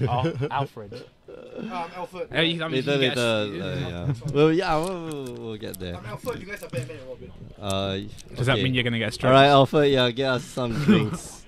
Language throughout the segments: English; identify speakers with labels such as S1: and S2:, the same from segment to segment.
S1: Oh, Alfred.
S2: Alfred.
S1: I mean,
S2: Later. Well, yeah, we'll get there.
S3: I'm Alfred, you guys are Batman and Robin.
S1: Does that mean you're going to get straight?
S2: Alright, Alfred, yeah, get us some drinks.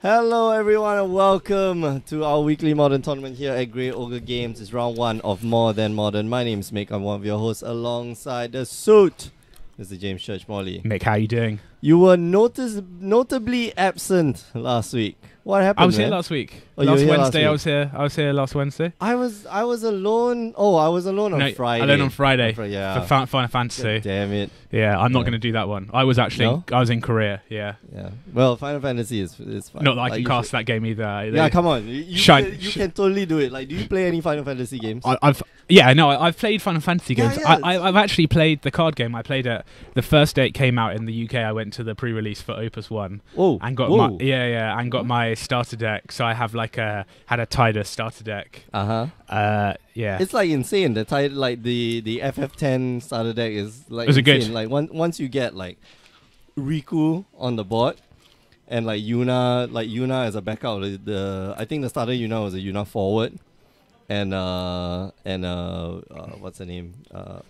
S2: Hello, everyone, and welcome to our weekly modern tournament here at Grey Ogre Games. It's round 1 of More Than Modern. My name is Mick. I'm one of your hosts alongside the suit, Mr. James Church-Morley.
S1: Mick, how you doing?
S2: You were notably absent last week. What happened?
S1: I was here
S2: man?
S1: last week.
S2: Oh, you were
S1: last
S2: here
S1: Wednesday,
S2: last week.
S1: I was here last Wednesday.
S2: I was alone. Oh, I was alone on Friday.
S1: Alone on Friday.
S2: Yeah.
S1: For Final Fantasy.
S2: God damn it.
S1: Yeah, I'm not going to do that one. I was actually,
S2: No?
S1: I was in Korea. Yeah.
S2: Yeah. Well, Final Fantasy is fine.
S1: Not that I
S2: Like,
S1: can
S2: you
S1: cast that game either.
S2: Yeah, come on. You can totally do it. Like, do you play any Final Fantasy games?
S1: I've played Final Fantasy games.
S2: Yeah.
S1: I've actually played the card game. I played it the first day it came out in the UK. I went to the pre-release for Opus 1 and got my starter deck. So I have had a Tidus starter deck. Yeah.
S2: It's like insane. The the FF10 starter deck is like
S1: Was it
S2: insane.
S1: good?
S2: Like once you get like Riku on the board and like Yuna as a backup. I think the starter Yuna was a Yuna forward. And what's her name?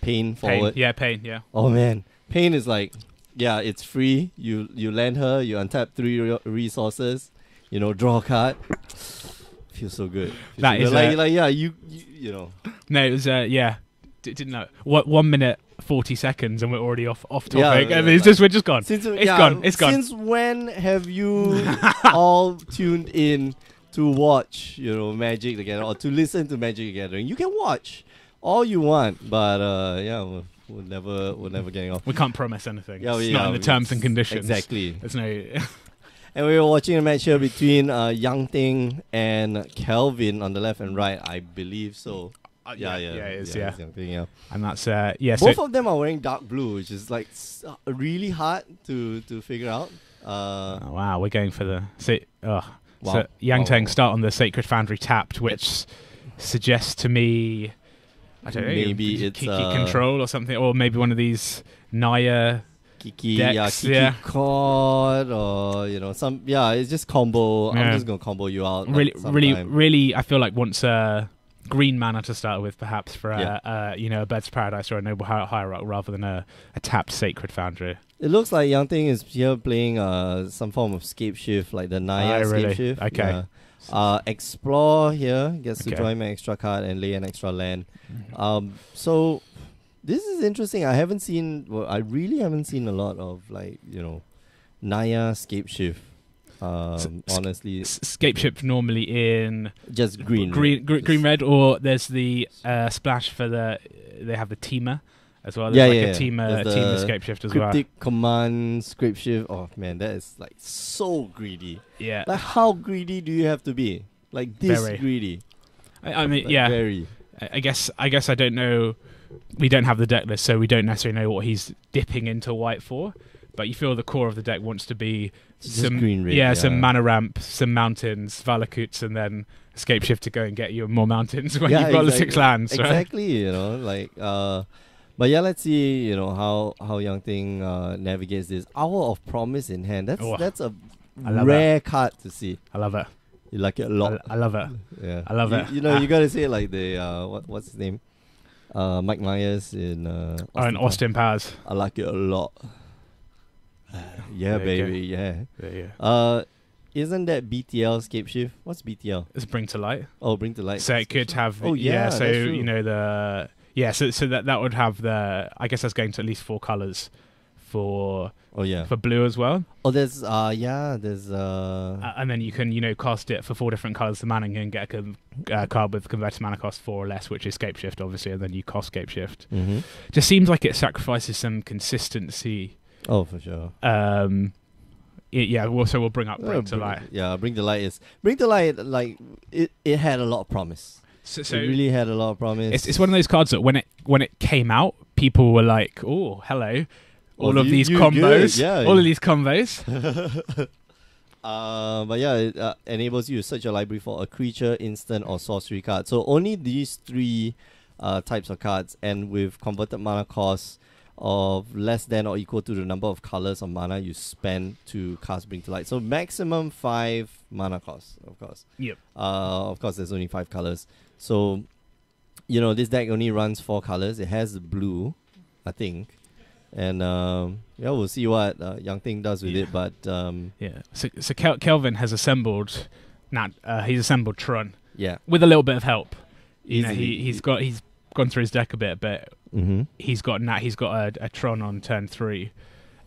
S2: Pain forward.
S1: Pain. Yeah.
S2: Oh man, Pain is like, yeah, it's free. You land her, you untap 3 resources, draw a card. Feels so good.
S1: That is
S2: you know.
S1: No, it was didn't know. What 1 minute 40 seconds and we're already off topic.
S2: Yeah,
S1: we're just gone. It's gone.
S2: Since when have you all tuned in to watch, Magic the Gathering, or to listen to Magic the Gathering? You can watch all you want, but we're never getting off.
S1: We can't promise anything.
S2: Yeah,
S1: it's not in the terms and conditions.
S2: Exactly.
S1: There's no.
S2: And we were watching a match here between Yang Ting and Kelvin on the left and right, I believe so.
S1: It is.
S2: It's Yang Ting, yeah.
S1: And that's
S2: Both of them are wearing dark blue, which is like really hard to figure out.
S1: Wow, we're going for the
S2: Wow.
S1: So Yang Teng start on the Sacred Foundry tapped, which suggests to me, I don't know,
S2: maybe it's
S1: Kiki control or something, or maybe one of these Naya
S2: Kiki,
S1: decks,
S2: Kiki Chord, or it's just combo.
S1: Yeah.
S2: I'm just gonna combo you out.
S1: Really, I feel like wants a green mana to start with, perhaps for a Bed's Paradise or a Noble Hierarch rather than a tapped Sacred Foundry.
S2: It looks like Yang Ting is here playing some form of scape shift, like the Naya scape shift.
S1: Okay.
S2: Explore here gets to join an extra card and lay an extra land. So this is interesting. I really haven't seen a lot of Naya scape shift. Honestly,
S1: scape shift normally in
S2: just green
S1: red, or there's the splash for they have the Teamer as well. There's a Teamer scape shift as well.
S2: Cryptic command scape shift. Oh man, that is like so greedy.
S1: Yeah.
S2: Like how greedy do you have to be? Like this
S1: Very
S2: greedy.
S1: I mean,
S2: Very.
S1: I guess I don't know. We don't have the deck list, so we don't necessarily know what he's dipping into white for. But you feel the core of the deck wants to be some
S2: green red,
S1: some mana ramp, some mountains, Valakuts, and then escape shift to go and get you more mountains when you've got the 6 lands. Right?
S2: Exactly, but yeah, let's see, how Yang Ting navigates this. Hour of Promise in hand. That's a rare card to see.
S1: I love it.
S2: You like it a lot.
S1: I love it.
S2: Yeah,
S1: I love it.
S2: You gotta say it like the what's his name, Mike Myers in
S1: Austin Powers.
S2: I like it a lot. Yeah, baby, yeah. Isn't that BTL scape shift? What's BTL?
S1: It's Bring to Light.
S2: Oh, Bring to Light.
S1: So it could have.
S2: Oh yeah.
S1: So
S2: that's true.
S1: So that would have the. I guess that's going to at least 4 colors for.
S2: Oh yeah.
S1: For blue as well.
S2: Oh, there's
S1: and then you can cast it for 4 different colors. The mana and get a card with converted mana cost 4 or less, which is scape shift obviously, and then you cost scape shift.
S2: Mm-hmm.
S1: Just seems like it sacrifices some consistency.
S2: Oh, for sure.
S1: So we'll bring up Bring to Light.
S2: Yeah, Bring to Light. Like it had a lot of promise. So it really had a lot of promise.
S1: It's one of those cards that when it came out, people were like, "Oh, hello." All of these combos.
S2: Yeah.
S1: All of these combos.
S2: But yeah, it enables you to search your library for a creature, instant, or sorcery card. So only these 3 types of cards, and with converted mana cost of less than or equal to the number of colors of mana you spend to cast Bring to Light. So maximum 5 mana cost, of course.
S1: Yep.
S2: Of course, there's only 5 colors. So, this deck only runs 4 colors. It has blue, I think. And we'll see what Yang Ting does with it. But
S1: so Kelvin has assembled. He's assembled Tron.
S2: Yeah.
S1: With a little bit of help. He's gone through his deck a bit, but he's got a Tron on turn 3.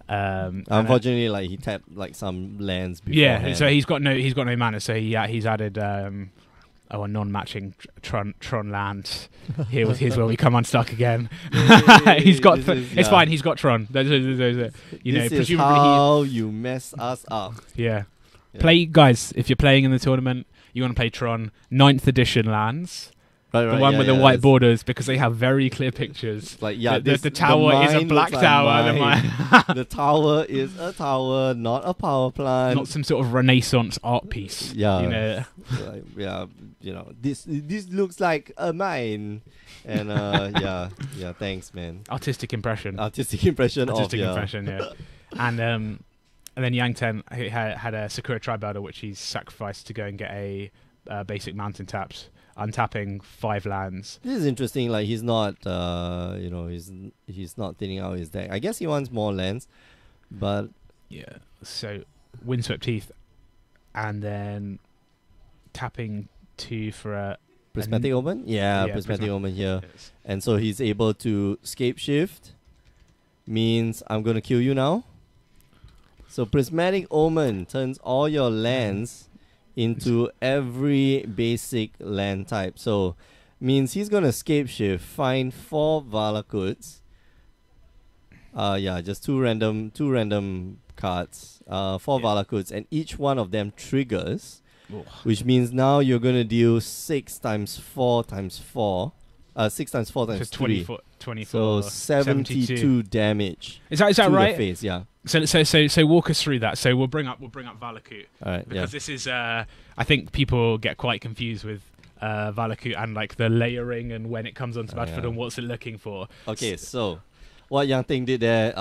S2: Unfortunately, he tapped some lands beforehand.
S1: Yeah, so he's got no mana, so he's added a non-matching Tron land. Here's where we come unstuck again. It's fine. He's got Tron.
S2: This is how you mess us up.
S1: Yeah. Play, guys. If you're playing in the tournament, you want to play Tron 9th edition lands.
S2: Right,
S1: the one with the white borders, because they have very clear pictures. The tower is a black tower.
S2: The tower is a tower, not a power plant.
S1: Not some sort of Renaissance art piece.
S2: Yeah. This looks like a mine. And thanks, man.
S1: Artistic impression.
S2: Yeah.
S1: And then Yang Ten had a Sakura Tri-Builder, which he's sacrificed to go and get a basic mountain taps, untapping 5 lands.
S2: This is interesting. He's not, he's not thinning out his deck. I guess he wants more lands, but
S1: yeah. So Windswept Heath, and then tapping 2 for a
S2: Prismatic Omen. Prismatic Omen here, yes. And so he's able to scape shift. Means I'm gonna kill you now. So Prismatic Omen turns all your lands into every basic land type. So means he's gonna scape shift, find 4 Valakuts. Just two random cards. 4 Valakuts, and each one of them triggers. Which means now you're gonna deal 6 times 4 times 4. 6 times 4 times 3.
S1: 24.
S2: So 72 damage.
S1: Is that right?
S2: The face, yeah.
S1: So walk us through that. So we'll bring up Valakut.
S2: All right,
S1: because this is I think people get quite confused with Valakut and the layering and when it comes onto battlefield and what's it looking for.
S2: Okay, so what Yang Ting did there,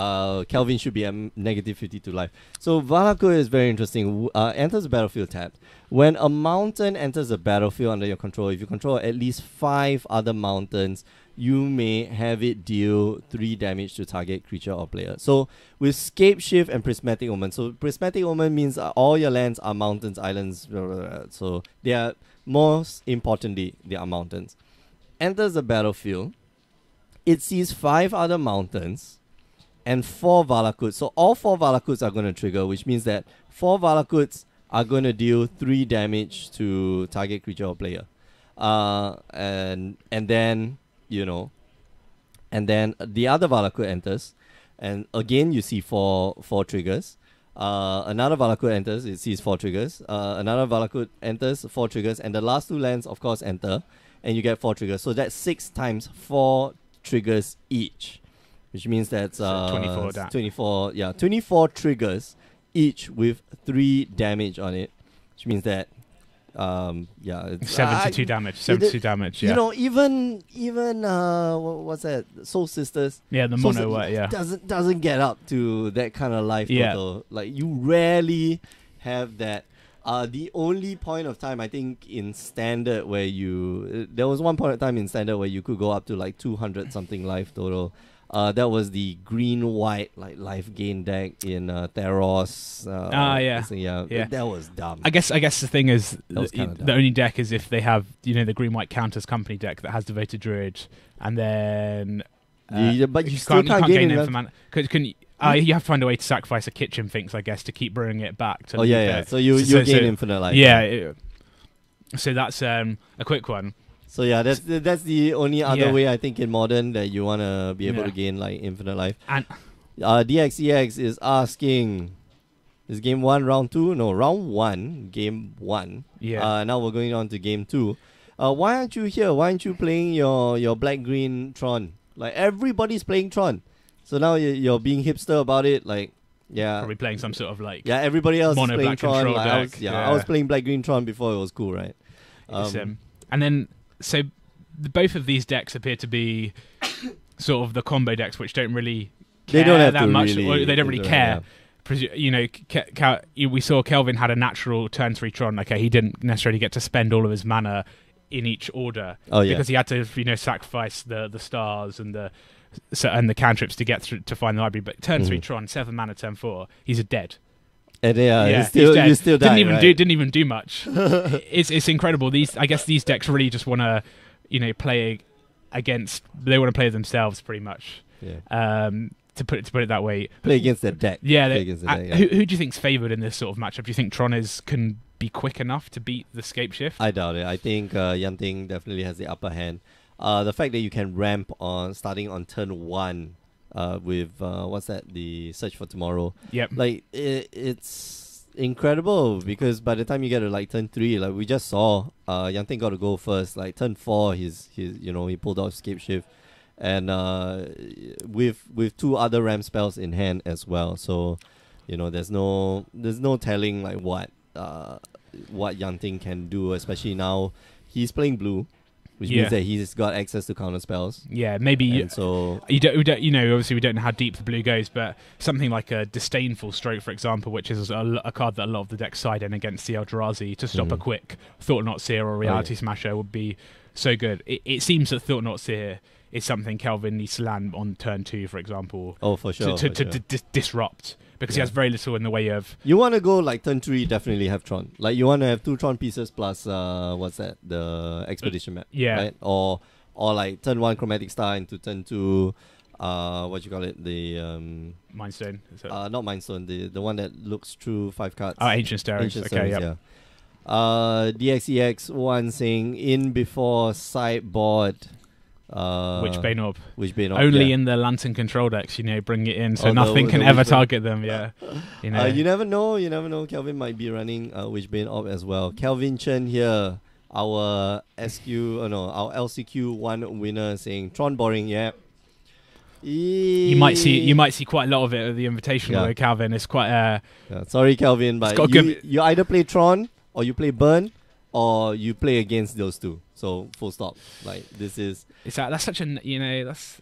S2: Kelvin should be at negative 52 life. So Valakut is very interesting. Enters the battlefield tapped. When a mountain enters the battlefield under your control, if you control at least 5 other mountains, you may have it deal 3 damage to target creature or player. So with Scape Shift and Prismatic Omen. So Prismatic Omen means all your lands are mountains, islands. So they are, most importantly, they are mountains. Enters the battlefield. It sees 5 other mountains and 4 Valakuts. So all 4 Valakuts are going to trigger, which means that 4 Valakuts are going to deal 3 damage to target creature or player. And then the other Valakut enters, and again you see 4 triggers. Another Valakut enters, it sees 4 triggers. Another Valakut enters, 4 triggers, and the last 2 lands, of course, enter, and you get 4 triggers. So that's 6 times 4 triggers each, which means that's 24 triggers each with 3 damage on it, which means that it's
S1: 72 damage. 72 damage. Yeah.
S2: Even what's that? Soul Sisters.
S1: Yeah, the
S2: Soul
S1: mono.
S2: doesn't get up to that kind of life total. You rarely have that. The only point of time I think in standard where there was one point of time in standard where you could go up to 200 something life total. That was the green-white life gain deck in Theros. That was dumb.
S1: I guess the thing is the only deck is if they have the green-white counters company deck that has Devoted Druid, and then
S2: but you still can't gain it.
S1: You have to find a way to sacrifice a kitchen finks, I guess, to keep bringing it back.
S2: So you gain infinite life.
S1: Yeah. So that's a quick one.
S2: So that's the only other way I think in Modern that you want to be able to gain infinite life. And DXEX is asking, is game 1 round 2? No, round 1, game 1. Yeah. Now we're going on to game 2. Why aren't you here? Why aren't you playing your black-green Tron? Everybody's playing Tron. So now you're being hipster about it.
S1: Probably playing some sort of
S2: everybody else is playing Tron.
S1: I
S2: was playing black-green Tron before it was cool, right?
S1: And then... So both of these decks appear to be sort of the combo decks which don't really care
S2: don't have
S1: that
S2: to
S1: much,
S2: really,
S1: or they don't really care.
S2: Yeah.
S1: You know, we saw Kelvin had a natural turn 3 Tron. Okay, he didn't necessarily get to spend all of his mana in each order because he had to, you know, sacrifice the stars and the cantrips to get through to find the library. But turn 3 Tron, 7 mana, turn 4, he's dead.
S2: And
S1: he's
S2: still, you still die,
S1: didn't even do much. It's incredible. I guess these decks really just want to, you know, play against. They want to play themselves pretty much.
S2: Yeah.
S1: To put it that way.
S2: Play against their deck.
S1: Yeah.
S2: Against the deck, yeah.
S1: Who do you think's favoured in this sort of matchup? Do you think Tron can be quick enough to beat the Scape Shift?
S2: I doubt it. I think Yanting definitely has the upper hand. The fact that you can ramp on starting on turn 1. With the Search for Tomorrow.
S1: Yep.
S2: Like it's incredible because by the time you get to like turn 3, like we just saw, Yanting got to go first. Like turn 4, he pulled out Escape Shift, and with 2 other ramp spells in hand as well. So, you know, there's no telling like what Yanting can do, especially now he's playing blue. Which means that he's got access to counter spells.
S1: Yeah, maybe.
S2: And so
S1: we don't, you know, obviously we don't know how deep the blue goes, but something like a Disdainful Stroke, for example, which is a card that a lot of the decks side in against the Eldrazi to stop a quick Thought Not Seer or Reality Smasher would be so good. It seems that Thought Not Seer is something Kelvin needs to land on turn 2, for example.
S2: Oh, for sure.
S1: To disrupt. Because he has very little in the way of...
S2: You want to go like turn 3, definitely have Tron. Like you want to have 2 Tron pieces plus the Expedition map.
S1: Yeah.
S2: Right? Or like turn 1 Chromatic Star into turn 2 what you call it? The
S1: Mindstone.
S2: not Mindstone, the one that looks through 5 cards.
S1: Oh, Ancient Stirrings. Okay,
S2: yeah. DXEX one saying in before sideboard.
S1: Witchbane Orb.
S2: Only
S1: in the Lantern control decks, you know, bring it in so nothing can ever target them. Yeah, you know.
S2: You never know. Kelvin might be running Witchbane Orb as well. Kelvin Chen here, our LCQ 1 winner, saying Tron boring. Yeah.
S1: You might see quite a lot of it at the Invitational. Though, Calvin, it's quite.
S2: Sorry, Kelvin, but you either play Tron or you play Burn. Or you play against those 2. So full stop. Like this is.
S1: That's such a that's.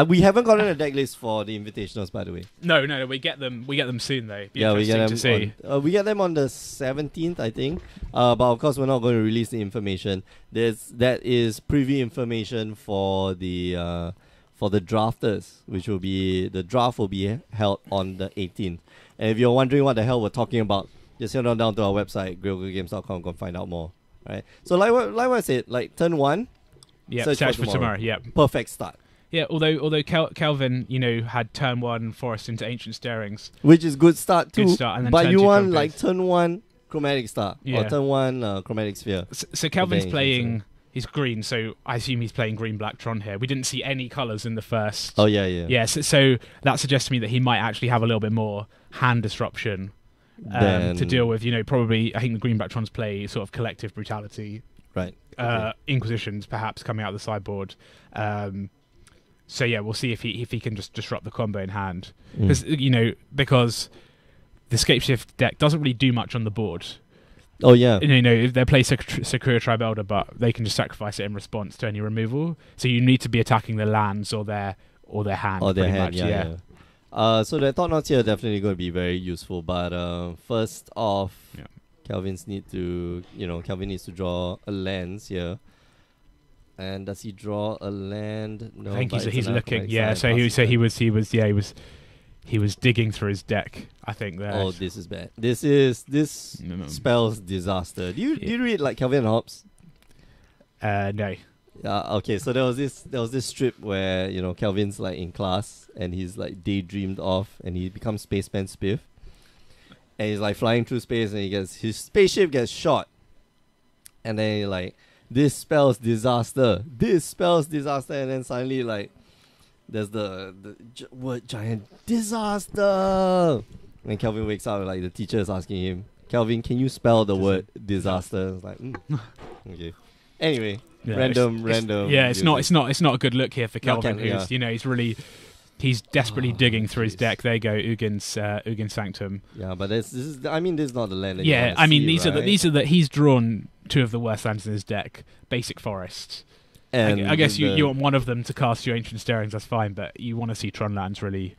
S2: We haven't gotten a deck list for the Invitationals, by the way.
S1: No, we get them. We get them soon, though.
S2: We get them on the 17th, I think. But of course, we're not going to release the information. That is preview information for the drafters, which will be the draft will be held on the 18th. And if you're wondering what the hell we're talking about, just head on down to our website, grillgames.com, go find out more. Right. So like what I said, like turn 1,
S1: search for tomorrow. Yeah,
S2: perfect start.
S1: Yeah, although Kelvin, you know, had turn 1 Forest into Ancient Stirrings,
S2: which is good start too.
S1: Good start, and then
S2: but
S1: turn
S2: you
S1: 2
S2: want
S1: Tron
S2: like turn 1 Chromatic Star or turn 1 Chromatic Sphere.
S1: So Kelvin's playing. He's green, so I assume he's playing green-black Tron here. We didn't see any colours in the first.
S2: Oh yeah.
S1: Yeah, so that suggests to me that he might actually have a little bit more hand disruption. To deal with, you know, probably I think the green-black Trons play sort of collective brutality,
S2: right?
S1: Inquisitions perhaps coming out of the sideboard. So yeah, we'll see if he can just disrupt the combo in hand, because the Scape Shift deck doesn't really do much on the board.
S2: Oh yeah,
S1: you know if they play Sakura Tribe Elder, but they can just sacrifice it in response to any removal. So you need to be attacking their lands or their hand.
S2: Or their hand, yeah. So the Thought Knots here are definitely going to be very useful. But first off, Kelvin needs to draw a land here. And does he draw a land? No,
S1: I think he's looking. Yeah, so he was digging through his deck. I think there.
S2: Oh, this is bad. This spells disaster. Do you read like Kelvin and Hobbes?
S1: No.
S2: Okay, so there was this strip where, you know, Kelvin's like in class and he's like daydreamed off and he becomes Spaceman Spiff. And he's like flying through space and his spaceship gets shot. And then like, this spells disaster. And then suddenly like there's the word giant disaster. And Kelvin wakes up like the teacher is asking him, Kelvin, can you spell the word disaster? It's like, okay. Anyway.
S1: Yeah,
S2: random.
S1: It's not a good look here for Kelvin. He's desperately digging through his deck. There you go, Ugin Sanctum.
S2: Yeah, but this is not the land. That
S1: these are he's drawn 2 of the worst lands in his deck. Basic Forests. And I guess you want one of them to cast your Ancient Stirrings. That's fine, but you want to see Tron lands really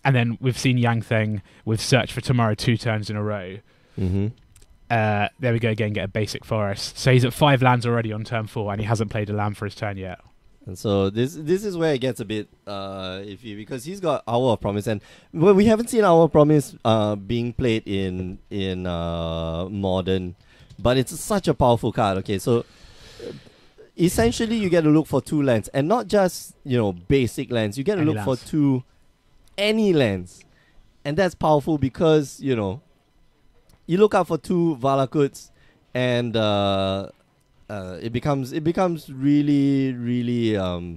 S1: And then we've seen Yang Theng with Search for Tomorrow 2 turns in a row.
S2: Mm-hmm.
S1: There we go again, get a basic forest. So he's at 5 lands already on turn 4, and he hasn't played a land for his turn yet.
S2: And so this is where it gets a bit iffy, because he's got Hour of Promise, and we haven't seen Hour of Promise being played in Modern, but it's such a powerful card. Okay, so essentially you get to look for 2 lands, and not just basic lands. You get to look for 2 any lands, and that's powerful because you look out for 2 Valakuts, and it becomes really, really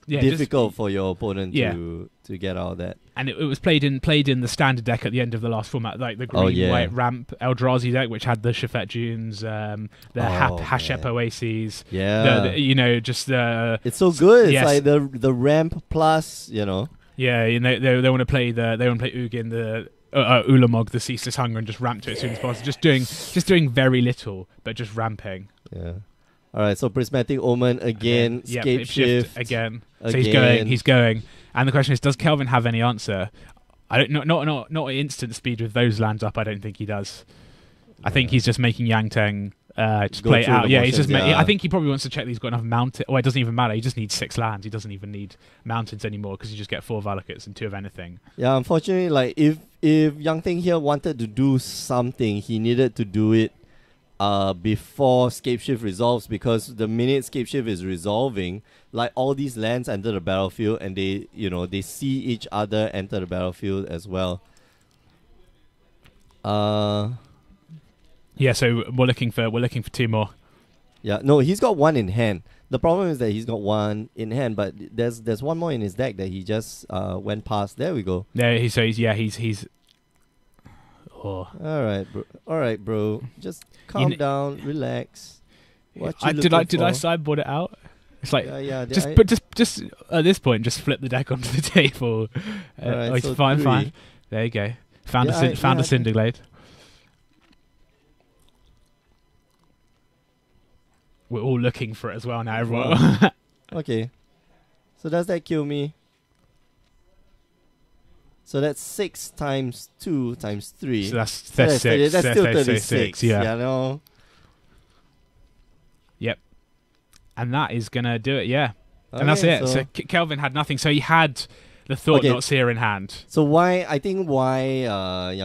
S2: difficult for your opponent to get out of that.
S1: And it was played in the standard deck at the end of the last format, like the green white ramp Eldrazi deck, which had the Shafet Dunes, the Hashep Oases.
S2: Yeah,
S1: it's
S2: so good. It's like the ramp plus,
S1: Yeah, they want to play Ugin, the Ulamog, the Ceaseless Hunger, and just ramp to it as soon as possible. Just doing very little, but just ramping.
S2: Yeah. All right. So Prismatic Omen again. Scape Shift
S1: again. So he's going. And the question is, does Kelvin have any answer? I don't. Not at instant speed with those lands up. I don't think he does. I think he's just making Yang Theng just play it out. Yeah, he's just. I think he probably wants to check that he's got enough mountain. Oh, it doesn't even matter. He just needs 6 lands. He doesn't even need mountains anymore because you just get 4 Valakuts and 2 of anything.
S2: Yeah, unfortunately, like if Yang Theng here wanted to do something, he needed to do it before Scape Shift resolves, because the minute Scape Shift is resolving, like all these lands enter the battlefield, and they see each other enter the battlefield as well.
S1: Yeah, so we're looking for 2 more.
S2: Yeah, no, he's got 1 in hand. The problem is that he's got 1 in hand, but there's 1 more in his deck that he just went past. There we go.
S1: Yeah, he's. Oh.
S2: All right, bro. Just calm down, relax.
S1: Did I sideboard it out? It's like just at this point, just flip the deck onto the table.
S2: Right, so
S1: fine. There you go. Found a Cinderglade. We're all looking for it as well now, everyone.
S2: Okay. So does that kill me? So that's 6 times 2 times 3.
S1: So that's 36.
S2: That's still 36.
S1: Yeah. Yep. And that is going to do it, yeah. Okay, and that's it. So Kelvin had nothing. So he had the Thought Not Seer in hand.
S2: So why Yang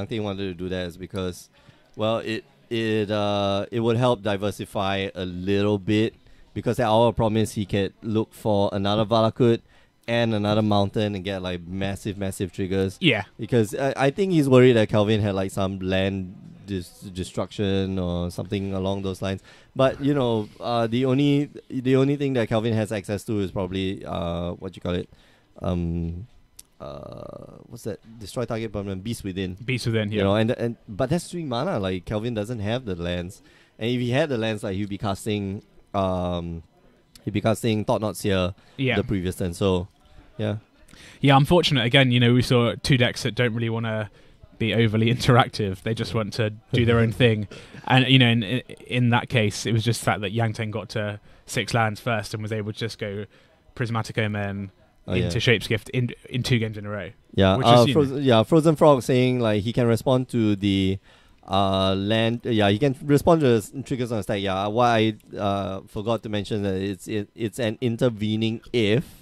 S2: Theng wanted to do that is because, well, it would help diversify a little bit, because at Hour of Promise he could look for another Valakut and another mountain and get like massive triggers.
S1: Yeah.
S2: Because I think he's worried that Kelvin had like some land destruction or something along those lines. But the only thing that Kelvin has access to is probably what you call it, what's that? Destroy target permanent, Beast Within.
S1: Yeah.
S2: But that's 3 mana. Like Kelvin doesn't have the lands, and if he had the lands, like he'd be casting Thought Not Seer the previous turn. So yeah,
S1: unfortunate again. We saw 2 decks that don't really want to be overly interactive. They just want to do their own thing, and in that case, it was just the fact that Yang Theng got to 6 lands first and was able to just go Prismatic Omen into Shapeshift in 2 games in a row.
S2: Yeah, Frozen Frog saying like he can respond to the land. Yeah, he can respond to the triggers on the stack. Yeah, what I forgot to mention that it's an intervening if,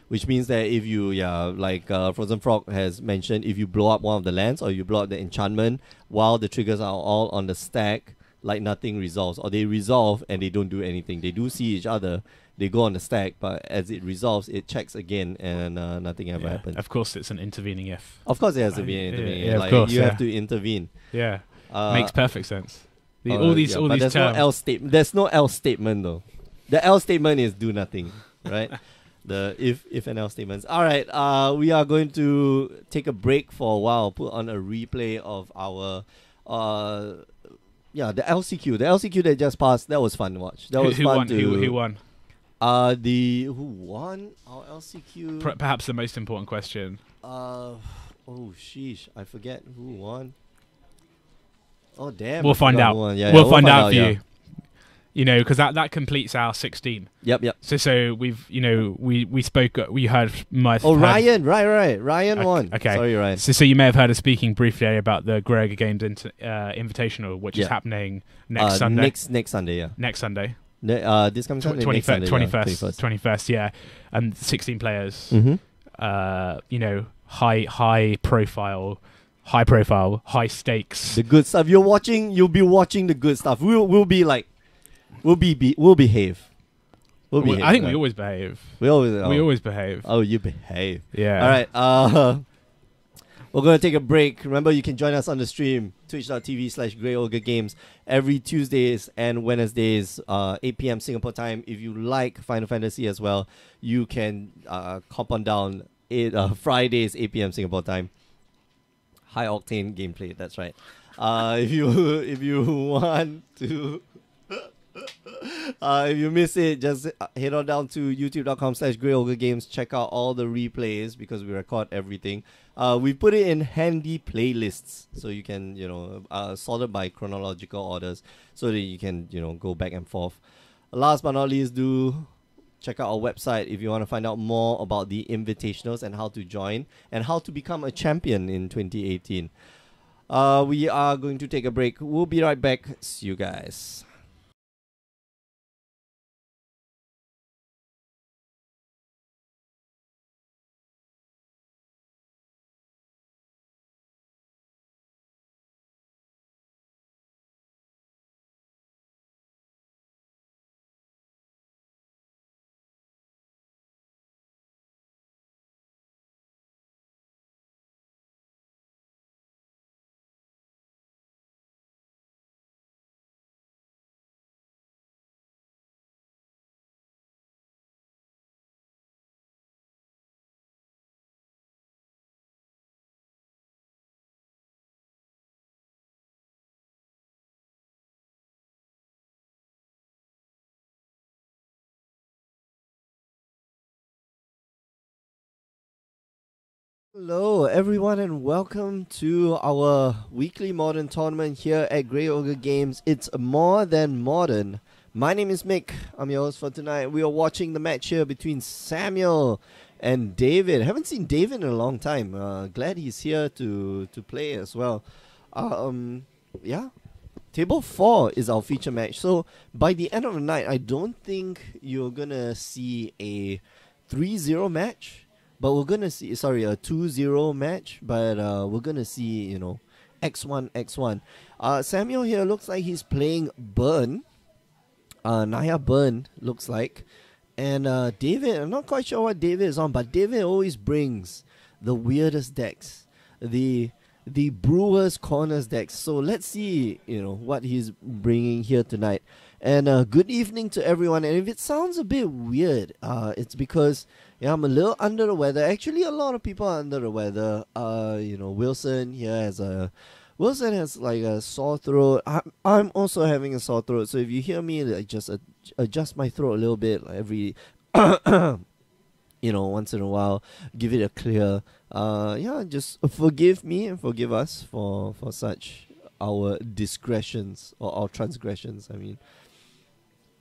S2: which means that if you Frozen Frog has mentioned, if you blow up one of the lands or you blow up the enchantment while the triggers are all on the stack, like nothing resolves, or they resolve and they don't do anything. They do see each other, they go on the stack, but as it resolves, it checks again and nothing ever happens.
S1: Of course, it's an intervening if.
S2: Of course, it has to be an intervening if.
S1: Of course,
S2: you have to intervene.
S1: Yeah, makes perfect sense.
S2: All these terms. There's no else statement though. The else statement is do nothing, right? The if and else statements. All right, we are going to take a break for a while. Put on a replay of our the LCQ. The LCQ that just passed. That was fun to watch. That was fun to.
S1: Who won?
S2: Who won our LCQ?
S1: Perhaps the most important question.
S2: Sheesh, I forget who won. Oh damn!
S1: We'll find out. We'll find out for you. You know, because that completes our 16.
S2: Yep.
S1: So we've, you know, we spoke, we heard my...
S2: Ryan, right. Ryan won.
S1: Okay.
S2: Sorry, Ryan.
S1: So you may have heard us speaking briefly about the Ogre Games Invitational, which is happening next Sunday.
S2: Next Sunday, yeah.
S1: Next Sunday.
S2: This coming Sunday,
S1: 21st, yeah. And 16 players.
S2: Mm-hmm.
S1: You know, high profile, high stakes.
S2: The good stuff. You'll be watching the good stuff. We'll be like... We'll behave.
S1: I think we always behave.
S2: We always
S1: behave.
S2: Oh, you behave.
S1: Yeah.
S2: All right. We're going to take a break. Remember, you can join us on the stream, twitch.tv/GreyOgreGames, every Tuesdays and Wednesdays, 8 p.m. Singapore time. If you like Final Fantasy as well, you can hop on down Fridays, 8 p.m. Singapore time. High octane gameplay. That's right. If you want to... if you miss it, just head on down to youtube.com/GreyOgreGames. Check out all the replays because we record everything. We put it in handy playlists so you can, sorted by chronological orders so that you can, go back and forth. Last but not least, do check out our website if you want to find out more about the invitationals and how to join and how to become a champion in 2018. We are going to take a break. We'll be right back. See you guys. Hello everyone and welcome to our weekly modern tournament here at Grey Ogre Games. It's more than modern. My name is Mick. I'm your host for tonight. We are watching the match here between Samuel and David. Haven't seen David in a long time. Glad he's here to play as well. Yeah. Table 4 is our feature match. So by the end of the night, I don't think you're gonna see a 3-0 match. But we're going to see, a 2-0 match. But we're going to see, X1. Samuel here looks like he's playing Burn. Naya Burn looks like. And David, I'm not quite sure what David is on. But David always brings the weirdest decks. The Brewer's Corners decks. So let's see, what he's bringing here tonight. And good evening to everyone. And if it sounds a bit weird, it's because... I'm a little under the weather. Actually, a lot of people are under the weather. Wilson here has like a sore throat. I'm also having a sore throat. So if you hear me, like, just adjust my throat a little bit, like every, once in a while, give it a clear. Just forgive me and forgive us for such our discretions or our transgressions. I mean,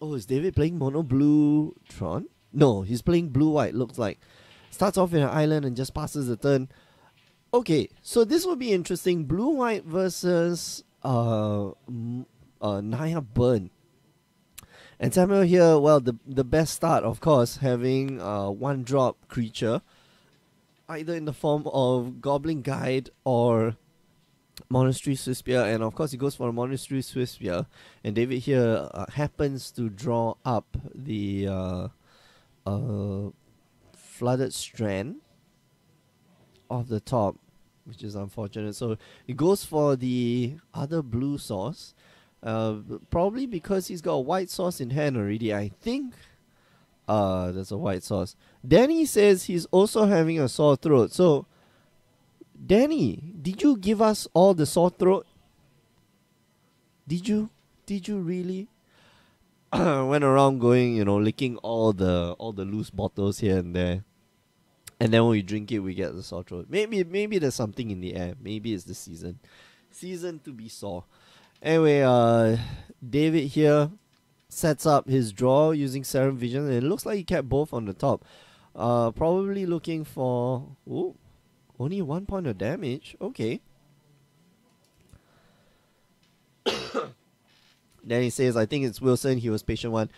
S2: is David playing mono blue Tron? No, he's playing blue-white, looks like. Starts off in an island and just passes the turn. Okay, so this will be interesting. Blue-white versus Naya Burn. And Samuel here, well, the best start, of course, having one-drop creature. Either in the form of Goblin Guide or Monastery Swiftspear. And, of course, he goes for a Monastery Swiftspear. And David here happens to draw up the... Flooded Strand off the top, which is unfortunate. So he goes for the other blue source, probably because he's got a white source in hand already. I think there's a white source. Danny says he's also having a sore throat. So Danny, did you give us all the sore throat? Did you really? Went around going, licking all the loose bottles here and there. And then when we drink it, we get the sore throat. Maybe there's something in the air. Maybe it's the season. Season to be sore. Anyway, David here sets up his draw using Serum Vision. It looks like he kept both on the top. Probably looking for... Ooh, only 1 point of damage. Okay. Danny says, I think it's Wilson. He was patient 1.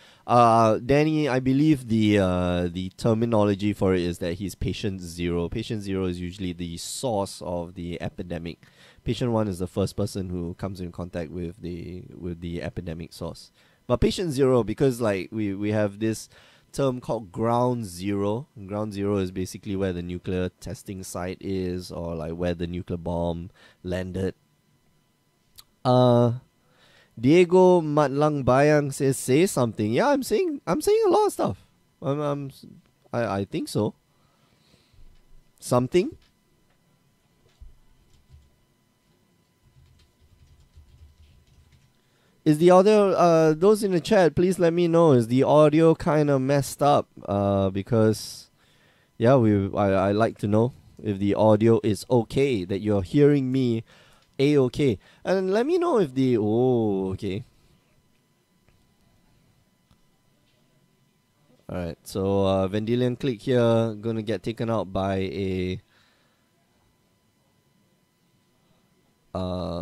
S2: Danny, I believe the terminology for it is that he's patient 0. Patient 0 is usually the source of the epidemic. Patient 1 is the first person who comes in contact with the epidemic source. But patient 0, because like we have this term called ground 0. Ground 0 is basically where the nuclear testing site is, or like where the nuclear bomb landed. Diego Matlang Bayang says, say something. Yeah, I'm saying a lot of stuff. I think so. Something. Is the audio, those in the chat, please let me know. Is the audio kind of messed up? Because, yeah, I like to know if the audio is okay, that you're hearing me A-okay. And let me know if the, oh, okay. Alright, so Vendilion Click here, gonna get taken out by a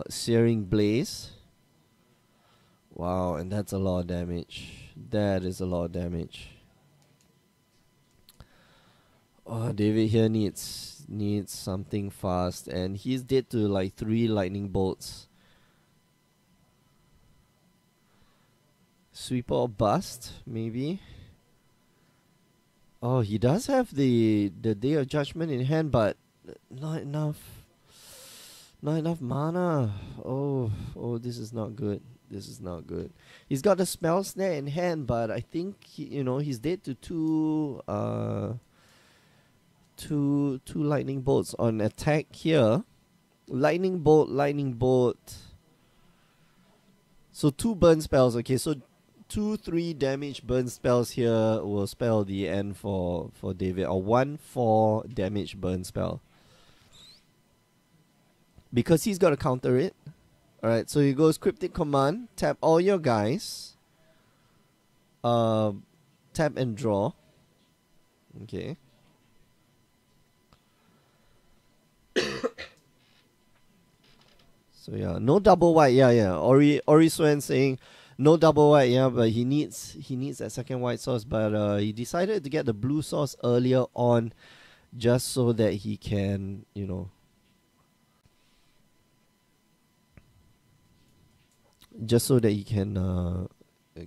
S2: Searing Blaze. Wow, and that's a lot of damage. That is a lot of damage. Oh, David here needs something fast, and he's dead to like 3 lightning bolts. Sweeper or bust, maybe. Oh, he does have the Day of Judgment in hand, but not enough mana. Oh, this is not good. This is not good. He's got the Spell Snare in hand, but I think he's dead to two lightning bolts on attack here. Lightning bolt. So 2 burn spells. Okay, so 2-3 damage burn spells here will spell the end for David, or 1-4 damage burn spell. Because he's got to counter it. Alright, so he goes Cryptic Command, tap all your guys. Tap and draw. Okay. So yeah, no double white, yeah. Ori Swen saying no double white, yeah, but he needs that second white source, but he decided to get the blue source earlier on just so that he can,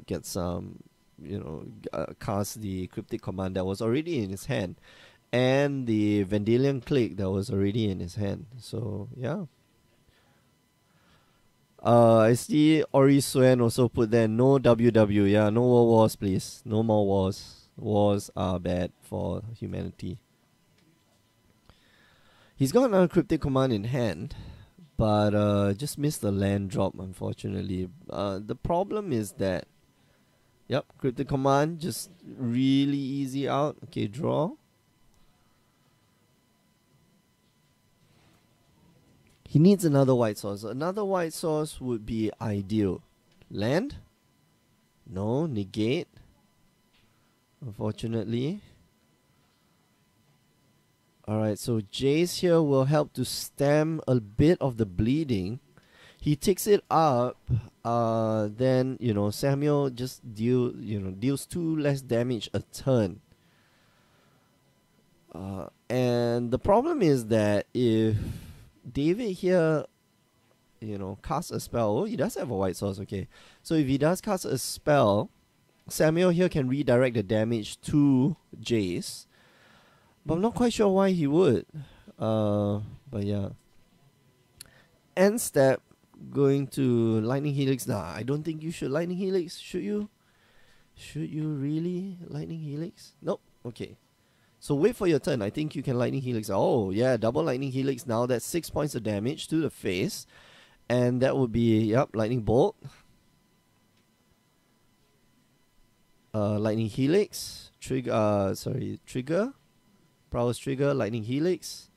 S2: get some, cast the Cryptic Command that was already in his hand, and the Vendilion Click that was already in his hand. So yeah. I see Ori Suen also put there no WW. Yeah, no more wars, please. No more wars. Wars are bad for humanity. He's got another Cryptic Command in hand, but just missed the land drop, unfortunately. The problem is that, yep, Cryptic Command, just really easy out. Okay, draw. He needs another white source. Another white source would be ideal. Land? No, negate. Unfortunately. Alright, so Jace here will help to stem a bit of the bleeding. He takes it up, then, Samuel just deals 2 less damage a turn. And the problem is that if David here, casts a spell. Oh, he does have a white source, okay. So if he does cast a spell, Samuel here can redirect the damage to Jace. But I'm not quite sure why he would. But yeah. End step, going to Lightning Helix. Nah, I don't think you should Lightning Helix. Should you? Should you really Lightning Helix? Nope. Okay. So wait for your turn. I think you can Lightning Helix. Oh, yeah, double Lightning Helix now. That's 6 points of damage to the face. And that would be, yep, Lightning Bolt. Lightning Helix. Trigger. Prowess Trigger, Lightning Helix.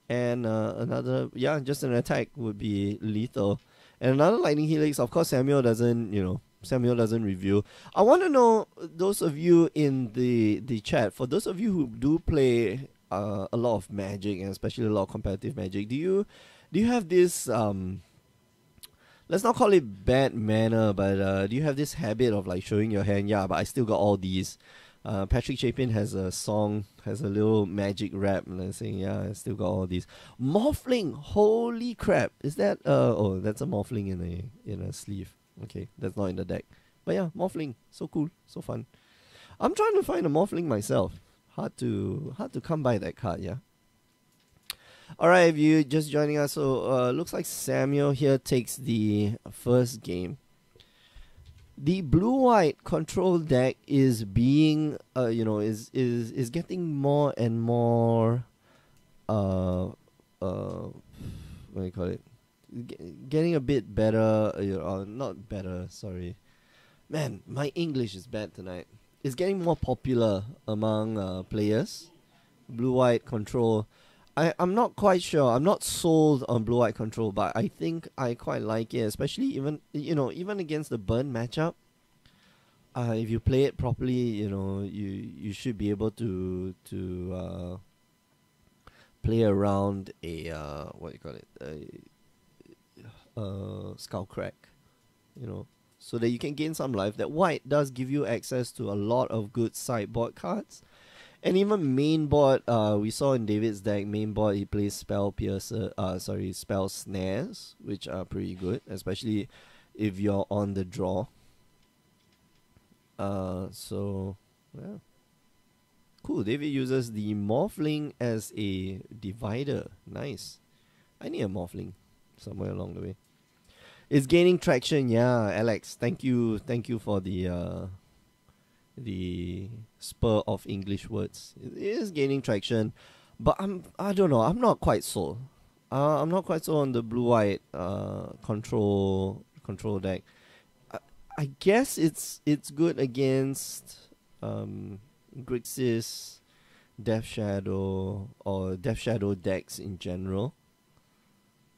S2: And another, yeah, just an attack would be lethal. And another Lightning Helix, of course Samuel doesn't, Samuel doesn't review. I want to know, those of you in the chat, for those of you who do play a lot of Magic, and especially a lot of competitive Magic, do you have this let's not call it bad manner, but do you have this habit of like showing your hand? Yeah, but I still got all these. Patrick Chapin has a song, has a little Magic rap, and saying, yeah, I still got all these. Morphling, holy crap! Is that oh, that's a Morphling in a sleeve. Okay, that's not in the deck. But yeah, Morphling, so cool, so fun. I'm trying to find a Morphling myself. Hard to come by that card, yeah. Alright, if you just joining us, so looks like Samuel here takes the first game. The blue-white control deck is being, is getting more and more, what do you call it? Getting a bit better, not better, sorry. Man, my English is bad tonight. It's getting more popular among players. Blue-white control. I'm not quite sure. I'm not sold on blue-white control, but I think I quite like it, especially even against the burn matchup. If you play it properly, you should be able to play around a what do you call it, a Skullcrack, so that you can gain some life. That white does give you access to a lot of good sideboard cards. And even main board, we saw in David's deck, main board he plays Spell Snares, which are pretty good, especially if you're on the draw. So yeah, cool. David uses the Morphling as a divider. Nice. I need a Morphling somewhere along the way. It's gaining traction, yeah, Alex. Thank you for the spur of English words. It is gaining traction, but I don't know. I'm not quite sold. I'm not quite sold on the blue-white control deck. I guess it's good against Grixis, Death Shadow, or Death Shadow decks in general.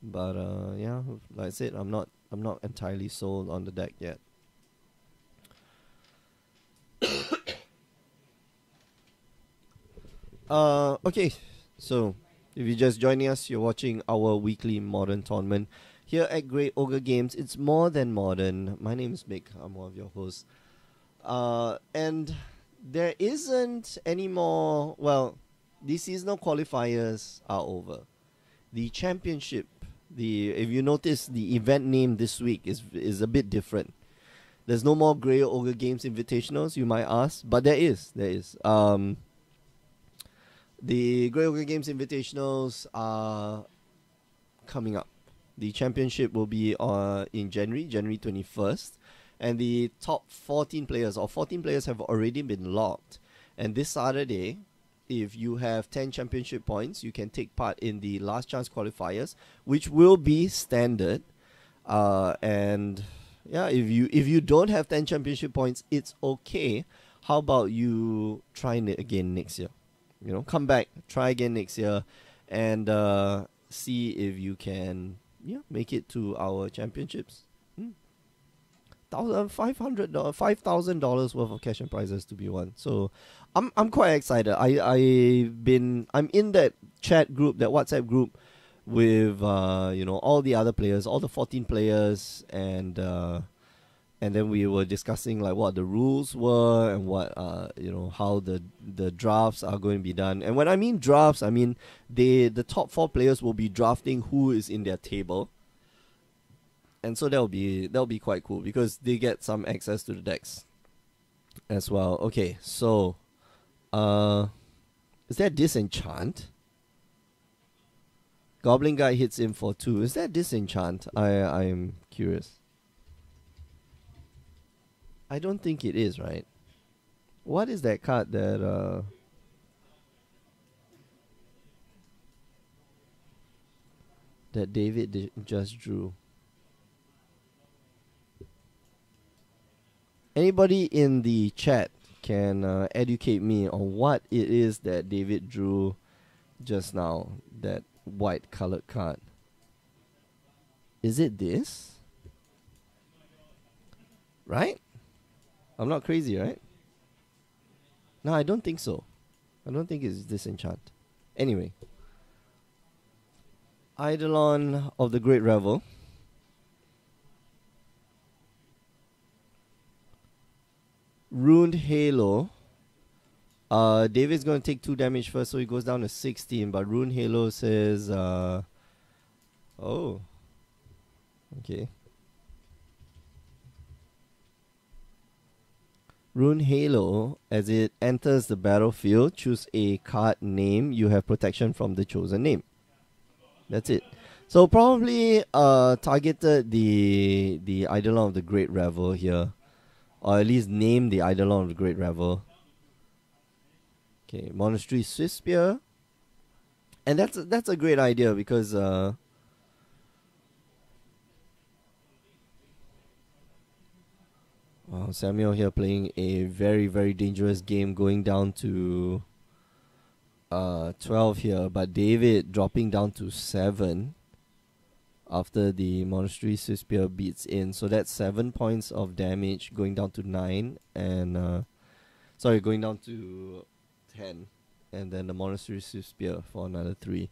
S2: But yeah, like I said, I'm not entirely sold on the deck yet. Okay, so if you're just joining us, you're watching our weekly Modern tournament here at Great Ogre Games. It's more than modern. My name is Mick. I'm one of your hosts. And there isn't any more. Well, the seasonal qualifiers are over. The championship, if you notice, the event name this week is a bit different. There's no more Grey Ogre Games Invitationals, you might ask, but there is. The Grey Ogre Games Invitationals are coming up. The championship will be in January 21st, and the top 14 players have already been locked. And this Saturday, if you have 10 championship points, you can take part in the last chance qualifiers, which will be standard. And yeah, if you don't have 10 championship points, it's okay. How about you trying it again next year? Come back, try again next year, and see if you can make it to our championships. $5,000 worth of cash and prizes to be won. So I'm quite excited. I'm in that chat group, that WhatsApp group, with all the other players, all the 14 players, and then we were discussing like what the rules were and what how the drafts are going to be done. And when I mean drafts, I mean the top 4 players will be drafting who is in their table. And so that'll be quite cool because they get some access to the decks as well. Okay, so is that Disenchant? Goblin Guy hits him for 2. Is that Disenchant? I am curious. I don't think it is, right? What is that card that David just drew? Anybody in the chat can educate me on what it is that David drew just now, that white colored card. Is it this? Right? I'm not crazy, right? No, I don't think so. I don't think it's disenchant. Anyway. Eidolon of the Great Revel. Ruined Halo. David's going to take 2 damage first, so he goes down to 16. But Ruined Halo says, oh, okay. Ruined Halo, as it enters the battlefield, choose a card name. You have protection from the chosen name. That's it. So probably targeted the Eidolon of the Great Revel here, or at least name the Eidolon of the Great Revel. Okay, Monastery Swift Spear, and that's a great idea because Samuel here playing a very, very dangerous game, going down to 12 here, but David dropping down to 7 after the Monastery Swift Spear beats in. So that's 7 points of damage, going down to 9, and going down to 10, and then the Monastery Swift Spear for another 3.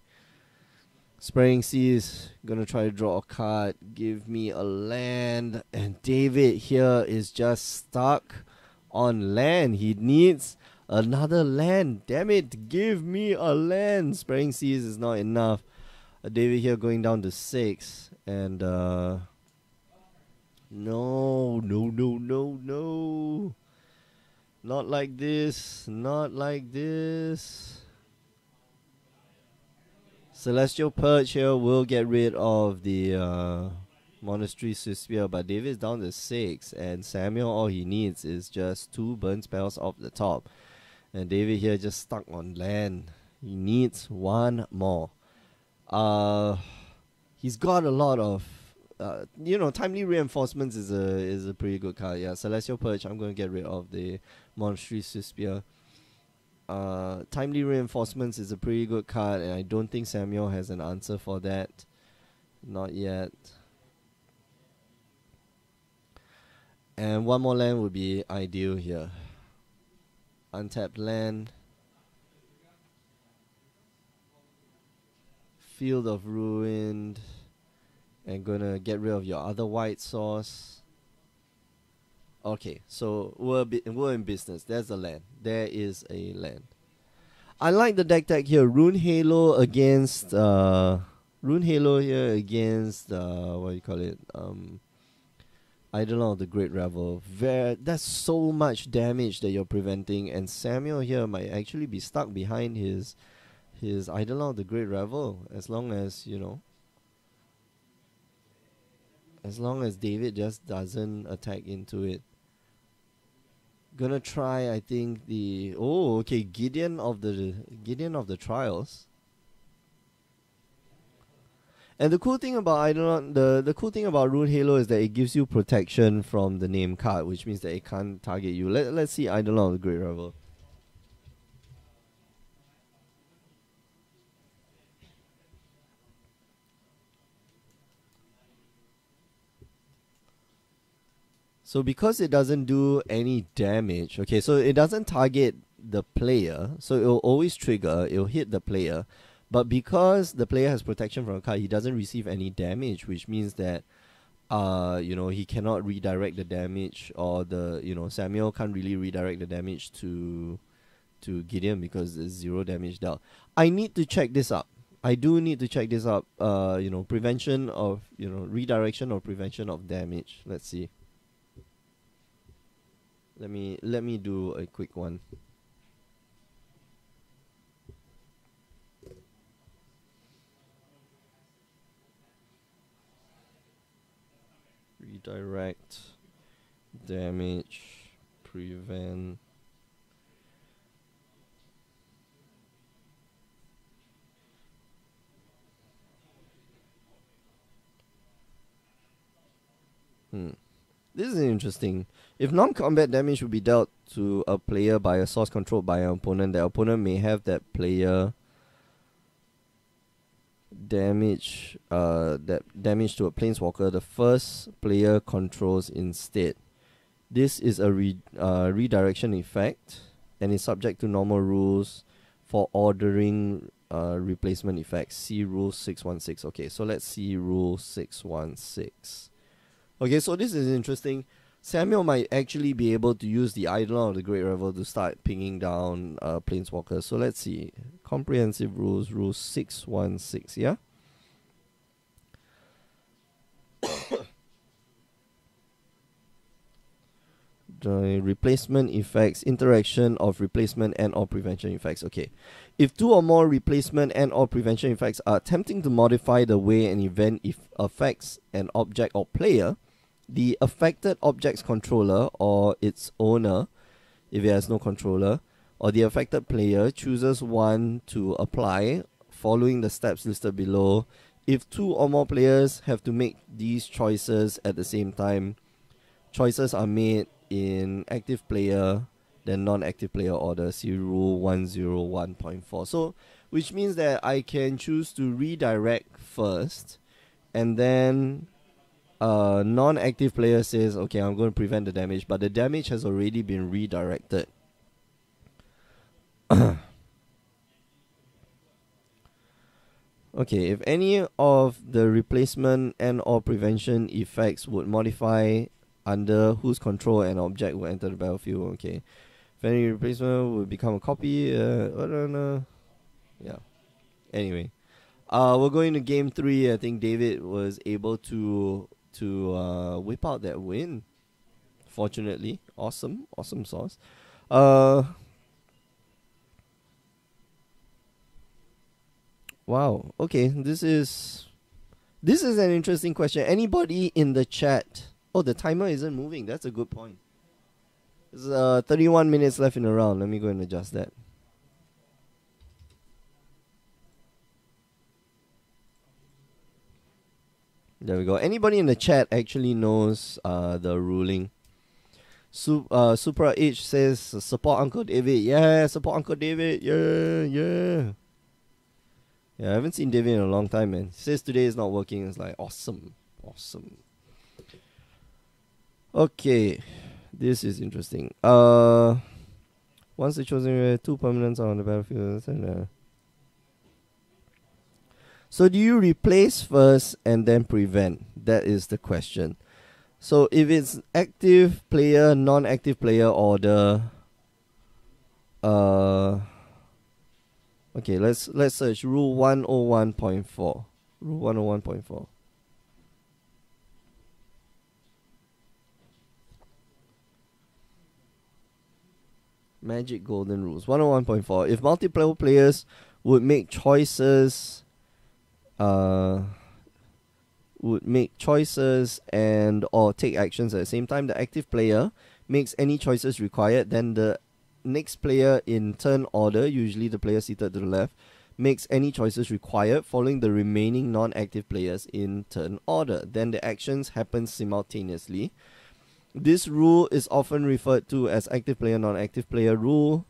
S2: Spraying Seas, gonna try to draw a card, give me a land, and David here is just stuck on land. He needs another land. Damn it, give me a land. Spraying Seas is not enough. David here going down to 6, and no. Not like this. Not like this. Celestial Purge here will get rid of the Monastery Swift Spear, but David's down to 6, and Samuel, all he needs is just 2 burn spells off the top. And David here just stuck on land. He needs 1 more. He's got a lot of Timely Reinforcements is a pretty good card. Yeah, Celestial Purge, I'm going to get rid of the Monastery Swift Spear. Timely Reinforcements is a pretty good card, and I don't think Samuel has an answer for that. Not yet. And 1 more land would be ideal here. Untapped land. Field of Ruined. And gonna get rid of your other white source. Okay, so we're in business. There's a land. There is a land. I like the deck tag here. Ruined Halo against Ruined Halo here against what do you call it? Eidolon of the Great Revel. That's so much damage that you're preventing, and Samuel here might actually be stuck behind his Eidolon of the Great Revel, as long as as long as David just doesn't attack into it. Gonna try, I think, Gideon of the Trials. And the cool thing about Eidolon, the cool thing about Ruined Halo is that it gives you protection from the name card, which means that it can't target you. Let's see Eidolon of the Great Revel. So because it doesn't do any damage, okay, so it doesn't target the player, so it will always trigger, it will hit the player. But because the player has protection from a card, he doesn't receive any damage, which means that he cannot redirect the damage, or Samuel can't really redirect the damage to Gideon because there's 0 damage dealt. I need to check this up. I do need to check this up. Prevention of redirection or prevention of damage. Let's see. Let me do a quick one. Redirect, damage, prevent. This is interesting. If non-combat damage would be dealt to a player by a source controlled by an opponent, the opponent may have that player damage to a planeswalker the first player controls instead. This is a redirection effect, and is subject to normal rules for ordering replacement effects. See Rule 616. Okay, so let's see Rule 616. Okay, so this is interesting. Samuel might actually be able to use the Eidolon of the Great Revel to start pinging down Planeswalkers. So let's see. Comprehensive rules, Rule 616, yeah? The replacement effects, interaction of replacement and or prevention effects. Okay. If two or more replacement and or prevention effects are attempting to modify the way an event affects an object or player, the affected object's controller or its owner, if it has no controller, or the affected player chooses one to apply following the steps listed below. If two or more players have to make these choices at the same time, choices are made in active player then non-active player order. See Rule 101.4. So which means that I can choose to redirect first, and then non-active player says, okay, I'm going to prevent the damage, but the damage has already been redirected. Okay, if any of the replacement and or prevention effects would modify under whose control an object will enter the battlefield, okay. If any replacement will become a copy, I don't know. Yeah. Anyway, we're going to game 3. I think David was able to whip out that win. Fortunately, awesome sauce. Wow. Okay, this is an interesting question. Anybody in the chat? Oh, the timer isn't moving. That's a good point. There's 31 minutes left in the round. Let me go and adjust that. There we go. Anybody in the chat actually knows the ruling? Supra H says support Uncle David. Yeah, support Uncle David. Yeah. Yeah, I haven't seen David in a long time, man. He says today is not working. It's like awesome. Okay, this is interesting. Once the chosen 2 permanents are on the battlefield. So do you replace first and then prevent? That is the question. So if it's active player, non-active player order, okay, let's search Rule 101.4. Rule 101.4. Magic Golden Rules 101.4. If multiple players would make choices and or take actions at the same time, the active player makes any choices required, then the next player in turn order, usually the player seated to the left, makes any choices required following the remaining non-active players in turn order. Then the actions happen simultaneously. This rule is often referred to as active player, non-active player rule.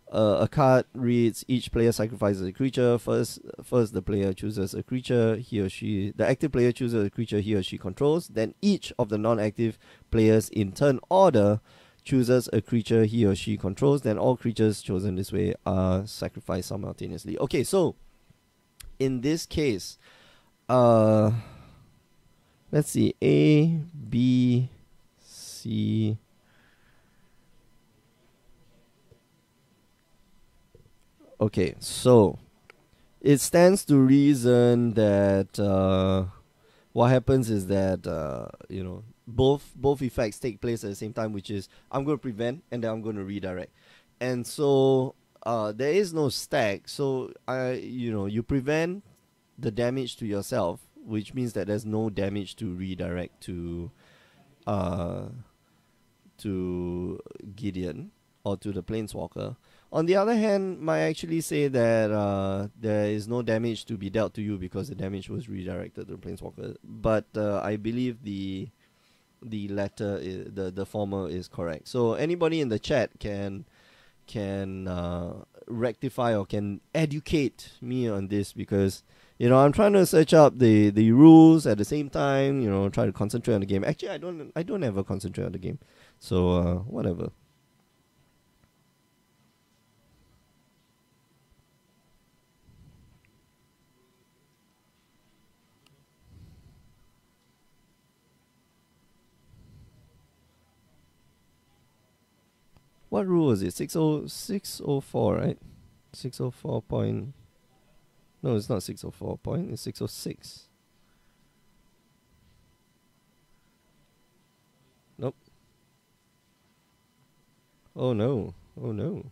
S2: A card reads, each player sacrifices a creature. First the player chooses a creature the active player chooses a creature he or she controls. Then each of the non-active players in turn order chooses a creature he or she controls. Then all creatures chosen this way are sacrificed simultaneously. Okay, so in this case, let's see, A, B, C. Okay, so it stands to reason that what happens is that both effects take place at the same time, which is I'm going to prevent and then I'm going to redirect, and so there is no stack. So you prevent the damage to yourself, which means that there's no damage to redirect to Gideon or to the Planeswalker. On the other hand, might actually say that there is no damage to be dealt to you because the damage was redirected to the Planeswalker. But I believe the latter, the former is correct. So anybody in the chat can rectify or can educate me on this, because I'm trying to search up the rules at the same time. Try to concentrate on the game. Actually, I don't ever concentrate on the game. So whatever. What rule is it? 604, right? 604 point. No, it's not 604 point. It's 606. Nope. Oh no. Oh no.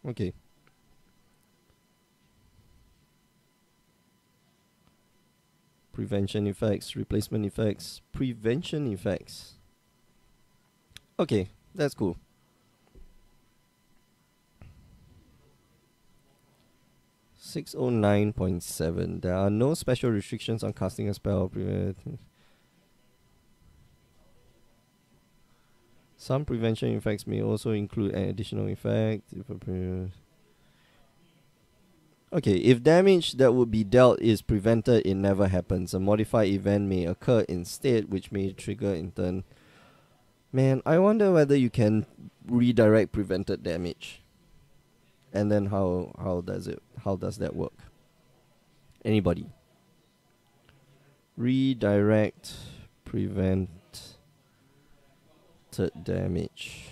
S2: Okay. Prevention effects, replacement effects, prevention effects. Okay, that's cool. .7. There are no special restrictions on casting a spell. Some prevention effects may also include an additional effect. Okay, if damage that would be dealt is prevented, it never happens. A modified event may occur instead, which may trigger in turn. Man, I wonder whether you can redirect prevented damage. And then how does that work? Anybody? Redirect prevented damage.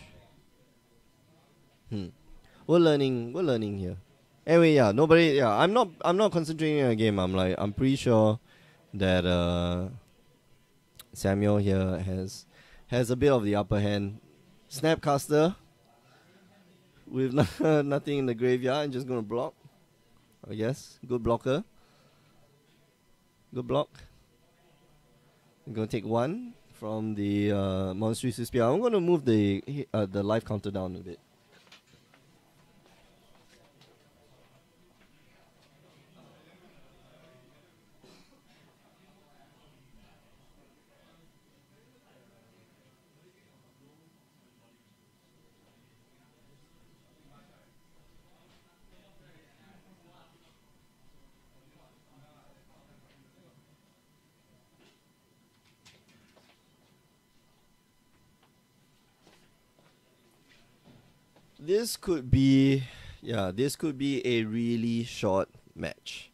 S2: We're learning here. Anyway, yeah, I'm not concentrating on the game. I'm pretty sure that Samuel here has a bit of the upper hand. Snapcaster with nothing in the graveyard. I'm just gonna block, I guess. Good blocker. Good block. I'm gonna take one from the Monstrous Spear. I'm gonna move the life counter down a bit. This could be a really short match.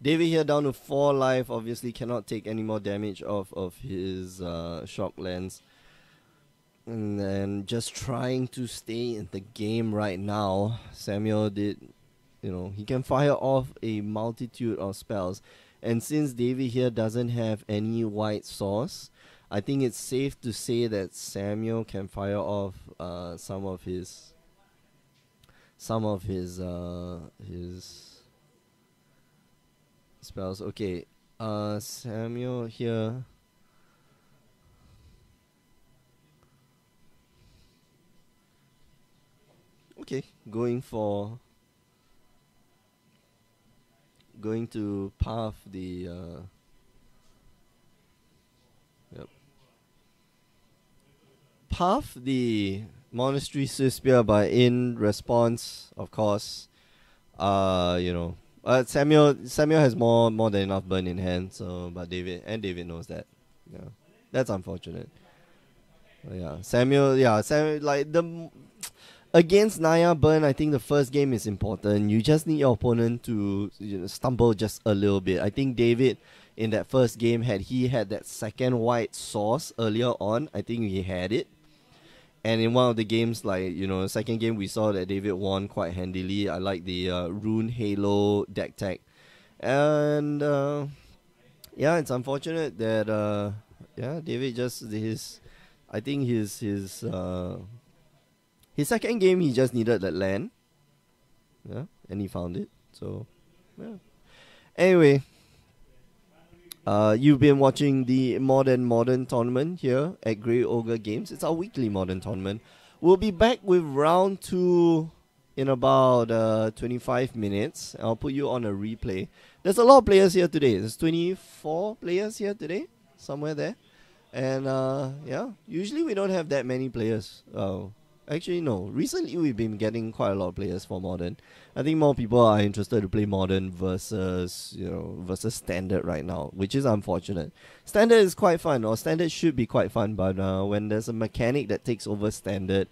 S2: David here down to 4 life, obviously cannot take any more damage off of his shock lens. And then just trying to stay in the game right now. Samuel did, he can fire off a multitude of spells. And since David here doesn't have any white source, I think it's safe to say that Samuel can fire off some of his spells. Okay, Samuel here. Okay, going to path the path the Monastery Spear, but in response, of course, Samuel has more than enough burn in hand. So, but David knows that. Yeah, that's unfortunate. Samuel, like against Naya burn, I think the first game is important. You just need your opponent to stumble just a little bit. I think David in that first game, had he had that second white source earlier on, I think he had it. And in one of the games, second game, we saw that David won quite handily. I like the Rune Halo deck tech. And, it's unfortunate that, David just, his second game, he just needed that land. Yeah, and he found it. So, yeah. Anyway, you've been watching the Modern tournament here at Grey Ogre Games. It's our weekly Modern tournament. We'll be back with round 2 in about 25 minutes. I'll put you on a replay. There's a lot of players here today. There's 24 players here today, somewhere there. And usually we don't have that many players. Actually, no. Recently, we've been getting quite a lot of players for Modern. I think more people are interested to play Modern versus Standard right now, which is unfortunate. Standard is quite fun, or Standard should be quite fun, but when there's a mechanic that takes over Standard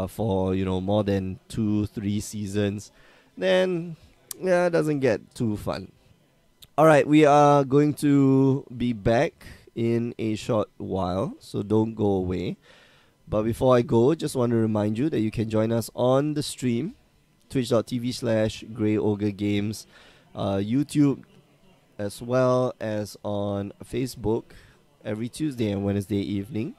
S2: for more than 2-3 seasons, then it doesn't get too fun. All right, we are going to be back in a short while, so don't go away. But before I go, just want to remind you that you can join us on the stream, twitch.tv/Grey Ogre Games, YouTube, as well as on Facebook every Tuesday and Wednesday evening,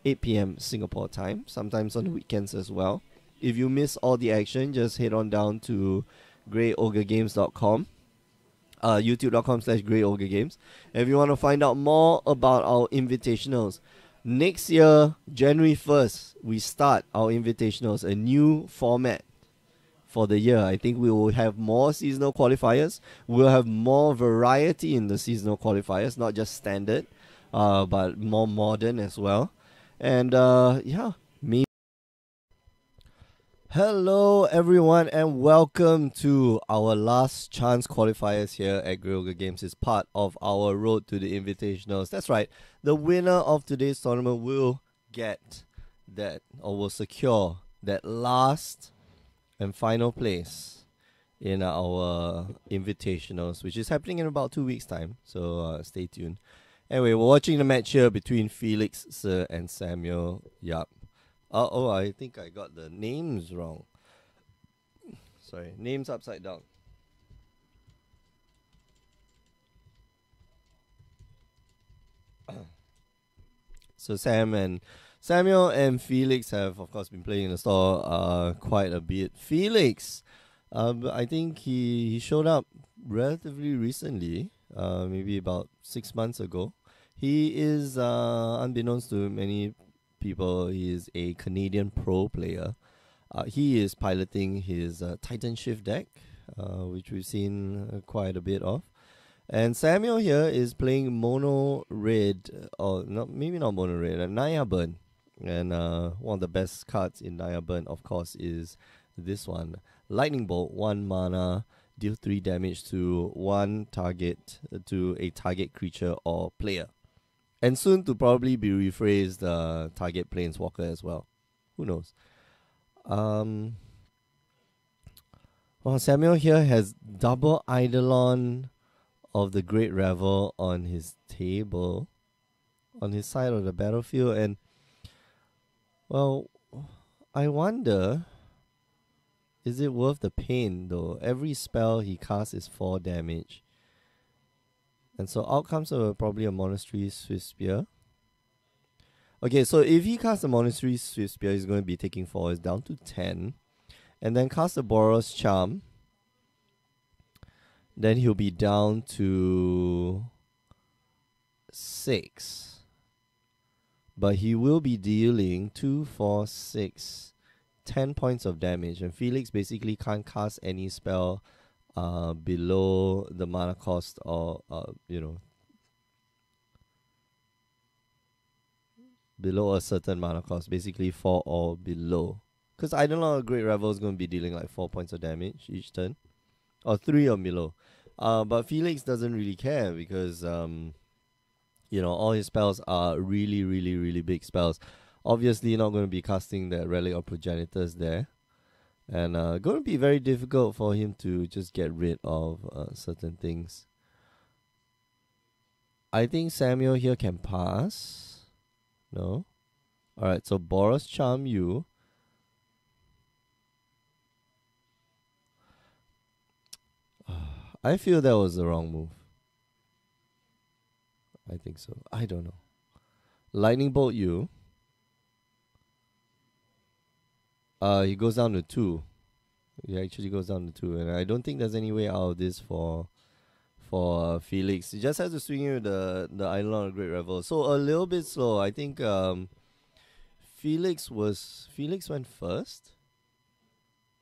S2: 8 p.m. Singapore time, sometimes on the weekends as well. If you miss all the action, just head on down to greyogregames.com. youtube.com/greyogregames. If you want to find out more about our invitationals, next year, January 1st, we start our invitationals, a new format for the year. I think we will have more seasonal qualifiers. We'll have more variety in the seasonal qualifiers, not just standard, but more modern as well. And maybe. Hello, everyone, and welcome to our last chance qualifiers here at Grey Ogre Games. Is part of our road to the invitationals. That's right. The winner of today's tournament will get that, or will secure that last and final place in our invitationals, which is happening in about 2 weeks' time. So stay tuned. Anyway, we're watching the match here between Felix, Sir, and Samuel. Yup. I think I got the names wrong. Sorry, names upside down. So Samuel and Felix have, of course, been playing in the store quite a bit. Felix, I think he showed up relatively recently, maybe about 6 months ago. He is, unbeknownst to many people, he is a Canadian pro player. He is piloting his Titan Shift deck, which we've seen quite a bit of. And Samuel here is playing mono red, or maybe not mono red, Naya Burn. And one of the best cards in Naya Burn, of course, is this one. Lightning Bolt, 1 mana, deal 3 damage to a target creature or player. And soon to probably be rephrased target planeswalker as well. Who knows? Well, Samuel here has double Eidolon of the Great Revel on his table, on his side of the battlefield. And, well, I wonder, is it worth the pain though? Every spell he casts is 4 damage. And so out comes probably a Monastery Swift Spear. Okay, so if he casts a Monastery Swift Spear, he's going to be taking 4. It's down to 10. And then cast a Boros Charm. Then he'll be down to 6. But he will be dealing 2, 4, 6, 10 points of damage. And Felix basically can't cast any spell below the mana cost, or below a certain mana cost, basically 4 or below. Because I don't know, a Great Revel is going to be dealing like 4 points of damage each turn, or 3 or below. But Felix doesn't really care because all his spells are really, really, really big spells. Obviously, not going to be casting the Relic of Progenitors there. And going to be very difficult for him to just get rid of certain things. I think Samuel here can pass. No? Alright, so Boros Charm you. I feel that was the wrong move. I think so. I don't know. Lightning Bolt you. He goes down to 2. He actually goes down to 2, and I don't think there's any way out of this for Felix. He just has to swing in with the Eidolon of Great Revel. So a little bit slow. I think Felix went first.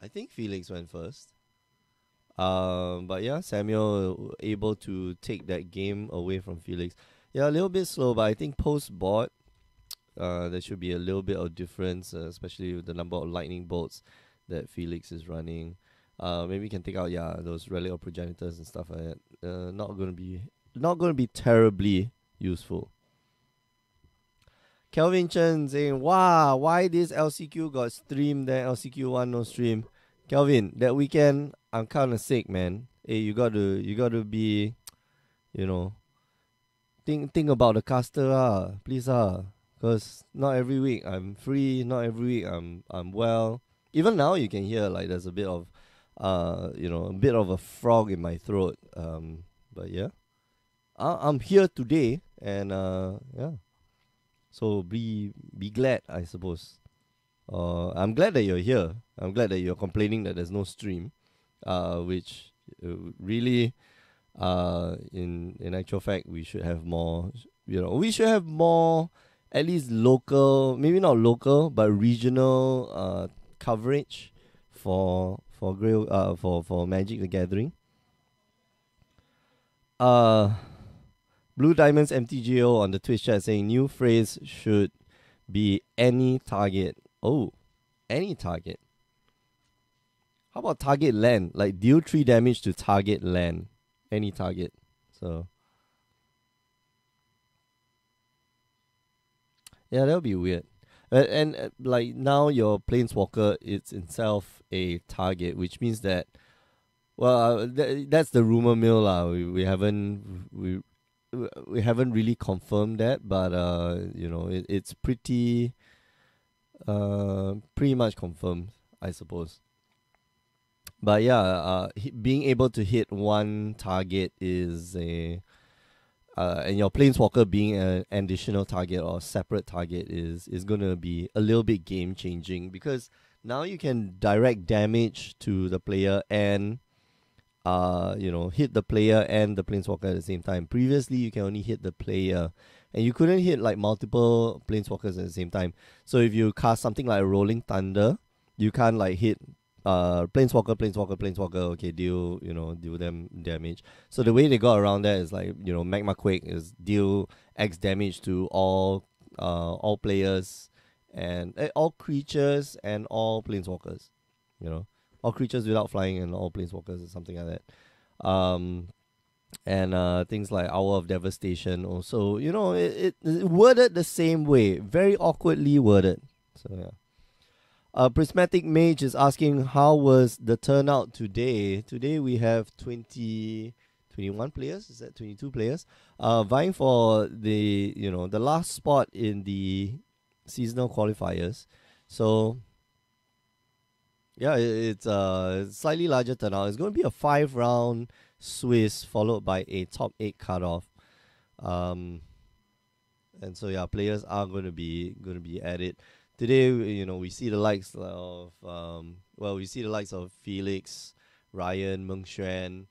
S2: I think Felix went first. But yeah, Samuel able to take that game away from Felix. Yeah, a little bit slow, but I think post board, There should be a little bit of difference, especially with the number of lightning bolts that Felix is running. Maybe we can take out those relic of progenitors and stuff like that. Not gonna be terribly useful. Kelvin Chen saying, "Wow, why this LCQ got streamed? Then LCQ 1 no stream." Kelvin, that weekend I'm kind of sick, man. Hey, you got to be, think about the caster, please cause not every week I'm free, not every week I'm well. Even now you can hear like there's a bit of, a bit of a frog in my throat. But yeah, I'm here today, and yeah. So be glad, I suppose. I'm glad that you're here. I'm glad that you're complaining that there's no stream, which really, in actual fact, we should have more. We should have more, at least local, maybe not local, but regional coverage for Magic the Gathering. Blue Diamonds MTGO on the Twitch chat saying new phrase should be any target. Oh, any target. How about target land? Like deal 3 damage to target land. Any target. So yeah, that'll be weird. And like now your Planeswalker is itself a target, which means that, well, that's the rumor mill lah. We haven't really confirmed that, but it's pretty much confirmed, I suppose. But yeah, being able to hit one target is and your Planeswalker being an additional target or separate target is gonna be a little bit game changing, because now you can direct damage to the player and hit the player and the Planeswalker at the same time. Previously, you can only hit the player, and you couldn't hit like multiple Planeswalkers at the same time. So if you cast something like Rolling Thunder, you can't like hit Planeswalker. Okay, deal them damage. So the way they got around that is like Magma Quake is deal X damage to all players and all creatures and all Planeswalkers. All creatures without flying and all Planeswalkers or something like that. And things like Hour of Devastation also, it worded the same way, very awkwardly worded. So yeah. Prismatic Mage is asking, how was the turnout today? Today we have 21 players, is that 22 players? Vying for the last spot in the seasonal qualifiers. So yeah, it's a slightly larger turnout. It's going to be a 5-round Swiss followed by a top 8 cutoff. And so yeah, players are going to be at it. Today, we see the likes of Felix, Ryan, Meng Xuan,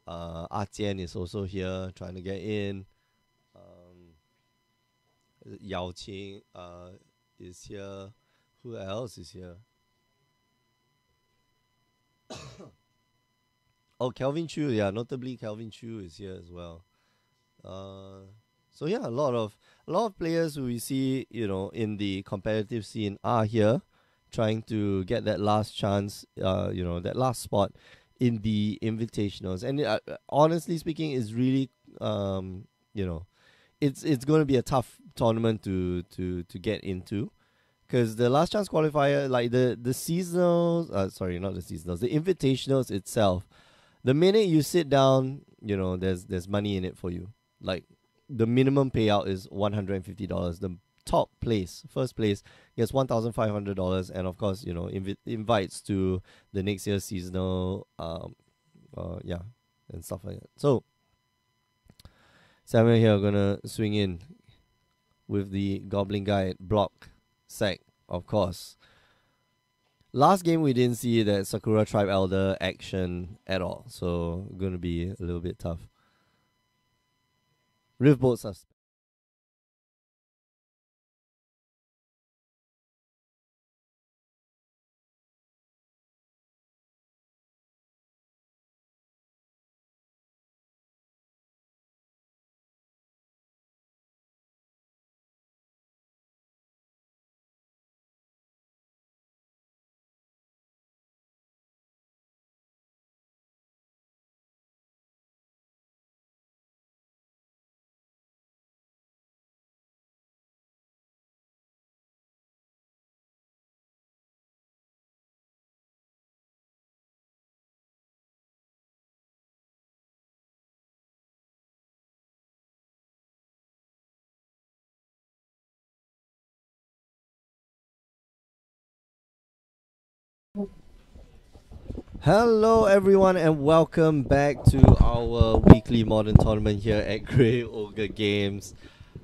S2: Jian is also here trying to get in. Yao Qing is here. Who else is here? Oh, Kelvin Chu, yeah, notably Kelvin Chu is here as well. So yeah, a lot of players who we see, in the competitive scene are here, trying to get that last chance, that last spot in the invitationals. And honestly speaking, it's really, it's going to be a tough tournament to get into, because the last chance qualifier, like the seasonals, sorry, not the seasonals, the invitationals itself. The minute you sit down, there's money in it for you. Like, the minimum payout is $150. The top place, first place, gets $1,500, and of course, invites to the next year's seasonal, and stuff like that. So, Samuel here gonna swing in with the Goblin Guide block sack, of course. Last game we didn't see that Sakura Tribe Elder action at all, so gonna be a little bit tough. Riftbolt suspect. Hello everyone and welcome back to our weekly modern tournament here at Grey Ogre Games.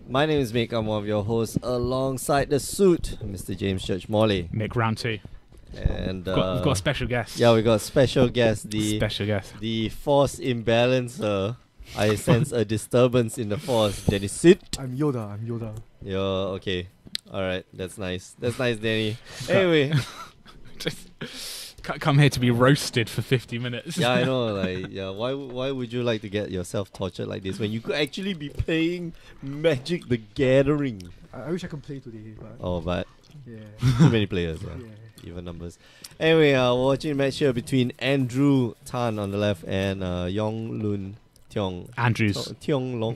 S2: My name is Mick, I'm one of your hosts alongside the suit, Mr. James Church Morley.
S1: Mick, round two.
S2: And
S1: we've got a special guest.
S2: Yeah, we got a special guest.
S1: The
S2: force imbalancer. I sense a disturbance in the force. Danny, sit.
S3: I'm Yoda.
S2: Yeah, okay. Alright, that's nice. That's nice, Danny. Anyway.
S1: Come here to be roasted for 50 minutes.
S2: Yeah, I know. Like, yeah, why would you like to get yourself tortured like this when you could actually be playing Magic the Gathering?
S3: I wish I could play today, but
S2: But
S3: yeah,
S2: too many players. Even numbers. Anyway, we're watching a match here between Andrew Tan on the left and Yong Lun Tiong.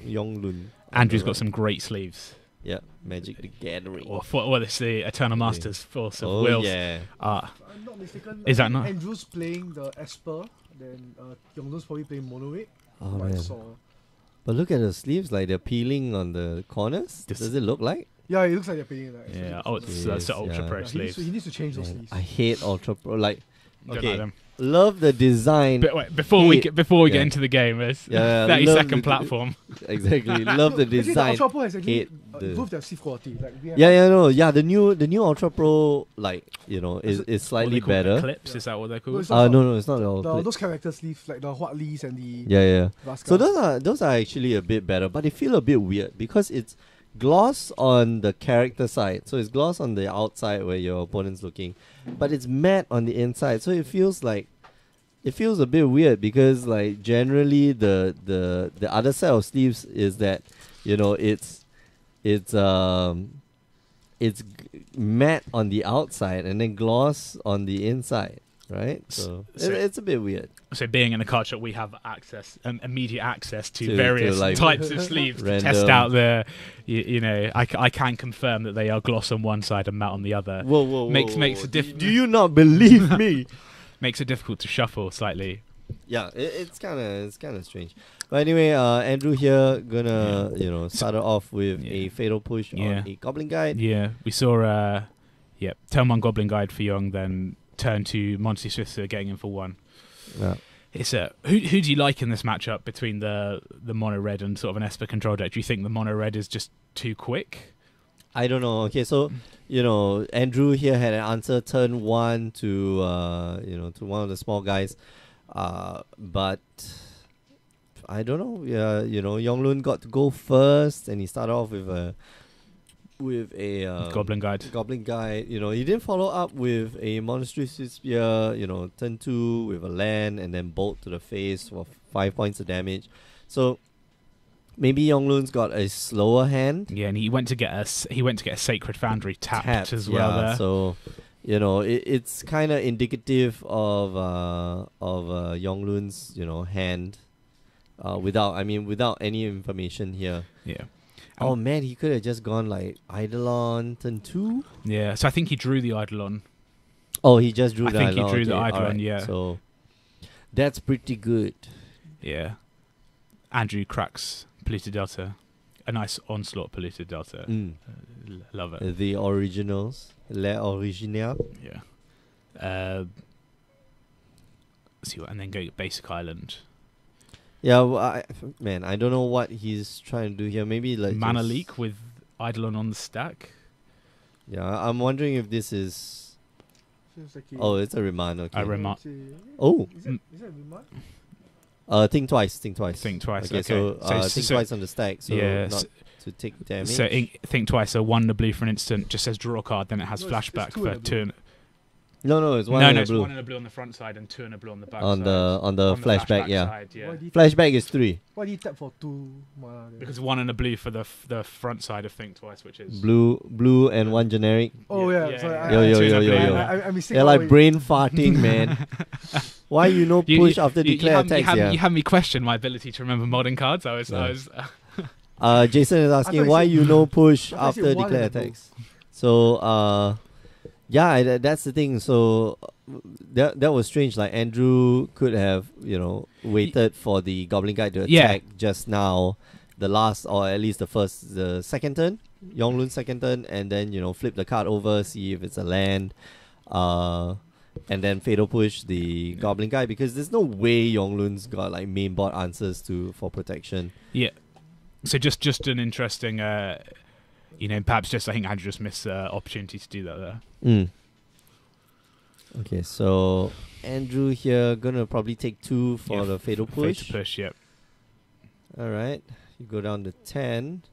S2: Yong Lun.
S1: Andrew's got some great sleeves.
S2: Yeah, Magic the Gathering.
S1: It's the Eternal Masters Force of Wills.
S2: Yeah.
S3: if I'm not mistaken.
S1: Is that not?
S3: Andrew's playing the Esper, then Yonglun's probably playing Mono Eight.
S2: Oh man. But look at the sleeves, like they're peeling on the corners. Does it look like?
S3: Yeah, it looks like they're peeling like.
S1: Yeah. Oh, that's the Ultra Pro sleeves.
S3: He needs to change those sleeves.
S2: I hate Ultra Pro. Like,
S1: Okay. Them.
S2: Love the design.
S1: But wait, before we get into the game, it's 30-second platform.
S2: Exactly. Love the design.
S3: The Ultra Pro has actually improved their sleeve quality. Like
S2: the new Ultra Pro, like, is slightly better.
S1: Clips, is that what they're called?
S2: No, it's not all
S3: those character sleeves, like the Huat Lees and the
S2: Vaskas. So those are actually a bit better, but they feel a bit weird because it's gloss on the character side. So it's gloss on the outside where your opponent's looking, but it's matte on the inside. So it feels a bit weird because, like, generally the other set of sleeves is that, it's matte on the outside and then gloss on the inside, right? So it's a bit weird.
S1: So being in a card shop, we have immediate access to various types of sleeves to test out the, I can confirm that they are gloss on one side and matte on the other.
S2: Whoa.
S1: Makes it difficult.
S2: Do you not believe me?
S1: Makes it difficult to shuffle slightly.
S2: Yeah, it's kind of strange. But anyway, Andrew here gonna start off with a fatal push on a Goblin Guide.
S1: Yeah, we saw turn 1 Goblin Guide for Young, then turn 2 Monty Swifter getting in for 1.
S2: Yeah.
S1: It's who do you like in this matchup between the mono red and sort of an Esper control deck? Do you think the mono red is just too quick?
S2: I don't know. Okay, so Andrew here had an answer turn 1 to to one of the small guys, but I don't know. Yeah, Yonglun got to go first, and he started off with a
S1: Goblin Guide.
S2: He didn't follow up with a Monastery Spear, turn 2 with a land and then bolt to the face for 5 points of damage. So maybe Yonglun's got a slower hand.
S1: Yeah, and he went to get a Sacred Foundry tapped as well there.
S2: So it's kind of indicative of Yonglun's hand without any information here.
S1: Yeah.
S2: Oh man, he could have just gone like Eidolon turn 2.
S1: Yeah, so I think he drew the Eidolon.
S2: Oh, he just drew the Eidolon.
S1: I think he drew the Eidolon,
S2: right.
S1: yeah.
S2: So that's pretty good.
S1: Yeah. Andrew cracks Polluted Delta. A nice onslaught Polluted Delta. Love it.
S2: The originals. Le Original.
S1: Yeah. See what, and then go Basic Island.
S2: Yeah, well, I don't know what he's trying to do here. Maybe like
S1: Mana Leak with Eidolon on the stack.
S2: Yeah, I'm wondering if this is. It's a remand. Okay.
S1: A remand.
S2: Oh.
S3: Is it a remand?
S2: Think twice.
S1: Okay,
S2: so think twice on the stack. So not to take damage.
S1: So think twice. So 1 the blue for an instant just says draw a card. Then it has flashback for 2.
S2: No, it's 1 in the blue.
S1: 1 in the blue on the front side and 2 in the blue on the back
S2: on
S1: side.
S2: On the flashback, yeah.
S1: Side, yeah.
S2: Flashback is 3.
S3: Why did he tap for 2 mana?
S1: Because 1 in the blue for the front side of Think Twice, which is
S2: blue and 1 generic.
S3: Oh yeah.
S2: I'm They're like brain farting, man. Why push after declare attacks?
S1: You had me question my ability to remember modern cards. I was.
S2: Jason is asking why push after declare attacks. So that's the thing. So that was strange. Like Andrew could have waited for the Goblin Guide to attack just now, the last or at least the second turn, Yonglun's second turn, and then flip the card over, see if it's a land. and then Fatal Push the Goblin guy, because there's no way Yonglun's got like main board answers for protection.
S1: Yeah. So just an interesting, perhaps just I think Andrew just missed the opportunity to do that there.
S2: Okay, so Andrew here gonna probably take 2 for the Fatal Push.
S1: Fatal Push, yep.
S2: All right, you go down to 10.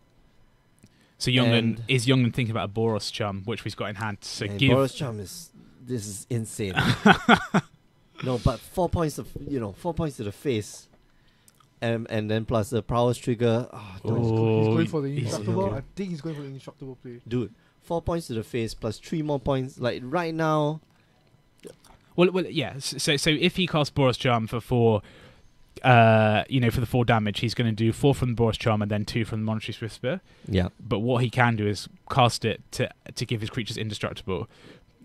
S1: So Younglan thinking about a Boros Charm, which we've got in hand. So give
S2: Boros Charm this is insane. No, but 4 points to the face. And then plus the prowess trigger.
S3: He's going for the indestructible. I think he's going for the indestructible play.
S2: Dude, 4 points to the face plus 3 more points. Like right now.
S1: Well, yeah. So if he casts Boros Charm for 4, for the 4 damage, he's going to do 4 from the Boros Charm and then 2 from the Monetary Swift Spear.
S2: Yeah.
S1: But what he can do is cast it to give his creatures indestructible.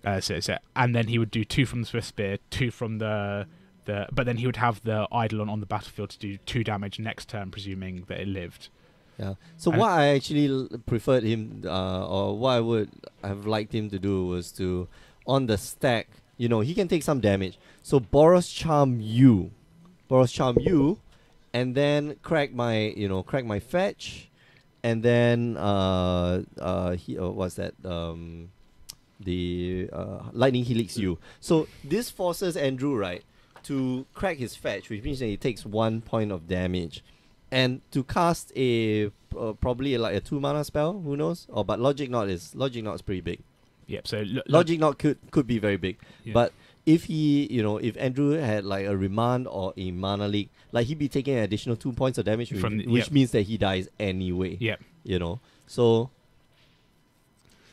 S1: And then he would do 2 from the Swift Spear, 2 from but then he would have the Eidolon on the battlefield to do 2 damage next turn, presuming that it lived.
S2: Yeah. So what I actually preferred him, or what I would have liked him to do was to, on the stack, he can take some damage. So Boros Charm you, and then crack my fetch, and then what's that? The Lightning Helix you. So this forces Andrew, right, to crack his fetch, which means that he takes 1 point of damage, and to cast a probably like a 2 mana spell. Who knows? But Logic Knot is pretty big.
S1: Yep. So
S2: Logic Knot could be very big,
S1: yeah.
S2: But if if Andrew had like a Remand or a Mana Leak, like he'd be taking an additional 2 points of damage, which means that he dies anyway.
S1: Yep.
S2: So.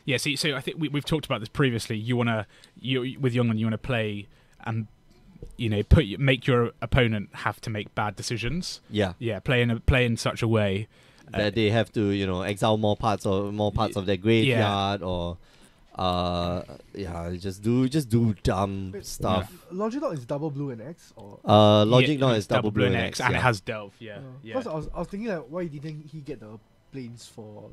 S1: Yeah. See, so I think we've talked about this previously. With Younglan, you want to play and make your opponent have to make bad decisions.
S2: Yeah.
S1: Yeah. Play in such a way
S2: that they have to exile more parts of their graveyard, or just do dumb stuff.
S3: Yeah. Logic Knot is double blue and X, or
S2: Logic Knot is double blue and X,
S1: and it has Delve. Yeah.
S3: Because I was thinking like, why didn't he get the planes for?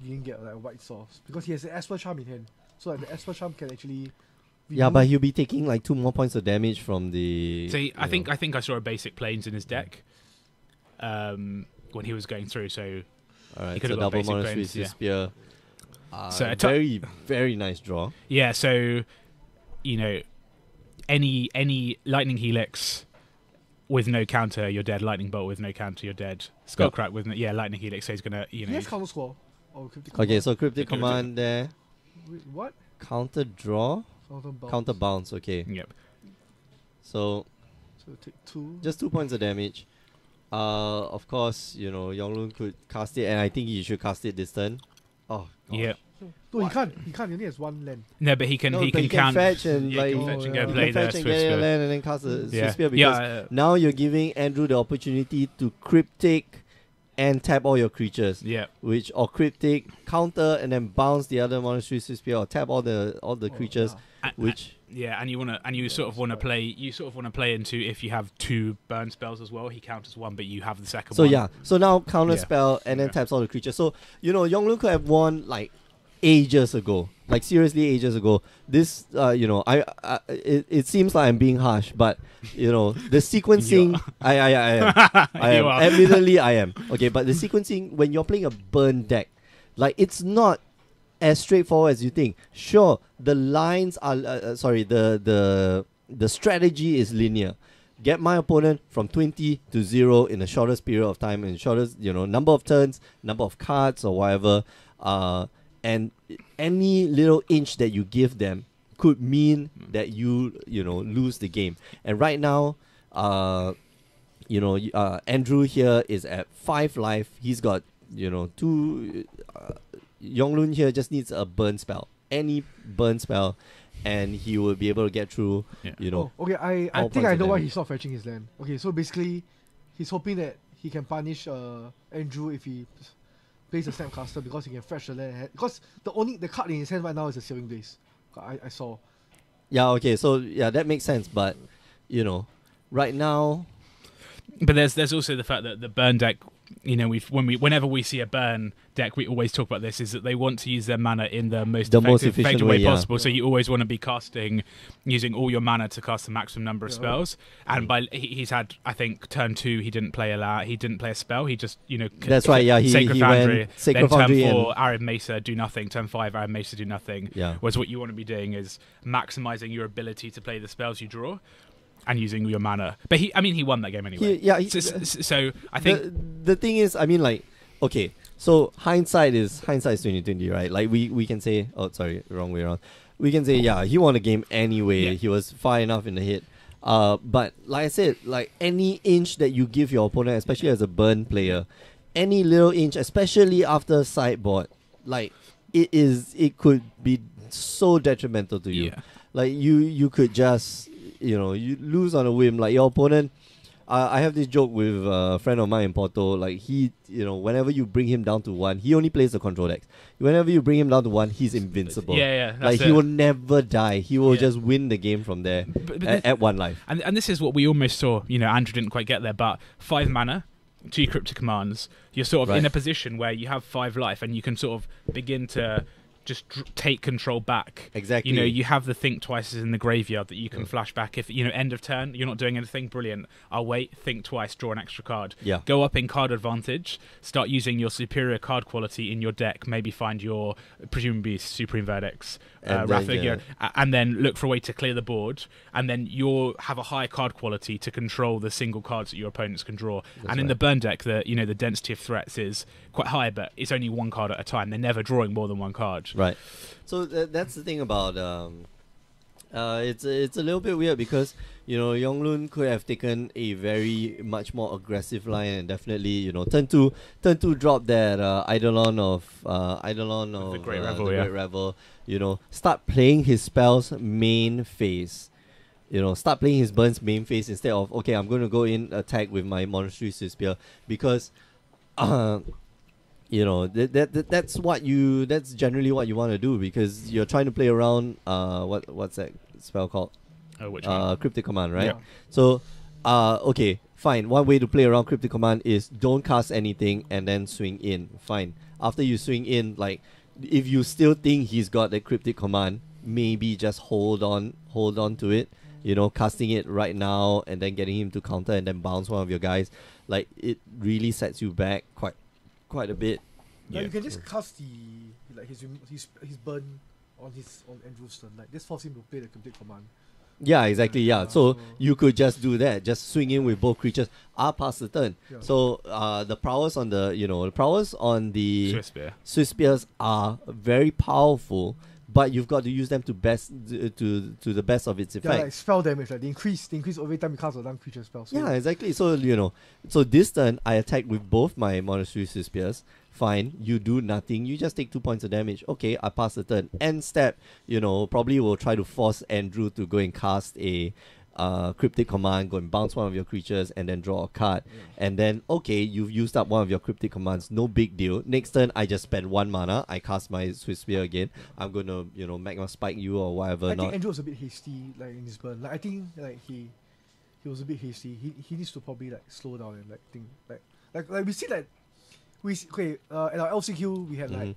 S3: He didn't get like white source because he has an Esper Charm in hand, so like the Esper Charm can actually.
S2: Yeah, but he'll be taking like 2 more points of damage from the.
S1: See, I think I saw a basic planes in his deck, when he was going through. So,
S2: he could have got double Monetary Spear. So very very nice draw.
S1: Yeah, so any Lightning Helix with no counter, you're dead. Lightning Bolt with no counter, you're dead. Skullcrack with Lightning Helix, so he's gonna
S3: He has counter score.
S2: Okay, so Cryptic Command there.
S3: Wait, what?
S2: Counter draw. Counter bounce. Okay.
S1: Yep.
S2: So
S3: take 2.
S2: Just 2 points of damage. Of course, Yonglun could cast it, and I think he should cast it this turn. Oh. Gosh.
S1: Yeah.
S3: No, he can't. He only has 1 land.
S1: No, but he can count.
S2: Fetch and
S1: fetch and go play the Swift Spear.
S2: Land and then cast the Swift Spear, because now you're giving Andrew the opportunity to Cryptic and tap all your creatures.
S1: Yeah.
S2: Or Cryptic, counter, and then bounce the other Monetary Swift Spear, or tap all the creatures.
S1: Yeah. And you sort of want to play into, if you have 2 burn spells as well, he counters 1, but you have the second one.
S2: So now counter spell and then taps all the creatures. So Yonglun could have won like ages ago, like seriously ages ago. This it seems like I'm being harsh, but the sequencing I am. Admittedly I am. Okay, but the sequencing when you're playing a burn deck, like it's not as straightforward as you think. Sure, the lines are the strategy is linear. Get my opponent from 20 to 0 in the shortest period of time, in shortest number of turns, number of cards, or whatever. And any little inch that you give them could mean that you lose the game. And right now, Andrew here is at 5 life. He's got 2. Yonglun here just needs a burn spell, any burn spell, and he will be able to get through. Yeah.
S3: Okay, I think I know why he's not fetching his land. Okay, so basically, he's hoping that he can punish Andrew if he plays a Snapcaster, because he can fetch the land ahead. Because the card in his hand right now is a Searing Blaze. I saw.
S2: Yeah. Okay. So that makes sense. But right now.
S1: But there's also the fact that the burn deck whenever we see a burn deck, we always talk about this, is that they want to use their mana in the most effective way possible. So you always want to be casting, using all your mana to cast the maximum number of spells. And he's had, I think, turn 2 he didn't play a spell. He just
S2: that's right. Yeah,
S1: Sacred Foundry.
S2: Sacred
S1: then
S2: Foundry
S1: turn 4 Arid Mesa do nothing. Turn 5 Arid Mesa do nothing.
S2: Yeah.
S1: Whereas what you want to be doing is maximizing your ability to play the spells you draw. And using your mana, but he won that game anyway. So I think
S2: the thing is, okay, so hindsight is 2020, right? Like we can say, oh sorry, wrong way around. We can say, yeah, he won the game anyway. Yeah. He was far enough in the hit. But like I said, like any inch that you give your opponent, especially as a burn player, any little inch, especially after sideboard, like it could be so detrimental to you.
S1: Yeah.
S2: Like you could just you lose on a whim. Like your opponent, I have this joke with a friend of mine in Porto. Like he, whenever you bring him down to 1, he only plays the control decks. Whenever you bring him down to 1, he's invincible.
S1: Yeah.
S2: Like he will never die. He will just win the game from there at 1 life.
S1: And this is what we almost saw. Andrew didn't quite get there, but 5 mana, 2 cryptic commands. You're sort of in a position where you have 5 life, and you can sort of begin to just take control back.
S2: Exactly.
S1: You have the think twice in the graveyard that you can flash back. If end of turn you're not doing anything, brilliant. I'll wait, think twice, draw an extra card.
S2: Yeah.
S1: Go up in card advantage. Start using your superior card quality in your deck. Maybe find your presumably Supreme Verdicts, and then look for a way to clear the board. And then you'll have a high card quality to control the single cards that your opponents can draw. In the burn deck, the density of threats is quite high, but it's only 1 card at a time. They're never drawing more than 1 card.
S2: Right. So that's the thing about it's a little bit weird because Yonglun could have taken a very much more aggressive line and definitely turn two drop that Eidolon of
S1: the Great Revel,
S2: Great Revel. Start playing his spells main phase. Start playing his burns main phase instead of, okay, I'm going to go in attack with my Monastery Spear because that's generally what you want to do because you're trying to play around what's that spell called?
S1: Which one?
S2: Cryptic Command, right?
S1: Yeah.
S2: So okay, fine. One way to play around Cryptic Command is don't cast anything and then swing in. Fine. After you swing in, like if you still think he's got the Cryptic Command, maybe just hold on to it. Casting it right now and then getting him to counter and then bounce one of your guys. Like it really sets you back quite a bit.
S3: Yeah, you can just cast his burn on Andrew's turn. Like just force him to play the complete command.
S2: Yeah, exactly. Yeah, so you could just do that. Just swing in with both creatures. Past the turn. Yeah. So the prowess on the Swiss Spears are very powerful. But you've got to use them to the best of its effect.
S3: Yeah, like spell damage. Like they increase every time you cast a non-creature spell. So
S2: yeah, exactly. So so this turn I attack with both my Monastery Spears. Fine, you do nothing. You just take 2 points of damage. Okay, I pass the turn. End step, probably will try to force Andrew to go and cast a Cryptic Command, go and bounce one of your creatures, and then draw a card. Yeah. And then, okay, you've used up one of your Cryptic Commands. No big deal. Next turn, I just spend 1 mana. I cast my Swiss Spear again. I'm going to, Magma Spike you or whatever.
S3: I think Andrew was a bit hasty, like, in his burn. Like, I think, like, he was a bit hasty. He needs to probably, like, slow down and, like, think. Like we see, like, at our LCQ, we had, like,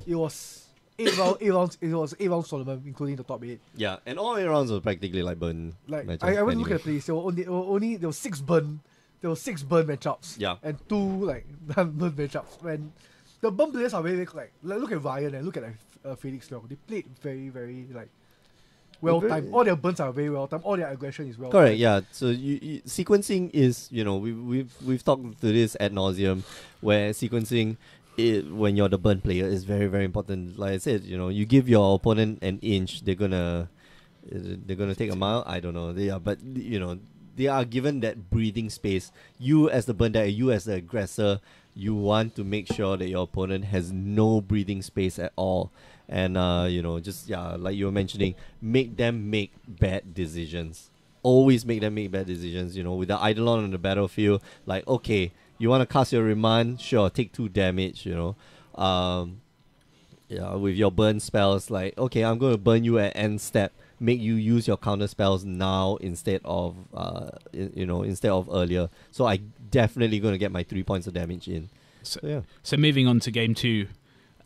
S3: it was 8 rounds. It was 8 rounds tournament, including the top 8.
S2: Yeah, and all 8 rounds was practically like burn.
S3: Like I went to look at the place. There were 6 burn. There were 6 burn matchups.
S2: Yeah,
S3: and 2 like non-burn matchups. When the burn players are very like look at Ryan and look at Felix Leong. They played very very like well timed. All their burns are very well timed. All their aggression is well timed.
S2: Correct. Yeah. So you sequencing is we've talked to this ad nauseum, where sequencing. When you're the burn player is very very important. Like I said, you give your opponent an inch, they're gonna take a mile. I don't know. They are given that breathing space. You as the burn deck, you as the aggressor, you want to make sure that your opponent has no breathing space at all. And like you were mentioning, make them make bad decisions. Always make them make bad decisions. With the Eidolon on the battlefield, like okay. You want to cast your Remand? Sure, take 2 damage, with your burn spells, like, okay, I'm going to burn you at end step. make you use your counter spells now instead of instead of earlier. So I definitely gonna get my 3 points of damage in.
S1: So moving on to game 2.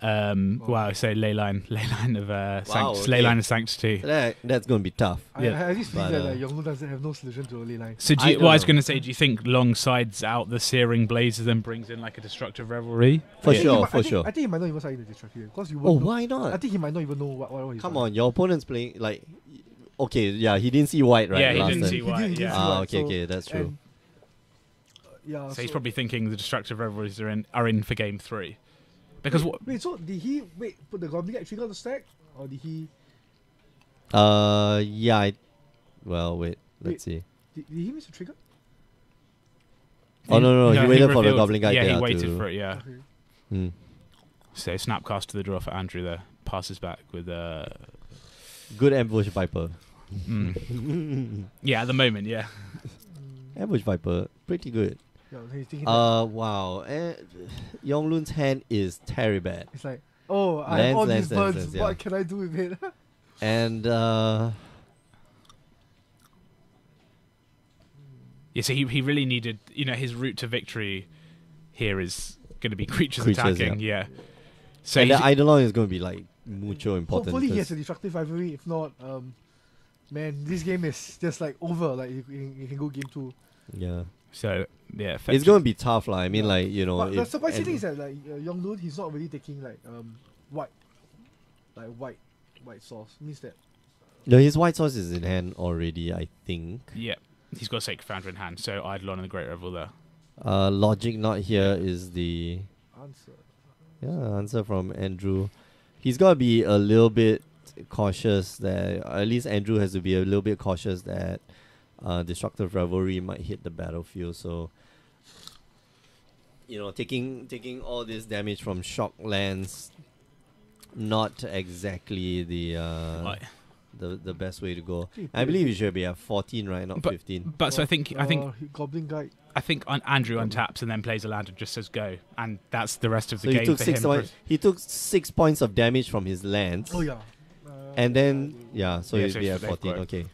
S1: Wow, so Leyline of Leyline of Sanctity.
S2: That's going to be tough.
S3: I just think that Yonglun doesn't have no solution to a Leyline.
S1: So I was going to say, do you think long sides out the Searing Blazes then brings in like a Destructive Revelry?
S2: For sure.
S3: I think he might not even side the Destructive.
S2: Why not?
S3: I think he might not even know what he's
S2: Come on, your opponent's playing like... Okay, yeah, he didn't see white, right?
S1: Yeah, he didn't see white.
S2: Okay, that's true.
S1: So he's probably thinking the Destructive Revelries are in for game 3. Because
S3: wait, so did he put the Goblin Guide trigger on the stack, or did he?
S2: Yeah. Let's see.
S3: Did he miss a trigger?
S2: Oh no, he waited for the Goblin Guide.
S1: Yeah, he waited for it. Yeah.
S2: Okay.
S1: So Snapcast to the draw for Andrew there. Passes back with
S2: good Ambush Viper.
S1: Yeah, at the moment, yeah.
S2: Ambush Viper, pretty good. Wow. Yonglun's hand is terrible bad.
S3: It's like, I have all these birds. What can I do with it?
S2: And
S1: so he really needed, his route to victory here is going to be creatures attacking. Yeah. So
S2: and the Eidolon is going to be like mucho important.
S3: Hopefully he has a Destructive Rivalry. If not, man, this game is just like over. Like you can go game 2.
S2: Yeah.
S1: So yeah,
S2: it's going to be tough, lah. I mean,
S3: But the surprising thing is that Yonglun, he's not really taking white sauce. Means that.
S2: No, his white sauce is in hand already, I think.
S1: Yeah, he's got Sacred Founder in hand, so Eidolon and the Great Revel there.
S2: Logic not here is the
S3: answer.
S2: Yeah, answer from Andrew. He's got to be a little bit cautious that at least Andrew has to be a little bit cautious that Destructive Revelry might hit the battlefield. So taking all this damage from shock lands, not exactly the best way to go. I believe it should be at 14, right? Not 15.
S1: But so I think
S3: Goblin Guide.
S1: I think Andrew untaps and then plays a land and just says go, and that's the rest of the game for him.
S2: He took 6 points of damage from his lands.
S3: Oh yeah.
S2: And then so he'd be at 14. Okay.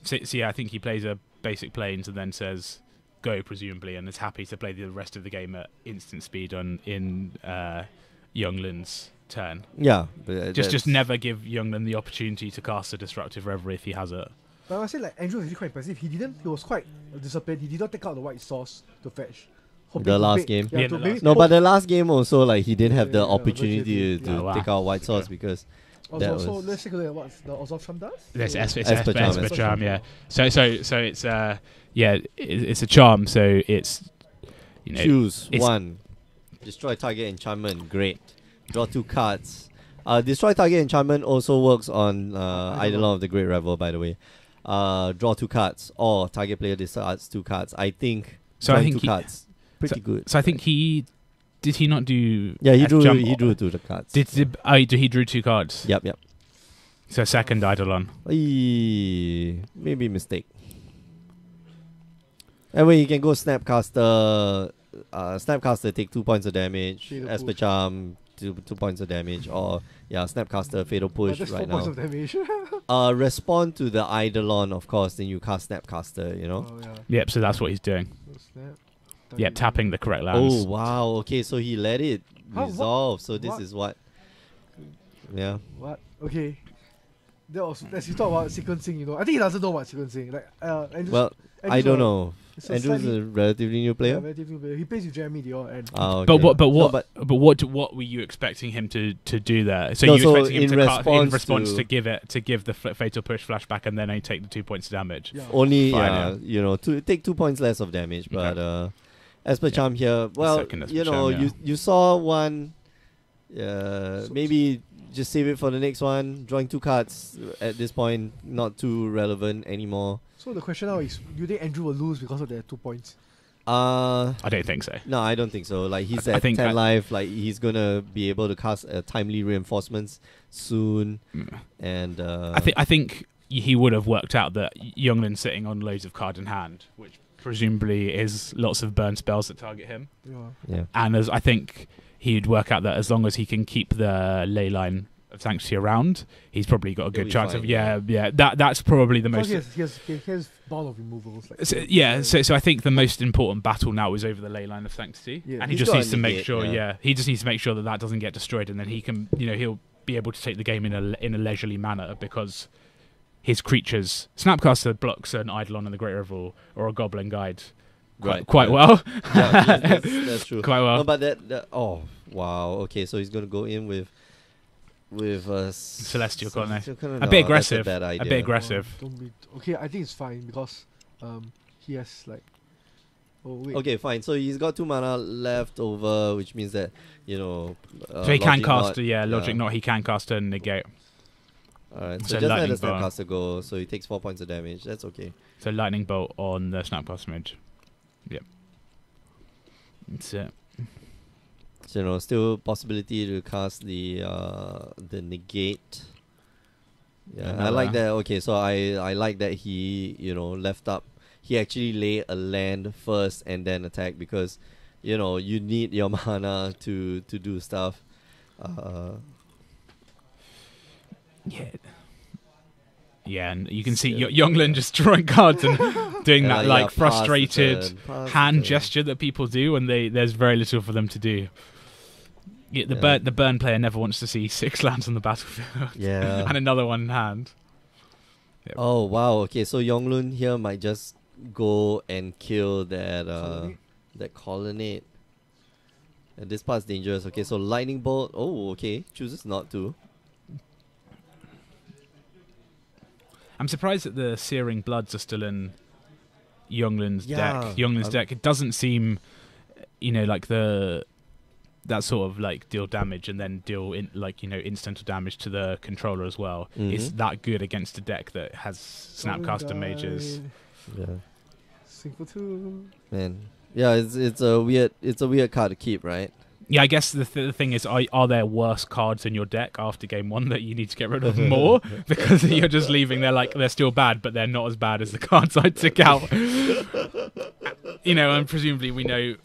S1: So yeah, I think he plays a basic planes and then says go, presumably, and is happy to play the rest of the game at instant speed in Yonglun's turn.
S2: Yeah,
S1: just never give Yonglun the opportunity to cast a Destructive Revelry if he has it.
S3: But I say Andrew was really quite impressive. He was quite disciplined. He did not take out the white sauce to fetch.
S2: The last game. But the last game also he didn't have the opportunity to take out white sauce because.
S3: So let's take a look at what the Ozov Charm does.
S1: It's Esper Charm, yeah. So it's it's a charm. So it's
S2: choose one, destroy target enchantment. Great, draw 2 cards. Destroy target enchantment also works on Eidolon of the Great Revel, by the way. Draw 2 cards or target player discards 2 cards. I think. So I think 2 cards pretty good.
S1: So I think he. Did he not do?
S2: Yeah, he drew 2 cards.
S1: He drew 2 cards.
S2: Yep.
S1: So second Eidolon.
S2: Maybe mistake. Anyway, you can go Snapcaster. Snapcaster take 2 points of damage. Esper Charm 2 points of damage. Or Snapcaster Fatal Push right now. 4 points of damage. Respond to the Eidolon, of course. Then you cast Snapcaster.
S1: Oh, yeah. Yep. So that's what he's doing. Yeah, tapping the correct lands.
S2: Oh, wow. Okay, so he let it resolve. So this is what... Yeah.
S3: What? Okay. As you talk about sequencing, I think he doesn't know about sequencing.
S2: I don't know. Andrew's a relatively new player.
S3: Yeah, relatively new player. He plays with Jeremy Dior.
S2: Okay.
S1: What were you expecting him to do there? So you expecting him in response to give the Fatal Push flashback and then only take the 2 points of damage?
S2: Yeah. Only to take 2 points less of damage, but Esper Charm here. Well, you saw one. Maybe just save it for the next one. Drawing 2 cards at this point, not too relevant anymore.
S3: So the question now is, do you think Andrew will lose because of their 2 points?
S1: I don't think so.
S2: No, I don't think so. He's at 10 life. He's gonna be able to cast timely reinforcements soon, and
S1: I think he would have worked out that Yonglun's sitting on loads of card in hand, which presumably is lots of burn spells that target him.
S2: Yeah.
S1: And I think he'd work out that as long as he can keep the ley line Sanctity around, he's probably got a good chance of that's probably the most.
S3: He has bond of removals. Like,
S1: so I think the most important battle now is over the ley line of Sanctity, and he just needs to make sure. He just needs to make sure that doesn't get destroyed, and then he can, he'll be able to take the game in a leisurely manner because his creatures, Snapcaster blocks an Eidolon in the Great Revel or a Goblin Guide quite well.
S2: Yeah, that's true.
S1: Quite well.
S2: No, but that oh wow, okay, so he's gonna go in with
S1: Celestial Colony.
S2: A bit aggressive.
S1: A bit aggressive.
S3: Okay, I think it's fine because he has like. Oh wait.
S2: Okay, fine. So he's got 2 mana left over, which means that
S1: so he can cast Logic Knot. He can cast a negate.
S2: Alright, so just let the Snapcaster go. So he takes 4 points of damage. That's okay.
S1: So Lightning Bolt on the Snapcaster mage. Yep. That's it.
S2: So still possibility to cast the negate. Yeah, I like that. Okay, so I like that he left up. He actually lay a land first and then attack because you need your mana to do stuff.
S1: Yeah, and you can see Youngland just drawing cards and doing that frustrated hand gesture that people do when there's very little for them to do. Yeah, the burn player never wants to see 6 lands on the battlefield.
S2: Yeah.
S1: And another one in hand.
S2: Yep. Oh wow, okay, so Yonglun here might just go and kill that colonnade. And this part's dangerous. Okay, so Lightning Bolt. Oh, okay. Chooses not to.
S1: I'm surprised that the Searing Bloods are still in Youngland's deck. Youngland's deck. It doesn't seem, like that sort of like deal damage and then deal incidental damage to the controller as well. It's that good against a deck that has Snapcaster mages.
S2: Yeah.
S3: Single 2.
S2: Man. Yeah, it's a weird card to keep, right?
S1: Yeah, I guess the thing is, are there worse cards in your deck after game 1 that you need to get rid of more? Because you're just leaving they're still bad, but they're not as bad as the cards I took out. And presumably we know,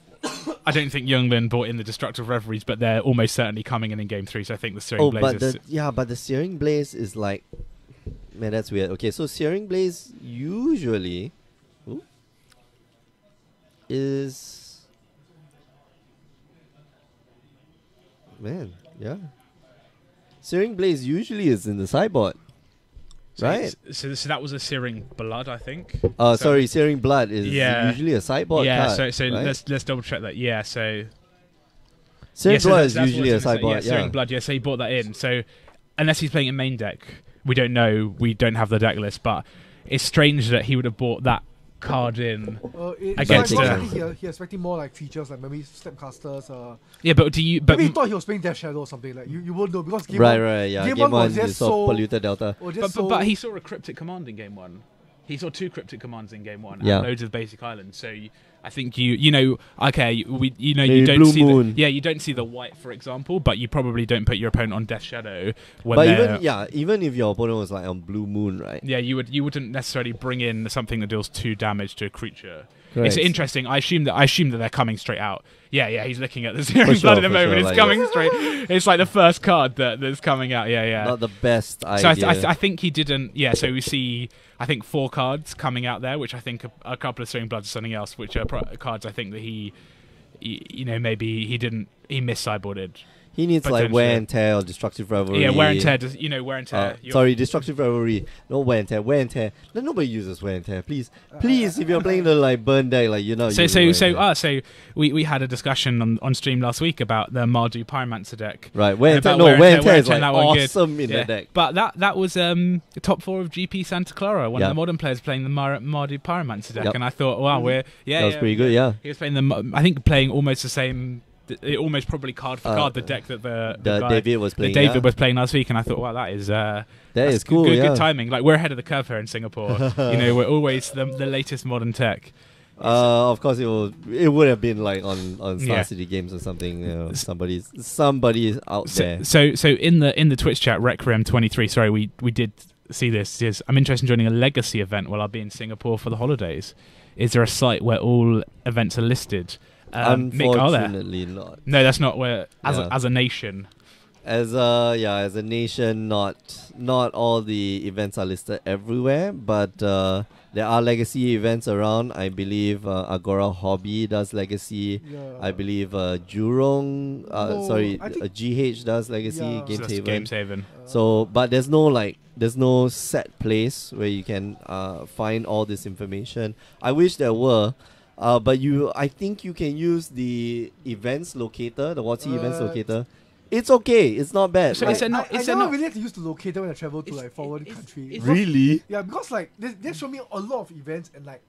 S1: I don't think Youngland brought in the Destructive Reveries, but they're almost certainly coming in game 3, so I think the Searing Blaze
S2: but the Searing Blaze is like, man, that's weird. Okay, so Searing Blaze usually is... Man, yeah. Searing Blaze usually is in the sideboard, right?
S1: So that was a Searing Blood, I think.
S2: Sorry, Searing Blood is usually a sideboard card.
S1: So
S2: right?
S1: let's double check that. Yeah, so
S2: Searing Blood is usually a sideboard.
S1: Searing Blood. Yeah, so he brought that in. So unless he's playing a main deck, we don't know. We don't have the deck list, but it's strange that he would have brought that card in against
S3: I think he expecting more like features like maybe Snapcasters.
S1: Yeah, but maybe
S3: he thought he was playing Death Shadow or something like you won't know because game
S2: game one you saw Polluted Delta.
S1: But he saw a Cryptic Command in game 1. He saw 2 Cryptic Commands in game 1 and loads of basic islands. So I think you don't see you don't see the white, for example, but you probably don't put your opponent on Death Shadow.
S2: Even if your opponent was like on Blue Moon, right?
S1: Yeah, you wouldn't necessarily bring in something that deals 2 damage to a creature.
S2: Correct.
S1: It's interesting. I assume that they're coming straight out. Yeah. He's looking at the Searing Blood at the moment. It's coming straight. It's like the first card that's coming out. Yeah.
S2: Not the best idea.
S1: So I think he didn't. Yeah. So we see, I think 4 cards coming out there, which I think a couple of Searing Bloods or something else, which are cards I think that he maybe he mis-sideboarded.
S2: He needs like Wear and Tear or Destructive Revelry.
S1: Yeah, Wear and Tear. Wear and Tear.
S2: Sorry, Destructive Revelry. No Wear and Tear. Wear and Tear. Nobody uses Wear and Tear. Please, if you're playing the like burn deck, like you're not.
S1: So we had a discussion on stream last week about the Mardu Pyromancer deck.
S2: Right, Wear and Tear. No, Wear and Tear is like awesome in the deck.
S1: But that was the top 4 of GP Santa Clara. One of the modern players playing the Mardu Pyromancer deck, and I thought, wow, that was
S2: pretty good. Yeah,
S1: he was playing almost the same. Almost probably card for card the deck that the guy,
S2: David was playing.
S1: David was playing last week, and I thought, wow, that is
S2: cool.
S1: Good timing. Like we're ahead of the curve here in Singapore. We're always the latest modern tech.
S2: Of course, it would have been like on Star City Games or something. Somebody's out there.
S1: So in the Twitch chat, Requiem23. Sorry, we did see this. I'm interested in joining a legacy event while I'll be in Singapore for the holidays. Is there a site where all events are listed?
S2: Unfortunately, not.
S1: No, that's not where. As a nation,
S2: As a nation, not all the events are listed everywhere, but there are legacy events around. I believe Agora Hobby does legacy.
S3: Yeah.
S2: I believe Jurong, GH does legacy.
S1: Games Haven.
S2: So, but there's no set place where you can find all this information. I wish there were. But I think you can use the events locator, the WotC events locator. It's okay. It's not bad.
S3: So I never really had to use the locator when I travel to like forward country.
S2: Really?
S3: Yeah, because like they show me a lot of events and like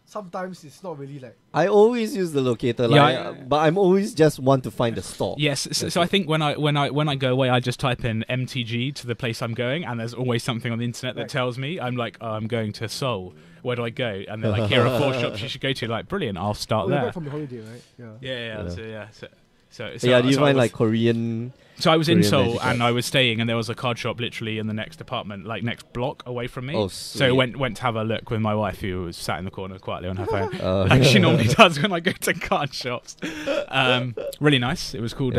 S3: sometimes it's not really like.
S2: I always use the locator, but I'm always just want to find the store.
S1: Yes, so I think when I go away, I just type in MTG to the place I'm going, and there's always something on the internet that tells me. I'm like, oh, I'm going to Seoul. Where do I go? And they're like, here are 4 shops you should go to. Like, brilliant, I'll start there.
S3: You're back from the holiday, right?
S1: Yeah. So
S2: do you find like Korean?
S1: So I was
S2: Korean
S1: in Seoul and
S2: cards?
S1: I was staying, and there was a card shop literally in the next apartment, like next block away from me.
S2: Oh,
S1: so
S2: sweet.
S1: went to have a look with my wife, who was sat in the corner quietly on her phone, like she normally does when I go to card shops. Really nice. It was called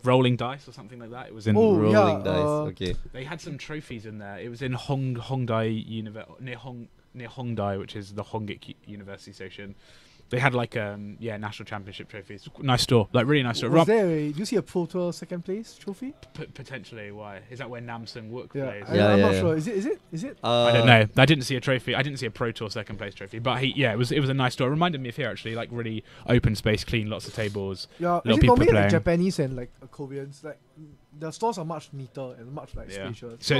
S1: Rolling Dice or something like that. It was in
S2: Rolling Dice. Okay.
S1: They had some trophies in there. It was in Hongdae near Hongdae, which is the Hongik University station. They had like national championship trophies. Nice store, like really nice store.
S3: Do you see a Pro Tour second place trophy?
S1: Potentially. Why is that where Namsung Wook
S3: plays?
S1: plays?
S3: I'm not sure. Is it?
S1: I don't know. I didn't see a trophy. I didn't see a Pro Tour second place trophy. But it was a nice store. It reminded me of here actually, like really open space, clean, lots of tables.
S3: Yeah,
S1: a lot of people playing.
S3: Like Japanese and like Koreans, like the stores are much neater and much like spacious.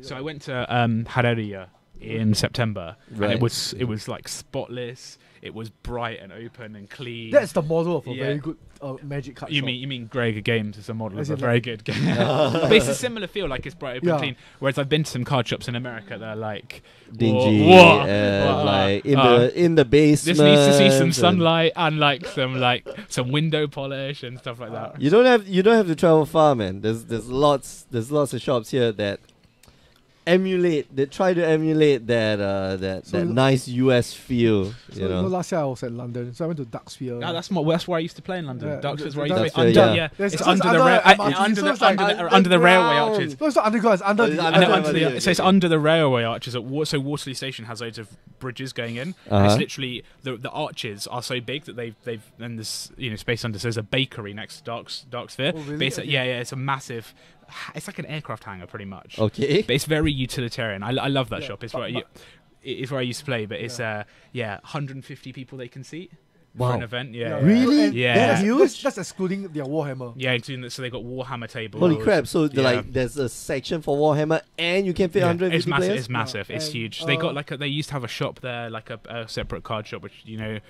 S1: So I went to Hareruya in September, and it was like spotless. It was bright and open and clean.
S3: That's the model of a very good Magic card shop.
S1: You mean Gregor Games is a model of a very good game? But it's a similar feel, like it's bright, open, clean. Whereas I've been to some card shops in America that are like
S2: dingy, like in the basement.
S1: This needs to see some sunlight and like some window polish and stuff like that.
S2: You don't have to travel far, man. There's lots of shops here that try to emulate that nice US feel.
S3: Last year I was at London, so I went to Duck Sphere.
S1: That's where I used to play in London. Duck Sphere is where I used
S2: to play.
S1: It's under the railway arches.
S3: No, it's not underground. It's
S1: so it's under the railway arches. So Waterloo Station has loads of bridges going in. And it's literally the arches are so big that they've and there's space under. So there's a bakery next to Dark Sphere.
S3: Oh, really?
S1: It's a massive. It's like an aircraft hangar, pretty much.
S2: Okay.
S1: But it's very utilitarian. I love that shop. It's where I used to play, but it's 150 people they can seat for an event. Yeah.
S2: Really?
S1: Yeah.
S3: That's huge. That's excluding their Warhammer.
S1: Yeah, including so they got Warhammer tables.
S2: Holy crap! So there's a section for Warhammer, and you can fit 150 players.
S1: It's massive. It's huge. They got they used to have a shop there, like a separate card shop, which they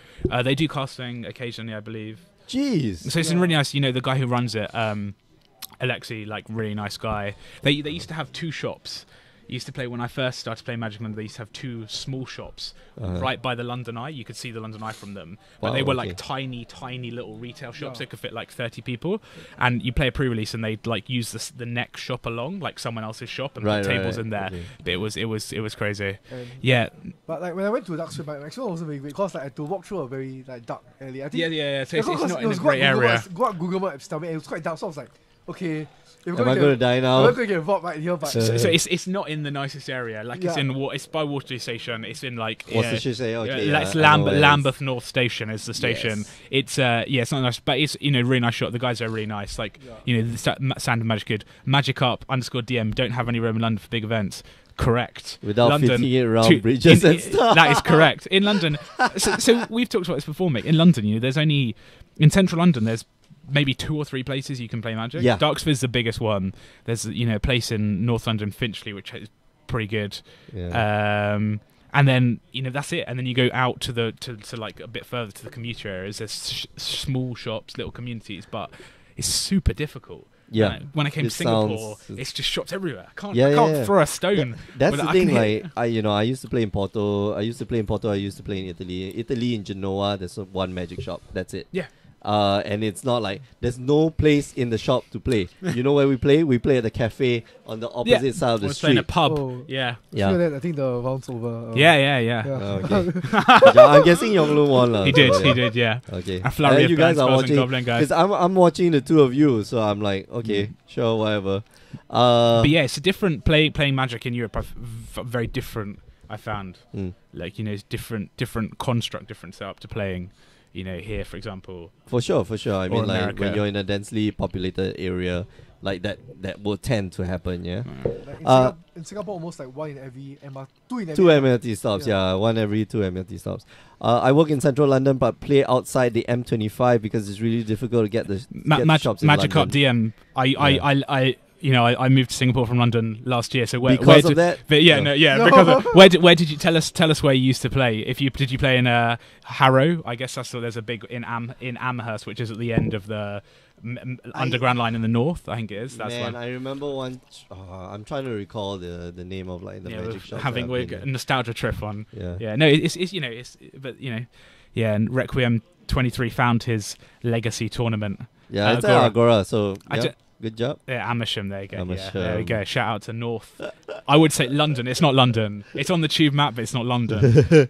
S1: do casting occasionally, I believe.
S2: Jeez.
S1: So it's really nice. The guy who runs it. Alexi, like really nice guy. They used to have 2 shops. Used to play when I first started playing Magic London. They used to have 2 small shops right by the London Eye. You could see the London Eye from them, but they were like tiny little retail shops. That could fit like 30 people. And you play a pre-release, and they'd like use the next shop along, like someone else's shop, and put tables in there. Okay. But it was crazy.
S3: But like when I went to Dark Sphere, my experience wasn't very great because I had to walk through a very like dark alley. I think
S1: So it's not in a great area.
S3: Go out Google Maps, tell me it was quite dark. So I was like, okay.
S2: Am I going to die now?
S3: I'm going to get involved right here, but
S1: so it's not in the nicest area. Like it's by Waterloo Station. It's in like
S2: it's
S1: Lambeth North Station is the station.
S2: Yes.
S1: It's not nice, but it's really nice shot. The guys are really nice. Like the Sound of Magic Kid, Magic Up _DM don't have any room in London for big events. Correct.
S2: Without
S1: London,
S2: fitting it around bridges and stuff.
S1: That is correct. In London, so we've talked about this before, mate. In London, there's only in central London. There's maybe 2 or 3 places you can play Magic.
S2: Yeah.
S1: Darksphere's the biggest one. There's a place in North London, Finchley, which is pretty good.
S2: Yeah.
S1: And then that's it. And then you go out to like a bit further to the commuter areas. There's small shops, little communities, but it's super difficult.
S2: Yeah.
S1: When I came to Singapore, it's just shops everywhere. I can't throw a stone.
S2: That's the thing. Like I used to play in Porto. I used to play in Italy. Italy in Genoa. There's one Magic shop. That's it.
S1: Yeah.
S2: And it's not like there's no place in the shop to play. You know where we play? We play at the cafe on the opposite side of the street.
S1: In a pub.
S3: Oh.
S1: Yeah.
S3: I think the round's over.
S1: Yeah.
S2: Okay. I'm guessing Yonglun won.
S1: He did, yeah.
S2: Okay.
S1: A flurry of
S2: you guys are watching
S1: Goblin guys.
S2: because I'm watching the two of you, so I'm like, okay, sure, whatever.
S1: But yeah, it's a different playing Magic in Europe. Very different. I found like it's different construct, different setup to playing. Here, for example.
S2: For sure. I mean, like
S1: America.
S2: when you're in a densely populated area, like that will tend to happen. Yeah.
S3: Like in Singapore, almost like one in every two in every.
S2: Two MLT stops. Yeah, one every two MLT stops. I work in central London, but play outside the M25 because it's really difficult to get the shops in
S1: Magic Cup
S2: London.
S1: DM. I moved to Singapore from London last year. So where
S2: of that?
S1: Because of where did you tell us where you used to play? Did you play in Harrow? I guess there's a big in Amherst, which is at the end of the underground line in the north. I think it is. That's
S2: I remember one. I'm trying to recall the name of like the magic shop.
S1: Having a nostalgia trip on.
S2: Yeah.
S1: No, and Requiem 23 found his legacy tournament.
S2: Yeah, it's at Agora. So good job.
S1: Yeah, Amersham, there you go.
S2: Amersham.
S1: Yeah, there we go. Shout out to North. I would say London. It's not London. It's on the tube map, but it's not London.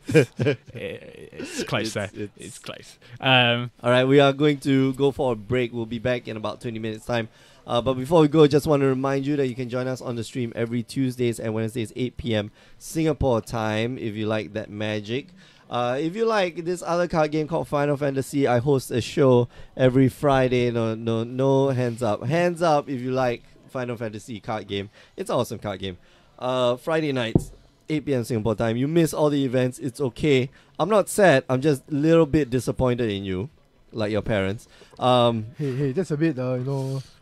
S1: It's close there. It's close.
S2: All right, we are going to go for a break. We'll be back in about 20 minutes' time. But before we go, just want to remind you that you can join us on the stream every Tuesdays and Wednesdays, 8 p.m. Singapore time, if you like that magic. If you like this other card game called Final Fantasy, I host a show every Friday. No hands up. Hands up if you like Final Fantasy card game. It's an awesome card game. Friday nights, 8 p.m. Singapore time. You miss all the events. It's okay. I'm not sad. I'm just a little bit disappointed in you, like your parents.
S3: Hey, that's a bit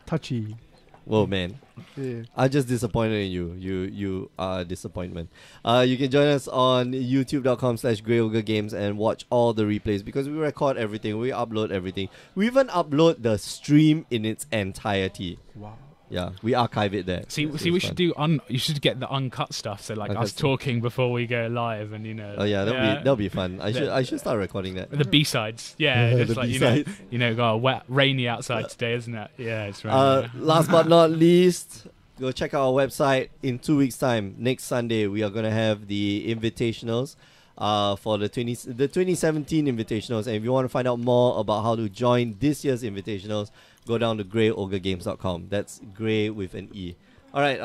S3: touchy.
S2: Whoa, man.
S3: Yeah.
S2: I'm just disappointed in you. You are a disappointment. You can join us on youtube.com/GreyOgreGames and watch all the replays because we record everything. We upload everything. We even upload the stream in its entirety.
S3: Wow.
S2: Yeah, we archive it there.
S1: See, we should do you should get the uncut stuff. So like us talking before we go live, and
S2: Oh yeah, that'll be fun. I should start recording that.
S1: The B-sides, yeah, just
S2: the
S1: like
S2: B-sides.
S1: wet, rainy outside today, isn't it? Yeah, it's rainy.
S2: Last but not least, go check out our website. In 2 weeks' time, next Sunday, we are gonna have the invitationals. For the 2017 invitationals, and if you want to find out more about how to join this year's invitationals, go down to greyogregames.com. That's Grey with an E. All right,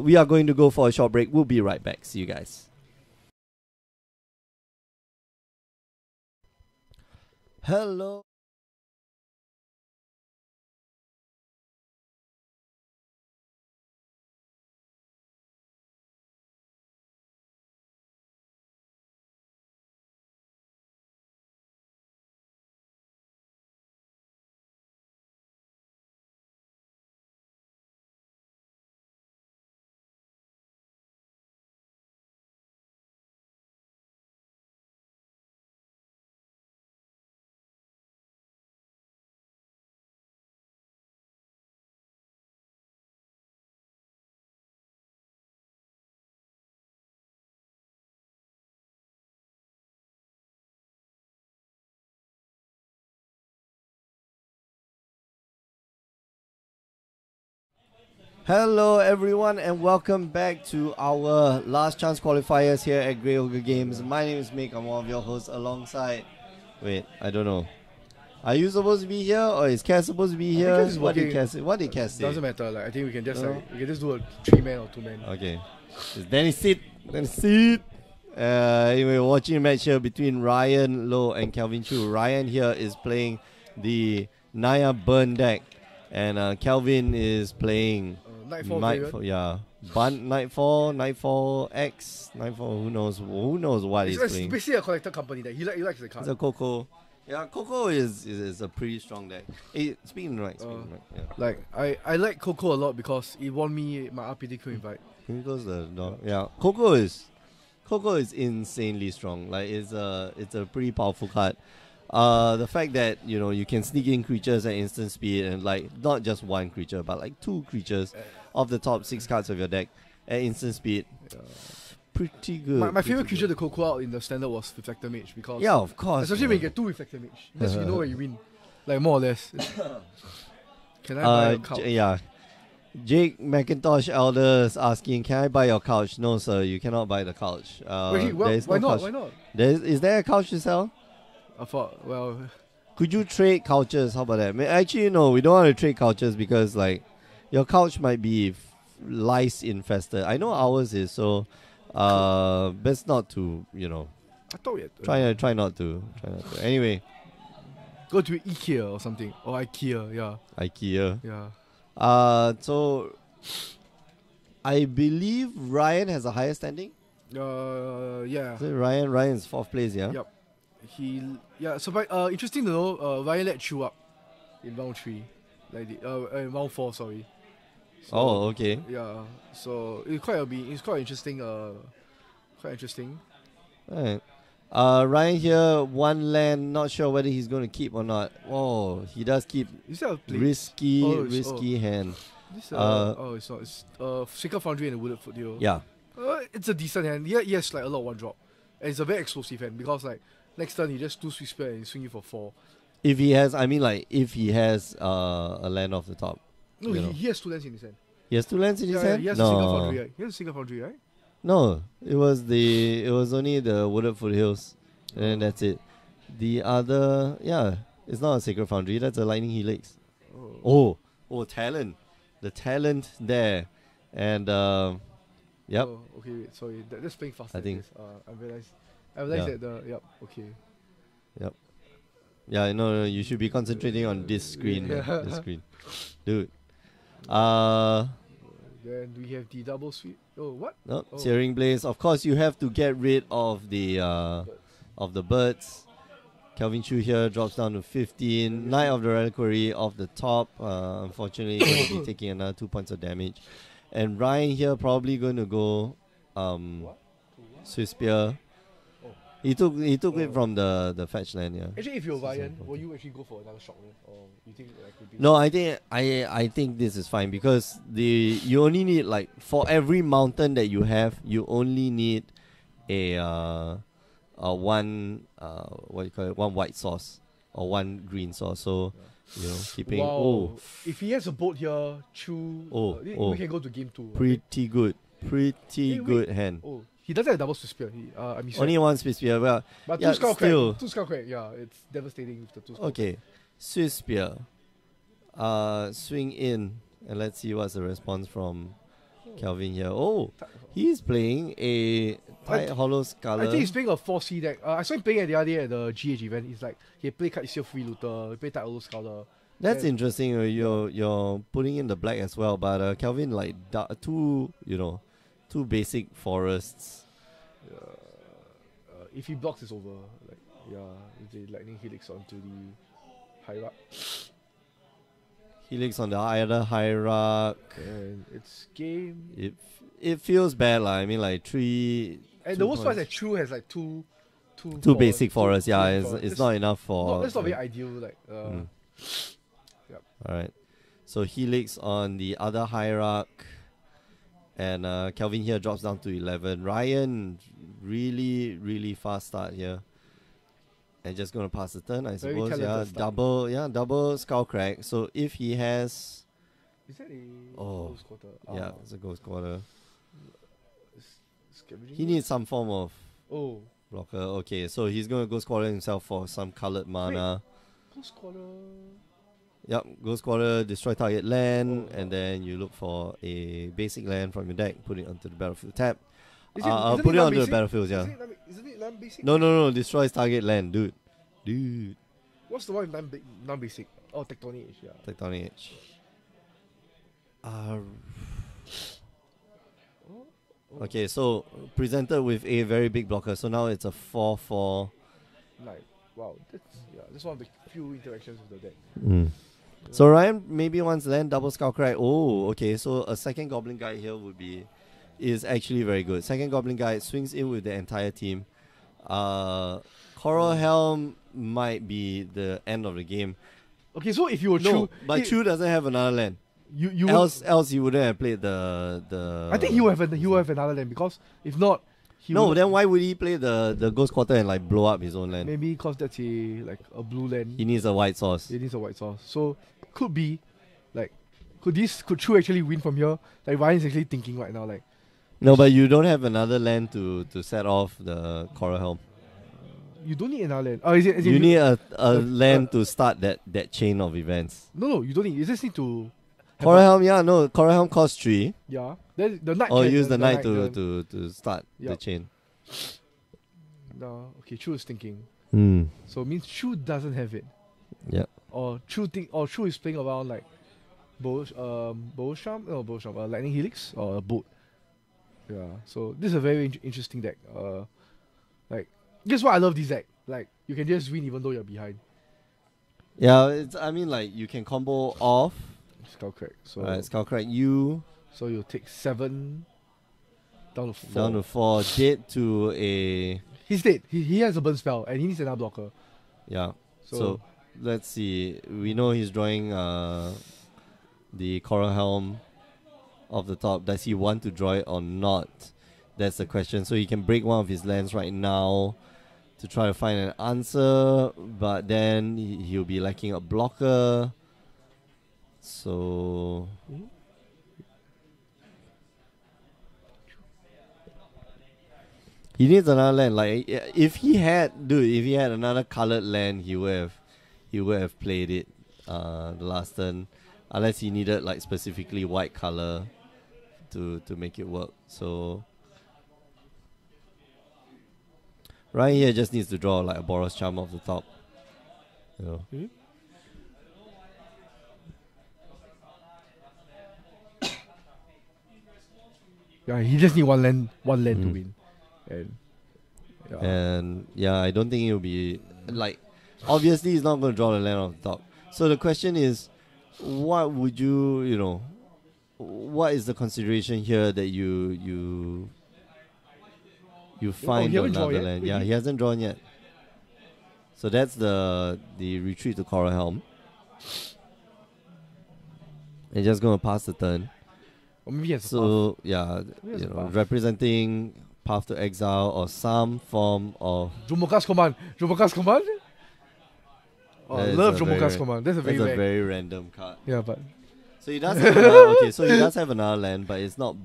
S2: we are going to go for a short break. We'll be right back. See you guys. Hello. Hello everyone and welcome back to our last chance qualifiers here at Grey Ogre Games. My name is Mick, I'm one of your hosts alongside... Wait, I don't know. Are you supposed to be here or is Cass supposed to be here? What did Cass say?
S3: Doesn't matter, like I think we can just do a 3-man or 2-man.
S2: Okay. It's Danny sit. Anyway, we're watching a match here between Ryan Low and Kelvin Chu. Ryan here is playing the Naya Burn deck and Kelvin is playing Nightfall X, Nightfall. Who knows what he's playing.
S3: It's basically a collector company that he likes the card.
S2: It's a Coco. Yeah, Coco is a pretty strong deck. Hey, speaking right. Yeah.
S3: Like I like Coco a lot because it won me my RPDQ invite.
S2: Can you close the door? Yeah, Coco is insanely strong. Like it's a pretty powerful card. The fact that you can sneak in creatures at instant speed and like not just one creature but like 2 creatures of the top 6 cards of your deck at instant speed. pretty good.
S3: My favorite creature to Coco out in the standard was Reflector Mage because
S2: yeah, of course.
S3: especially when you get 2 Reflector Mage, because you know where you win, like more or less. Can I buy a couch?
S2: Yeah. Jake McIntosh Elders asking, can I buy your couch? No, sir, you cannot buy the couch.
S3: Wait, well, why not? Why not?
S2: Is there a couch to sell?
S3: I thought, well,
S2: could you trade couches? How about that? Actually, no, we don't want to trade couches because like your couch might be lice infested. I know ours is, so best not to, you know.
S3: I thought we had
S2: try not to. Anyway,
S3: go to IKEA or something, or IKEA, yeah.
S2: IKEA.
S3: Yeah.
S2: So I believe Ryan has a higher standing.
S3: Yeah.
S2: So Ryan's 4th place, yeah.
S3: Yep. So but interesting to know, Ryan let Chu up in round 3, like in round 4, sorry. So,
S2: oh, okay.
S3: Yeah. So it's quite interesting. Quite interesting.
S2: Alright. Ryan here, 1 land, not sure whether he's going to keep or not. Oh, he does keep.
S3: Is that a
S2: risky hand.
S3: It's not. It's Shaker Foundry and a Wooded Foothill.
S2: Yeah.
S3: It's a decent hand. Yeah, yes, like a lot of 1-drop, and it's a very explosive hand because like next turn he just 2 Sweet Spear and he swing you for 4.
S2: If he has, a land off the top.
S3: No, he has 2 lands in his hand.
S2: He has 2 lands in his hand.
S3: He has a Shaker Foundry. Right? He has a Shaker Foundry, right?
S2: No, it was only the Wooded Foothills, and then that's it. The other, it's not a Sacred Foundry. That's a Lightning Helix. Oh, talent, the talent there, and yep.
S3: Oh, okay, wait, sorry, that's playing faster.
S2: I think.
S3: I realized that okay.
S2: Yep. Yeah, no, you should be concentrating on this screen. This screen, dude.
S3: Then we have the double sweep. Oh, what?
S2: No, Searing Blaze. Of course, you have to get rid of the birds. Kelvin Chu here drops down to 15. Knight of the Reliquary off the top. Unfortunately, going to be taking another 2 points of damage. And Ryan here probably going to go Swiss Spear. He took it from the fetch land, yeah.
S3: Actually, if you're Ryan, will you actually go for another shock wave, or you think that could be?
S2: No, I think this is fine because you only need, like, for every mountain that you have, you only need one one white sauce or 1 green sauce. So you know, keeping.
S3: Wow.
S2: Oh,
S3: if he has a boat here, Chu. We can go to game 2.
S2: Pretty good, good hand.
S3: Oh. He doesn't have double Swiss Spear.
S2: Only 1 Swiss Spear. Well,
S3: but 2 Skull Crack. 2 Skull Crack. Yeah, it's devastating with the 2 Skull
S2: Okay, Swiss Spear. Swing in, and let's see what's the response from Kelvin here. Oh, he's playing a Tight Hollow Scholar.
S3: I think he's playing a 4C deck. I saw him playing the other day at the GH event. He's like, he play card Seal Free Looter, he play Tight Hollow Scholar.
S2: That's interesting. You're putting in the black as well, but Kelvin like 2 basic forests.
S3: If he blocks, it's over. Like, with the Lightning Helix onto the Hierarch.
S2: Helix on the other Hierarch.
S3: And it's game.
S2: It feels bad, I mean, like 3.
S3: And the worst part is that True has like two
S2: basic forests. Yeah, it's not enough for.
S3: That's not very ideal. Like.
S2: Yep. All right. So Helix on the other Hierarch. And Kelvin here drops down to 11. Ryan, really, really fast start here. And just going to pass the turn, I suppose. Yeah, double Skull Crack. So if he has...
S3: Is that a Ghost Quarter?
S2: Yeah, it's a Ghost Quarter. He needs some form of blocker. Okay, so he's going to Ghost Quarter himself for some colored mana.
S3: Ghost Quarter...
S2: Yep, Ghost Quarter, destroy target land, and then you look for a basic land from your deck, put it onto the battlefield tab. Put it onto the battlefield, yeah.
S3: Isn't it non-basic?
S2: No, destroys target land, dude.
S3: What's the one non-basic? Oh, Tectonic Edge, yeah.
S2: Tectonic Edge. Okay, so presented with a very big blocker, so now it's a 4/4.
S3: Like, wow, that's one of the few interactions with the deck.
S2: So Ryan maybe wants land double Skull Crack. Oh, okay. So a second Goblin Guide here is actually very good. Second Goblin Guide swings in with the entire team. Coral Helm might be the end of the game.
S3: Okay, so if you were Chu,
S2: but Chu doesn't have another land. Else he wouldn't have played the.
S3: I think he will have another land because if not,
S2: No, then why would he play the Ghost Quarter and like blow up his own land?
S3: Maybe because that's a blue land.
S2: He needs a white source.
S3: He needs a white source. So could be, could Chu actually win from here? Like Ryan's actually thinking right now, like.
S2: No, but you don't have another land to set off the Coral Helm.
S3: You don't need another land. Oh, is it
S2: you need a land to start that chain of events.
S3: No, you don't need. You just need to.
S2: Coral Helm, yeah, no. Coral Helm costs 3.
S3: Yeah. Then the knight.
S2: Or use the knight to start the chain.
S3: No, okay. Chu is thinking.
S2: Hmm.
S3: So it means Chu doesn't have it.
S2: Yeah.
S3: Or Chu is playing around like Lightning Helix or a boat. Yeah. So this is a very interesting deck. Guess what? I love this deck. Like you can just win even though you're behind.
S2: Yeah, you can combo off.
S3: Skullcrack. So
S2: Skullcrack you.
S3: So you'll take 7 down to 4.
S2: Down to 4. Dead to a.
S3: He's dead. He has a burn spell and he needs another blocker.
S2: Yeah. So let's see. We know he's drawing the Coral Helm off the top. Does he want to draw it or not? That's the question. So he can break one of his lands right now to try to find an answer, but then he'll be lacking a blocker. So he needs another land. Like if he had another colored land, he would have played it the last turn, unless he needed like specifically white color to make it work. So right here just needs to draw like a Boros Charm off the top. You know.
S3: Mm-hmm. Yeah, he just need one land to win.
S2: And I don't think he'll be like obviously he's not going to draw the land off the top. So the question is, what would what is the consideration here that you find another land? Yeah, he hasn't drawn yet. So that's the retreat to Coral Helm. And just gonna pass the turn.
S3: Or maybe it's
S2: representing Path to Exile or some form of
S3: Dromoka's Command. Oh, I love Dromoka's Command. That's a
S2: very random card.
S3: Yeah, but
S2: so he does have another, so he does have another land, but it's not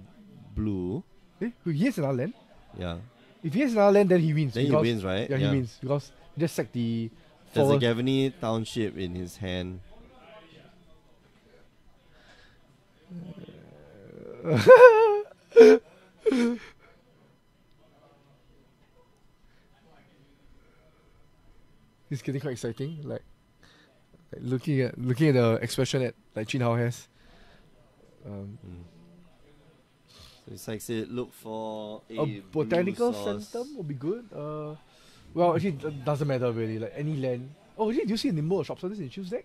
S2: blue.
S3: He has another land?
S2: Yeah.
S3: If he has another land, then he wins.
S2: Then he wins, right?
S3: Yeah, he wins because he just sacked the.
S2: There's a Gavany Township in his hand.
S3: It's getting quite exciting. Like looking at the expression that like Chin Hao has.
S2: So it's like say look for
S3: a botanical centum would be good. Well, actually, it doesn't matter really. Like any land. Oh, actually, do you see Nimble Obstructionist in Chu's deck?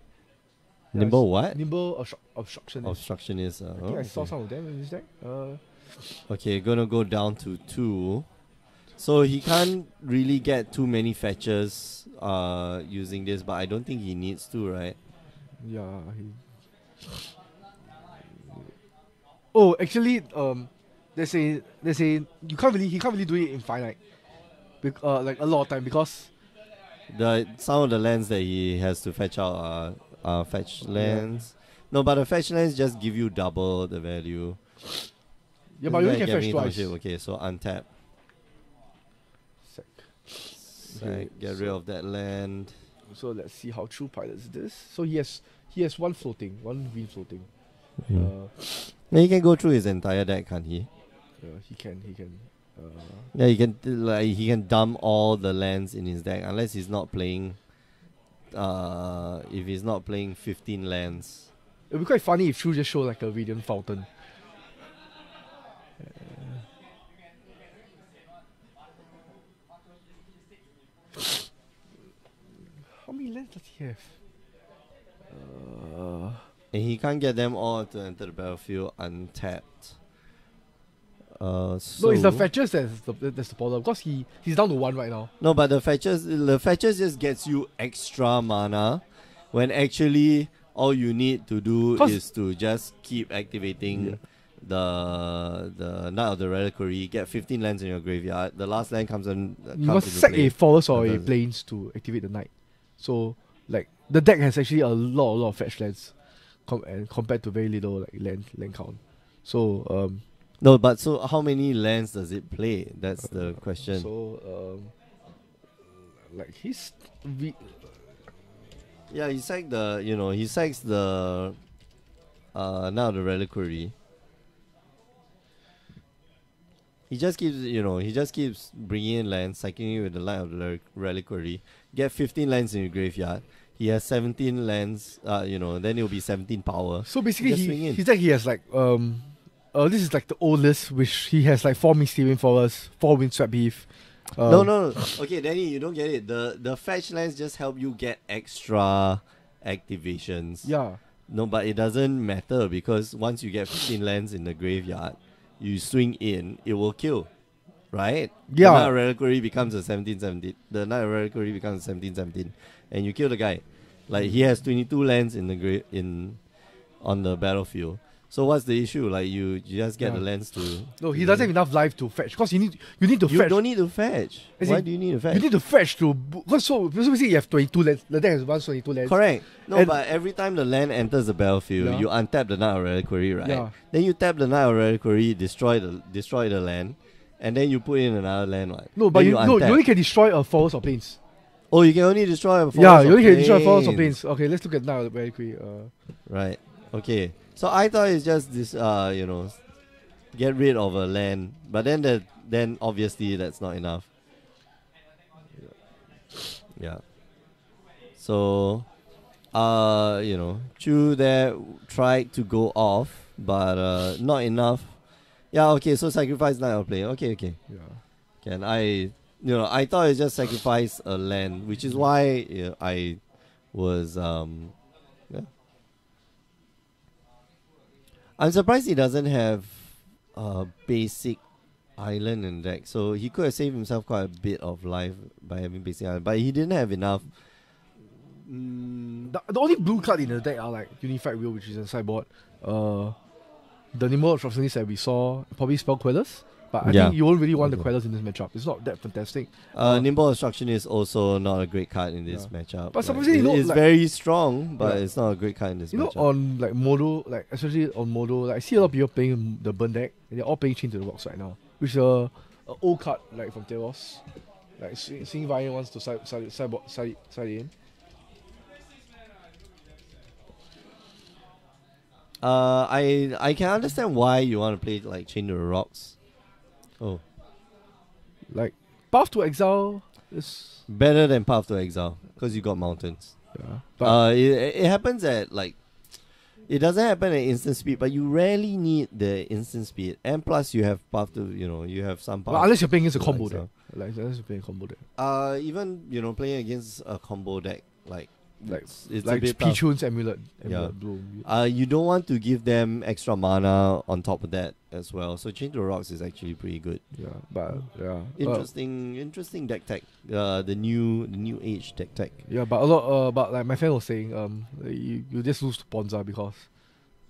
S2: Nimble what?
S3: Nimble Obstructionist.
S2: Obstructionist.
S3: I think I saw some of them in his deck.
S2: Okay, gonna go down to 2. So he can't really get too many fetches using this, but I don't think he needs to, right?
S3: Yeah. Oh, actually, they say he can't really do it infinite, like a lot of time because
S2: some of the lands that he has to fetch out are fetch lands. No, but the fetch lands just give you double the value.
S3: Yeah, but you only can fetch twice.
S2: Okay, so untap. Get rid of that land.
S3: So let's see how Chu pilots this. So he has one green floating.
S2: He can go through his entire deck, can't he?
S3: He can.
S2: He can dump all the lands in his deck unless he's not playing. If he's not playing 15 lands.
S3: It'd be quite funny if Chu just show like a Radiant Fountain. How many lands does he have?
S2: And he can't get them all to enter the battlefield untapped.
S3: No, it's the fetches that's the problem because he's down to 1 right now.
S2: No, but the fetches just gets you extra mana when actually all you need to do is to just keep activating the Knight of the Reliquary, get 15 lands in your graveyard. The last land comes in.
S3: You must sack a forest or a plains to activate the Knight. So like the deck has actually a lot of fetch lands, and compared to very little like land count. So
S2: no, but so how many lands does it play? That's the question.
S3: So like he sacks the Knight of the Reliquary. He just keeps bringing in lands, sacking it with the Knight of the Reliquary. Get 15 lands in your graveyard. He has 17 lands. Then it'll be 17 power. So basically, he has like this is like the old list, which he has like 4 Mysterium Forests, 4 Windswept Heath.
S2: No. Okay, Danny, you don't get it. The fetch lands just help you get extra activations.
S3: Yeah.
S2: No, but it doesn't matter because once you get 15 lands in the graveyard, you swing in, it will kill, right?
S3: Yeah.
S2: The Knight of Reliquary becomes a 17-17. The Knight of Reliquary becomes a 17-17, and you kill the guy. Like he has 22 lands in the on the battlefield. So what's the issue? Like you just get the lands to.
S3: No, he doesn't have enough life to fetch because you need to fetch.
S2: You don't need to fetch. Why do you need to fetch?
S3: You need to fetch to because so basically you have 22 lands. The deck has 122 lands.
S2: Correct. No, but every time the land enters the battlefield, you untap the Knight of Reliquary, right? Yeah. Then you tap the Knight of Reliquary, destroy the land, and then you put in another land, right?
S3: No, but you only can destroy a forest or plains.
S2: Oh, you can only destroy a forest.
S3: Yeah, you only can destroy a forest or plains. Okay, let's look at Knight of Reliquary.
S2: Right. Okay. So I thought it's just this, get rid of a land, but then obviously that's not enough. Yeah. So, Chu there tried to go off, but not enough. Yeah. Okay. So sacrifice Knight of Play. Okay.
S3: Yeah.
S2: Can I thought it just sacrifice a land, which is why I was I'm surprised he doesn't have a basic island in deck. So he could have saved himself quite a bit of life by having basic island, but he didn't have enough.
S3: The only blue card in the deck are like Unified Will, which is in sideboard. The Nimble Obstructionist that we saw, probably Spell Quellers. But I think you won't really want the Quellers in this matchup. It's not that fantastic.
S2: Nimble Obstruction is also not a great card in this matchup.
S3: But surprisingly,
S2: it's very strong, but it's not a great card in this matchup.
S3: On like Modo, like especially on Modo, like I see a lot of people playing the Burn deck, and they're all playing Chain to the Rocks right now, which is a old card like from Teros. Like seeing Ryan wants to side in.
S2: I can understand why you want to play like Chain to the Rocks. Oh.
S3: Like, Path to Exile is
S2: better than Path to Exile because you got mountains.
S3: Yeah.
S2: But it happens at like, it doesn't happen at instant speed, but you rarely need the instant speed. And plus, you have Path to, you have some Path.
S3: Well, unless you're playing against a combo deck. Like, unless you're playing a combo deck.
S2: Even, playing against a combo deck, it's
S3: like
S2: a bit
S3: Pichun's Amulet Bloom.
S2: You don't want to give them extra mana on top of that as well. So Chain to the Rocks is actually pretty good.
S3: Yeah, but
S2: interesting deck tech. The new age deck tech.
S3: Yeah, but a lot. But like my friend was saying, you just lose to Ponza because.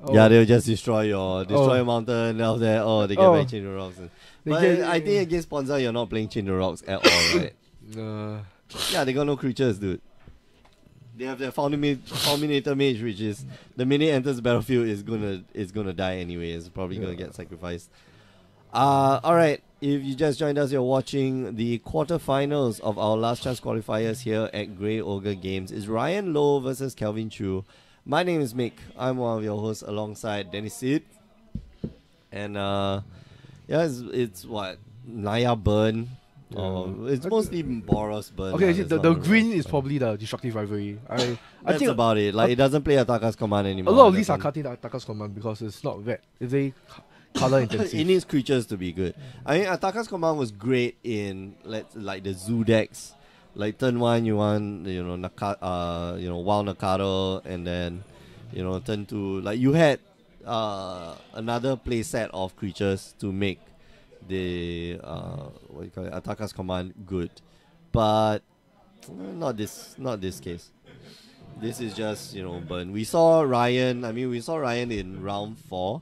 S2: They'll just destroy your mountain. Now that they get back Chain to the Rocks. But I think against Ponza you're not playing Chain to the Rocks at all, right? Yeah, they got no creatures, dude. They have their Fulminator Mage, which is the minute it enters the battlefield is gonna die anyway. It's probably gonna get sacrificed. Alright, if you just joined us, you're watching the quarterfinals of our last chance qualifiers here at Grey Ogre Games. It's Ryan Lowe versus Kelvin Chu. My name is Mick. I'm one of your hosts alongside Dennis Sid. And it's what? Naya Burn. It's mostly Boros Burn.
S3: Okay, the green is probably the Destructive Rivalry. I think
S2: about it. Like, it doesn't play Ataka's Command anymore.
S3: A lot of these are cutting Ataka's Command because it's not red. It's very color intensive.
S2: It needs creatures to be good. I mean, Ataka's Command was great in like the Zoo decks. Like turn 1 you want Wild Nakado, and then turn 2 like you had another play set of creatures to make the Ataka's Command good, but not this case. This is just burn. We saw Ryan in round 4.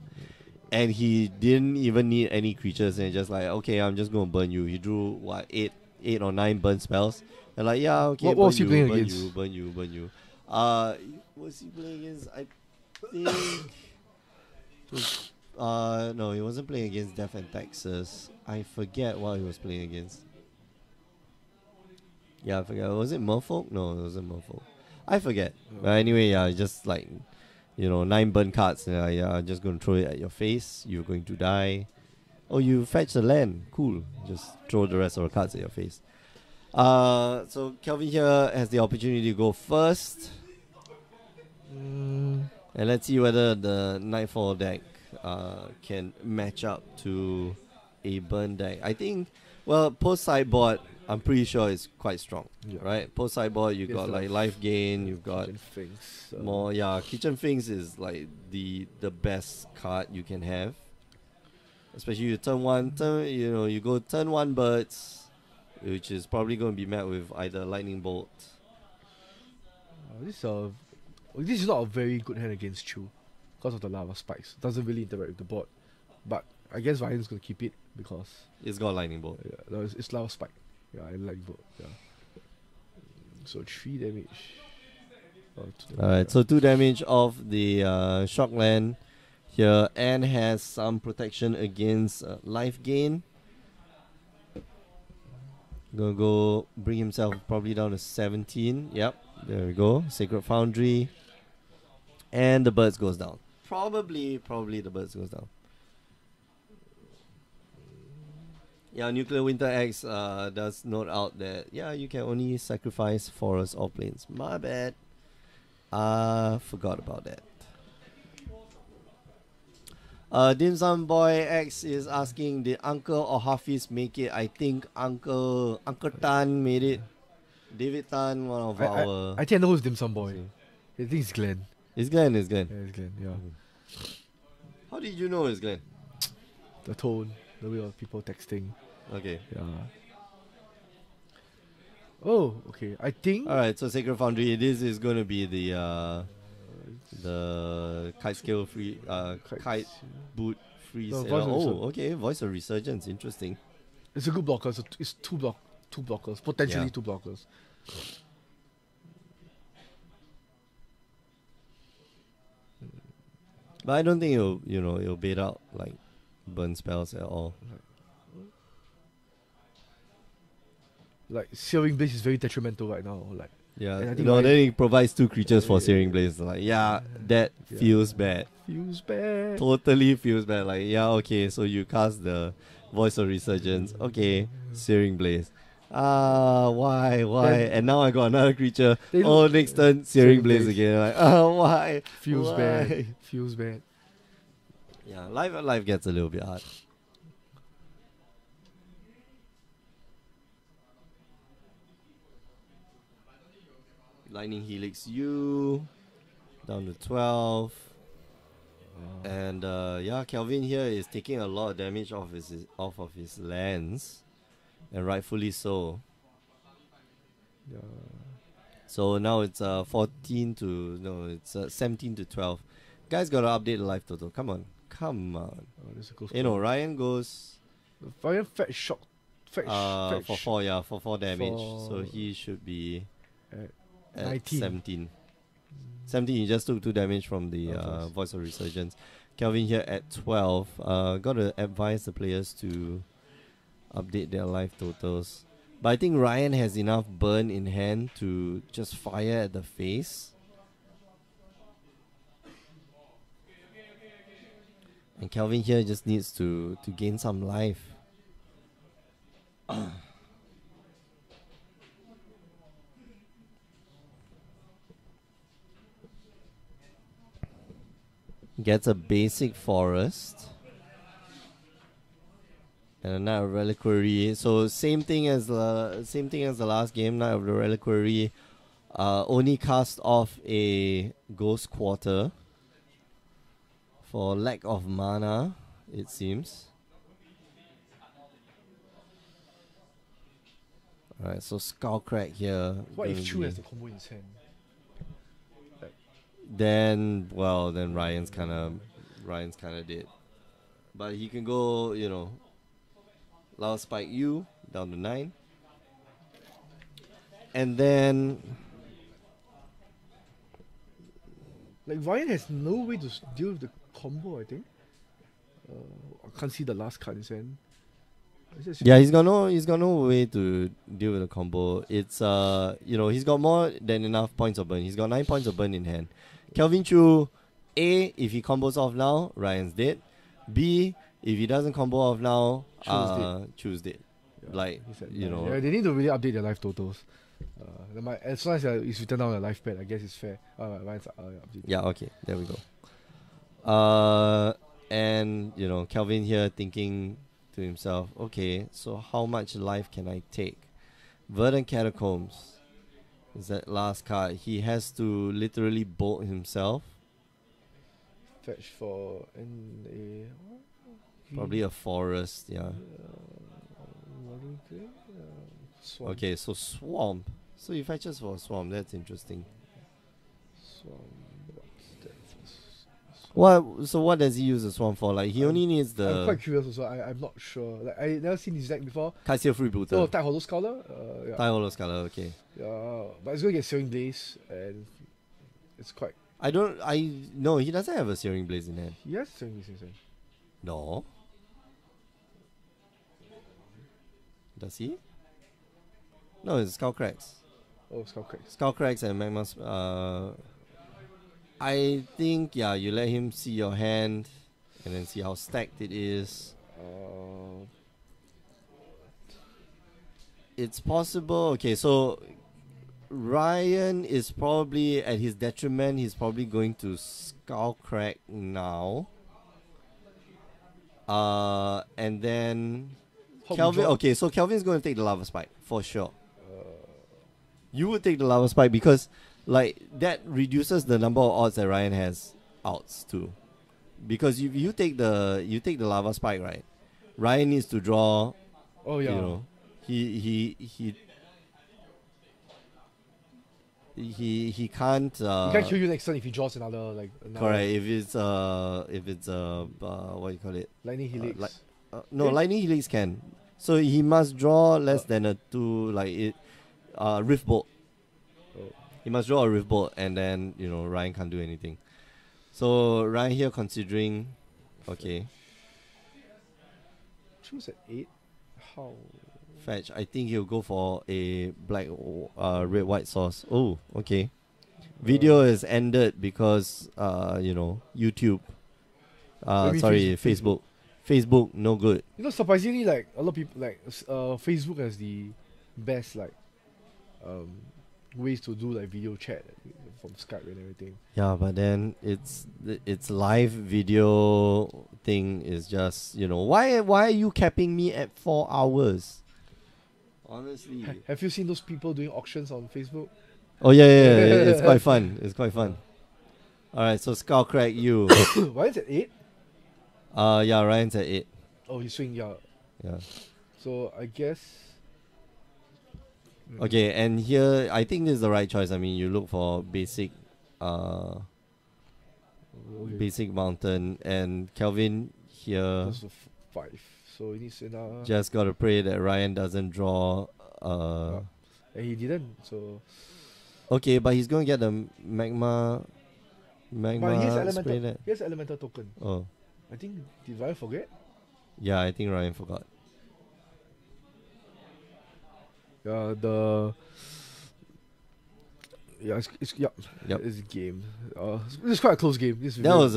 S2: And he didn't even need any creatures, and just like, okay, I'm just gonna burn you. He drew what, eight or nine burn spells. And like, yeah, okay,
S3: what was he playing against?
S2: burn you. Was he playing against? I think. No, he wasn't playing against Death and Texas. I forget what he was playing against. Yeah, I forget. Was it Merfolk? No, it wasn't Merfolk. I forget. But anyway, yeah, just like, 9 burn cards. Yeah, I'm just going to throw it at your face. You're going to die. Oh, you fetch the land. Cool. Just throw the rest of the cards at your face. So Kelvin here has the opportunity to go first. And let's see whether the Nightfall deck can match up to a burn deck. I think, well, post sideboard, I'm pretty sure it's quite strong, right? Post sideboard, you've got like life gain, you've got more. Yeah, Kitchen Finks is like the best card you can have, especially you you go turn 1 birds, which is probably going to be met with either lightning bolt.
S3: This is not a very good hand against Chu because of the lava spikes. Doesn't really interact with the board, but I guess Ryan's gonna keep it because
S2: it's got lightning bolt.
S3: Yeah, no, it's lava spike. Yeah, I like both. Yeah. So 3 damage.
S2: Alright, so 2 damage of the shock land here, and has some protection against life gain. Gonna go bring himself probably down to 17. Yep, there we go. Sacred Foundry. And the birds goes down. Probably the birds goes down. Yeah, Nuclear Winter X does note out that, yeah, you can only sacrifice forests or plains. My bad. Forgot about that. Dim Sum Boy X is asking, did Uncle or Hafiz make it? I think Uncle Tan made it. David Tan, one of our...
S3: I think I know who's Dim Sum Boy. I think it's Glenn.
S2: It's Glenn.
S3: Yeah, it's Glenn, yeah.
S2: How did you know it's Glenn?
S3: The tone, the way of people texting.
S2: Okay.
S3: Yeah. Oh, okay. I think...
S2: Alright, so Sacred Foundry, this is going to be the kite scale free, kite boot freeze. Okay, Voice of Resurgence, interesting.
S3: It's a good blocker, so it's two blockers, potentially 2 blockers.
S2: But I don't think it'll bait out like burn spells at all.
S3: Like Searing Blaze is very detrimental right now. Like
S2: then he provides 2 creatures for Searing Blaze. Like that feels bad.
S3: Feels bad.
S2: Totally feels bad. Like okay, so you cast the Voice of Resurgence. Okay, Searing Blaze. Why? And now I got another creature. Next turn, Searing Blaze again. Like, why?
S3: Feels bad.
S2: Yeah, life gets a little bit hard. Lightning Helix U down to 12. And Kelvin here is taking a lot of damage off of his lands. And rightfully so.
S3: Yeah.
S2: So now it's 17 to 12. Guys gotta update the life total. Come on. Ryan goes.
S3: Ryan fetch shock.
S2: For 4, for 4 damage. So he should be at
S3: 19.
S2: 17. 17, he just took 2 damage from the Voice of Resurgence. Kelvin here at 12. Gotta advise the players to update their life totals. But I think Ryan has enough burn in hand to just fire at the face. And Kelvin here just needs to gain some life. Gets a basic forest. And a Knight of Reliquary. So same thing as the last game. Knight of the Reliquary only cast off a Ghost Quarter for lack of mana, it seems. Alright, so Skullcrack here.
S3: What if Chu has the combo in his hand?
S2: Then Ryan's kinda dead. But he can go, Lao spike you down to 9. And then...
S3: Like, Ryan has no way to deal with the combo, I think. I can't see the last card in his hand.
S2: Yeah, he's got no way to deal with the combo. It's he's got more than enough points of burn. He's got 9 points of burn in hand. Kelvin Chu, A, if he combos off now, Ryan's dead. B, if he doesn't combo off now, Chu's dead. Yeah, like,
S3: Yeah, they need to really update their life totals. As long as it's written down on the life pad, I guess it's fair. Ryan's updated.
S2: Yeah, okay, there we go. And Kelvin here thinking to himself, okay, so how much life can I take? Verdant Catacombs is that last card. He has to literally bolt himself.
S3: Fetch for
S2: probably a forest, yeah.
S3: Swamp.
S2: Okay, so Swamp. So he fetches for a Swamp, that's interesting.
S3: Swamp.
S2: What does he use the Swamp for? Like, he only needs the...
S3: I'm quite curious also, I'm not sure. Like, I never seen his deck before.
S2: Kaisia Freebooter.
S3: Oh, Tide Hollow Scholar? Yeah.
S2: Tide Hollow Scholar, okay.
S3: Yeah, but it's going to get Searing Blaze, and it's quite...
S2: No, he doesn't have a Searing Blaze in hand.
S3: He has Searing Blaze in his hand.
S2: No. Does he? No, it's Skull Cracks.
S3: Oh, Skull Cracks.
S2: Skull Cracks and Magma... I think, yeah, you let him see your hand and then see how stacked it is. It's possible. Okay, so Ryan is probably at his detriment. He's probably going to Skull Crack now. And then Kelvin. Okay, so Kelvin's going to take the Lava Spike for sure. You would take the Lava Spike because, like, that reduces the number of odds that Ryan has outs too. Because if you take the Lava Spike, right? Ryan needs to draw.
S3: Oh yeah.
S2: He can't.
S3: He can't kill you next turn if he draws another
S2: correct. If it's what do you call it?
S3: Lightning Helix.
S2: Lightning Helix can. So he must draw less than a 2, like it. Rift Bolt. He must draw a Rift Bolt, and then Ryan can't do anything. So Ryan here considering, okay.
S3: Choose at 8. How?
S2: Fetch. I think he'll go for a black, red, white sauce. Oh, okay. Video is ended because YouTube. Facebook. Facebook no good.
S3: Surprisingly, like a lot of people, like Facebook has the best ways to do like video chat from Skype and everything.
S2: Yeah, but then it's live video thing is just why are you capping me at 4 hours? Honestly,
S3: have you seen those people doing auctions on Facebook?
S2: Oh yeah, it's quite fun. It's quite fun. All right, so Skullcrack, you.
S3: Ryan's at 8.
S2: Yeah, Ryan's at 8.
S3: Oh, he's swing, yeah.
S2: Yeah.
S3: So I guess.
S2: Okay, and here I think this is the right choice. I mean, you look for basic, basic mountain, and Kelvin here.
S3: That's 5, so he needs enough.
S2: Just gotta pray that Ryan doesn't draw.
S3: And he didn't. So.
S2: Okay, but he's gonna get the magma.
S3: But he has elemental token.
S2: Oh.
S3: I think did Ryan forget?
S2: Yeah, I think Ryan forgot.
S3: It's a game. It's quite a close game.
S2: That was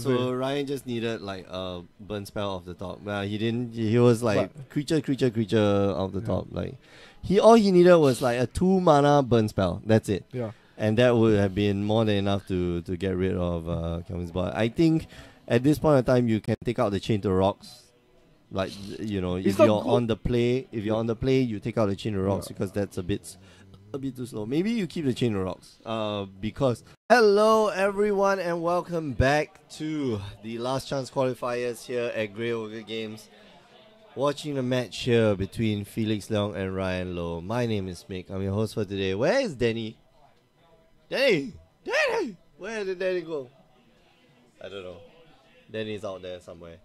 S2: So Ryan just needed like a burn spell off the top. He didn't. He was like creature off the top. Like all he needed was like a 2 mana burn spell. That's it.
S3: Yeah.
S2: And that would have been more than enough to get rid of Kelvin's board. I think at this point in time you can take out the Chain to Rocks. Like if you're on the play, you take out the Chain of Rocks because that's a bit too slow. Maybe you keep the Chain of Rocks. Because hello everyone and welcome back to the last chance qualifiers here at Grey Ogre Games. Watching the match here between Felix Leong and Ryan Lowe. My name is Mick. I'm your host for today. Where is Danny? Danny! Where did Danny go? I don't know. Danny's out there somewhere.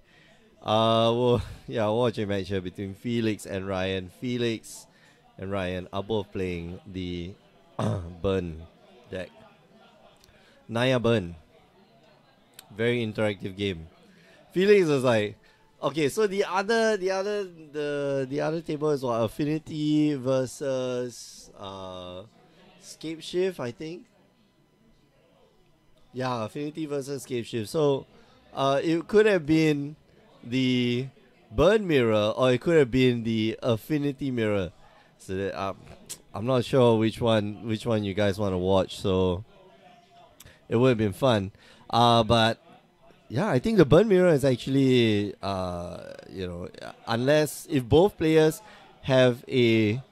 S2: Well, yeah, watching a match here between Felix and Ryan. Felix and Ryan are both playing the Burn deck. Naya Burn. Very interactive game. Felix was like, okay, so the other table is what, Affinity versus Scape Shift, I think. Yeah, Affinity versus Scape Shift. So it could have been the Burn Mirror or it could have been the Affinity Mirror. So that, I'm not sure which one you guys want to watch. So it would have been fun. But yeah, I think the Burn Mirror is actually unless if both players have a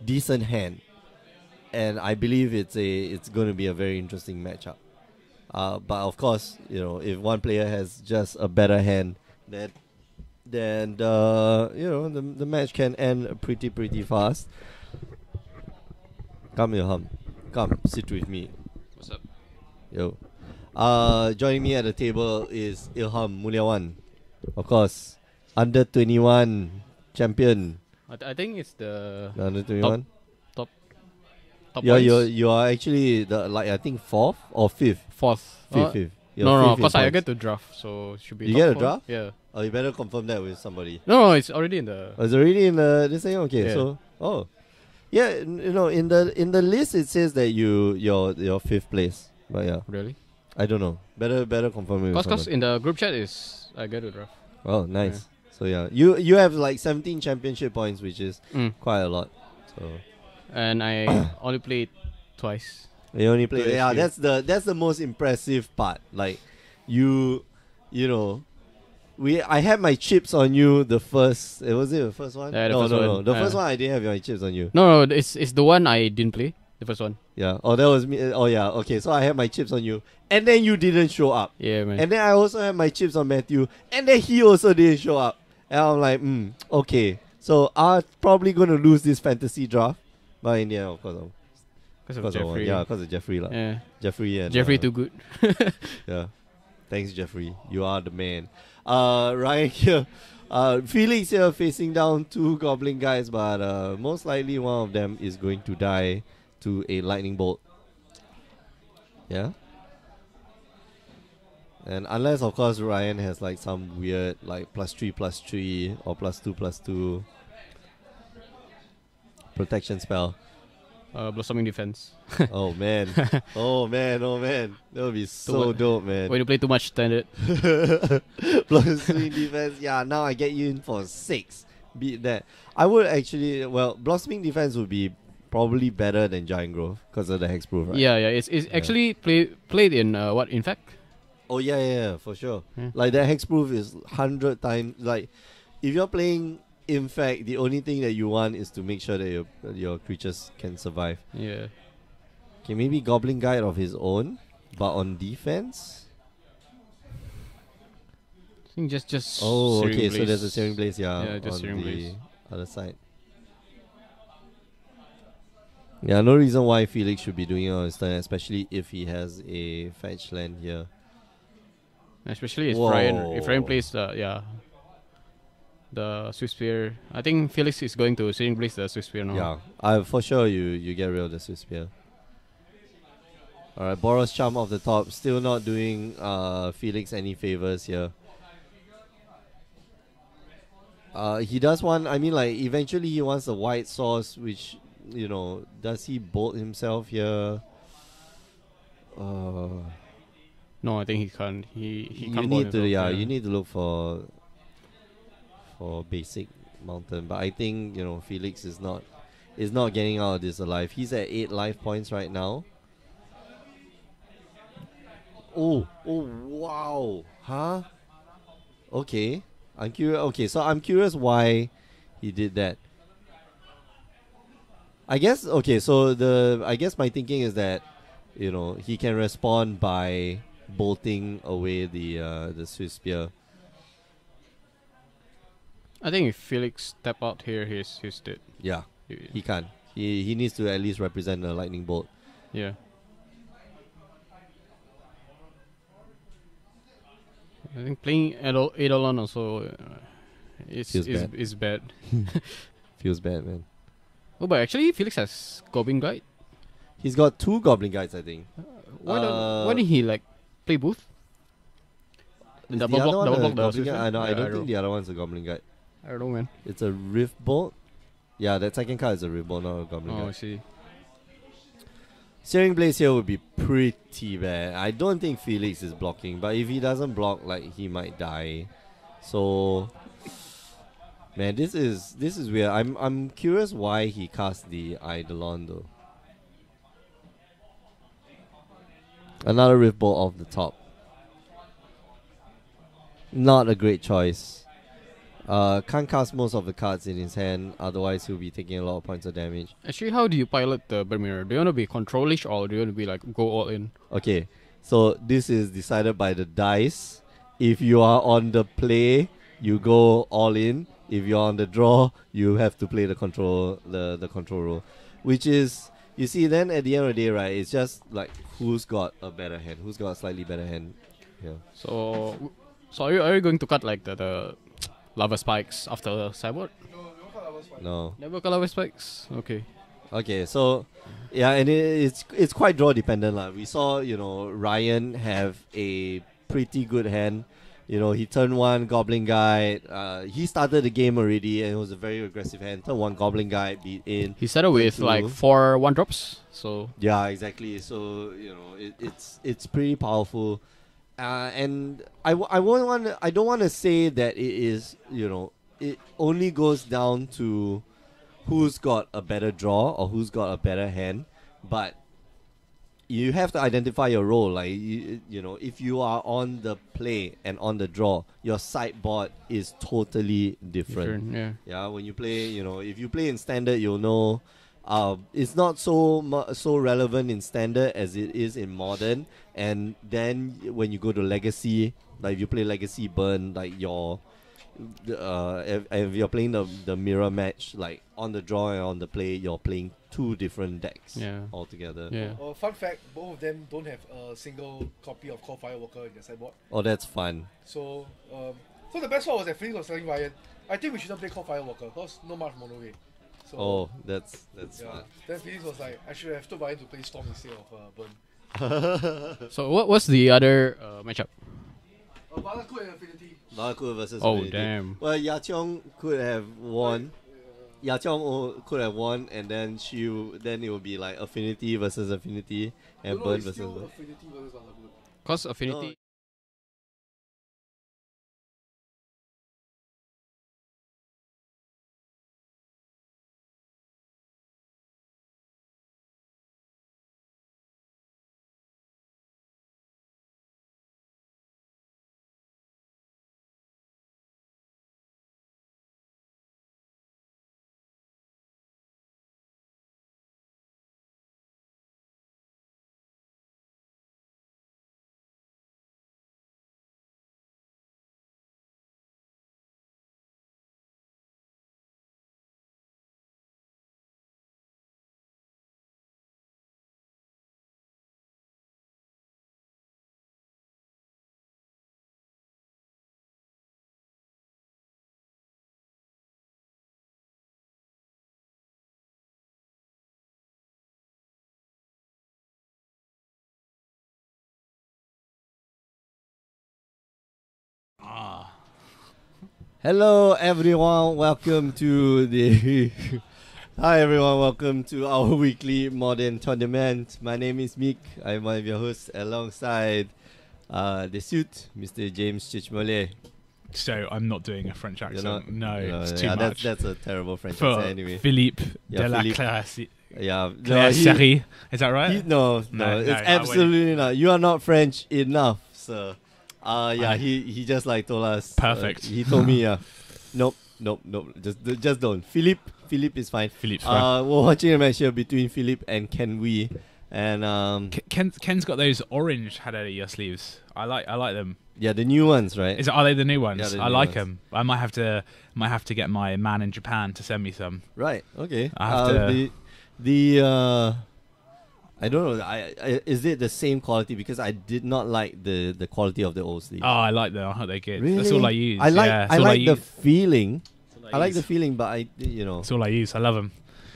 S2: decent hand, and I believe it's going to be a very interesting matchup. But of course, if one player has just a better hand, then the match can end pretty fast. Come, Ilham. Come, sit with me.
S4: What's up?
S2: Yo. Joining me at the table is Ilham Mulyawan. Of course, under 21 champion.
S4: I think it's the
S2: under 21.
S4: Top
S2: Yeah,
S4: points.
S2: you are actually I think fourth or fifth.
S4: Fourth.
S2: Fifth.
S4: No, because I get to draft, so should be.
S2: You
S4: top
S2: get a
S4: four.
S2: draft?
S4: Yeah.
S2: Oh, you better confirm that with somebody.
S4: No, it's already in the.
S2: Oh, it's already in this thing. Okay,
S4: Yeah.
S2: so yeah, in the list it says that you're fifth place. But yeah,
S4: Really?
S2: I don't know. Better confirm it with
S4: Because
S2: someone.
S4: in the group chat is I get to draft.
S2: Oh, nice. So yeah, you have like 17 championship points, which is quite a lot. So
S4: And I only played twice.
S2: you only play.
S4: Two
S2: Yeah,
S4: HQ.
S2: that's the most impressive part. Like I had my chips on you the first. Was it the first one?
S4: Yeah, the
S2: no,
S4: first
S2: no,
S4: one.
S2: no. The first one I didn't have my chips on you.
S4: No, it's the one I didn't play. The first one.
S2: Yeah. Oh, that was me. Oh, yeah. Okay. So I had my chips on you, and then you didn't show up.
S4: Yeah, man.
S2: And then I also had my chips on Matthew, and then he also didn't show up. And I'm like, okay. So I'm probably gonna lose this fantasy draft, but in the end, of course,
S4: Because of
S2: I won.
S4: Jeffrey.
S2: Yeah, because of Jeffrey, lah.
S4: Yeah.
S2: Jeffrey
S4: Too good.
S2: Yeah. Thanks, Jeffrey. You are the man. Ryan here. Felix here facing down two goblin guys, but most likely one of them is going to die to a lightning bolt. Yeah. And unless, of course, Ryan has like some weird like +3/+3 or +2/+2 protection spell.
S4: Blossoming defense.
S2: Oh man. Oh man. That would be so dope, man.
S4: When you play too much standard.
S2: Blossoming defense. Yeah, now I get you in for 6. Beat that. I would actually. Well, blossoming defense would be probably better than giant growth because of the hexproof, right?
S4: Yeah. It's actually played in what? In fact.
S2: Oh yeah, for sure.
S4: Yeah.
S2: Like that hexproof is 100 times. Like if you're playing, in fact, the only thing that you want is to make sure that your creatures can survive.
S4: Yeah.
S2: Okay, maybe Goblin Guide of his own, but on defense.
S4: I think just.
S2: Oh,
S4: Searing
S2: okay. So
S4: Blaze.
S2: there's a Searing Blaze,
S4: Yeah, just
S2: on
S4: Searing
S2: the
S4: Blaze.
S2: other side. Yeah, no reason why Felix should be doing it on his turn, especially if he has a fetch land here.
S4: Especially if
S2: Whoa.
S4: Ryan plays the Swift Spear. I think Felix is going to Searing Blaze the Swift Spear now.
S2: Yeah, for sure you get rid of the Swiss Spear. Alright, Boros Charm off the top, still not doing Felix any favors here. He does want, eventually he wants a white source, which, does he bolt himself here?
S4: No, I think he can't. He
S2: you
S4: can't.
S2: need to,
S4: himself,
S2: you need to look for basic mountain, but I think Felix is not getting out of this alive. He's at 8 life points right now. Oh wow, huh? Okay, I'm curious. Okay, so I'm curious why he did that. I guess my thinking is that he can respond by bolting away the Swiss Spear.
S4: I think if Felix step out here, he's dead.
S2: Yeah, he can't. He needs to at least represent a lightning bolt.
S4: Yeah. I think playing Eidolon also is bad.
S2: Feels bad, man.
S4: Oh, but actually, Felix has Goblin Guide.
S2: He's got 2 Goblin Guides, I think.
S4: Why didn't he play both? Double block the
S2: Goblin Guide? I don't think the other one's a Goblin Guide.
S4: I don't know, man.
S2: It's a Rift Bolt. Yeah, that second card is a Rift Bolt, not a Goblin Guide.
S4: I see.
S2: Searing Blaze here would be pretty bad. I don't think Felix is blocking, but if he doesn't block, like, he might die. So, man, this is weird. I'm curious why he cast the Eidolon though. Another Rift Bolt off the top. Not a great choice. Can't cast most of the cards in his hand, otherwise he'll be taking a lot of points of damage.
S4: Actually, how do you pilot the Bird Mirror? Do you want to be controlish or do you want to be like go all in?
S2: Okay, so this is decided by the dice. If you are on the play, you go all in. If you're on the draw, you have to play the control role. Which is, you see, then at the end of the day, right, it's just like who's got a better hand, who's got a slightly better hand. Yeah.
S4: So are you going to cut like the lava spikes after sideboard?
S2: No.
S4: Never cut lava spikes? Okay.
S2: Okay, so yeah, and it's quite draw dependent lah. We saw, Ryan have a pretty good hand. He turned 1 Goblin Guide. He started the game already, and it was a very aggressive hand. Turn 1 Goblin Guide, beat in.
S4: He started with like 4 1-drops. So
S2: yeah, exactly. So it's pretty powerful. And I don't want to say that it is, it only goes down to who's got a better draw or who's got a better hand, but you have to identify your role. Like, if you are on the play and on the draw, your sideboard is totally different. Yeah, when you play, if you play in standard, you'll know. It's not so relevant in standard as it is in modern. And then when you go to legacy, like if you play legacy burn, like if you're playing the mirror match, like on the draw and on the play, you're playing 2 different decks altogether.
S4: Yeah.
S3: Fun fact: both of them don't have a single copy of Core Firewalker in their sideboard.
S2: Oh, that's fun.
S3: So, so the best part was that Felix was telling Ryan, I think we shouldn't play Core Firewalker because no much mono way. So,
S2: that's smart.
S3: Then Felix was like, I should have told Ryan to play Storm instead of Burn.
S4: So what's the other matchup?
S3: Balaku and Affinity.
S2: Balaku versus Affinity.
S4: Damn.
S2: Well, Yachong could have won. Yachong could have won, and then then it would be like Affinity versus Affinity and Burn versus Burn.
S3: Affinity versus Balaku.
S4: Cause Affinity.
S2: No. Hello everyone, welcome to the Hi everyone, welcome to our weekly Modern Tournament. My name is Meek, I'm one of your hosts alongside the suit, Mr. James Chichmole.
S1: So I'm not doing a French accent. No, it's too
S2: much. That's a terrible French accent anyway.
S1: Philippe de la Classe.
S2: Yeah,
S1: Classe. Is that right?
S2: No, it's absolutely not. You are not French enough, sir. He just like told us.
S1: Perfect.
S2: He told me, nope. Just don't. Philippe is fine.
S1: Philippe's fine.
S2: We're watching a match here between Philippe and Ken Wee, and
S1: Ken's got those orange Hadaria sleeves. I like them.
S2: Yeah, the new ones, right?
S1: Are they the new ones?
S2: Yeah, the
S1: I
S2: new
S1: like
S2: ones.
S1: them. I might have to get my man in Japan to send me some.
S2: Right. Okay.
S1: I have to.
S2: I don't know. Is it the same quality? Because I did not like the quality of the old sleeves.
S1: Oh, I like them. I hope they're good.
S2: Really?
S1: That's all I use.
S2: I like
S1: yeah,
S2: I like the feeling. I like the
S1: use.
S2: feeling, but I
S1: That's all I use. I love them.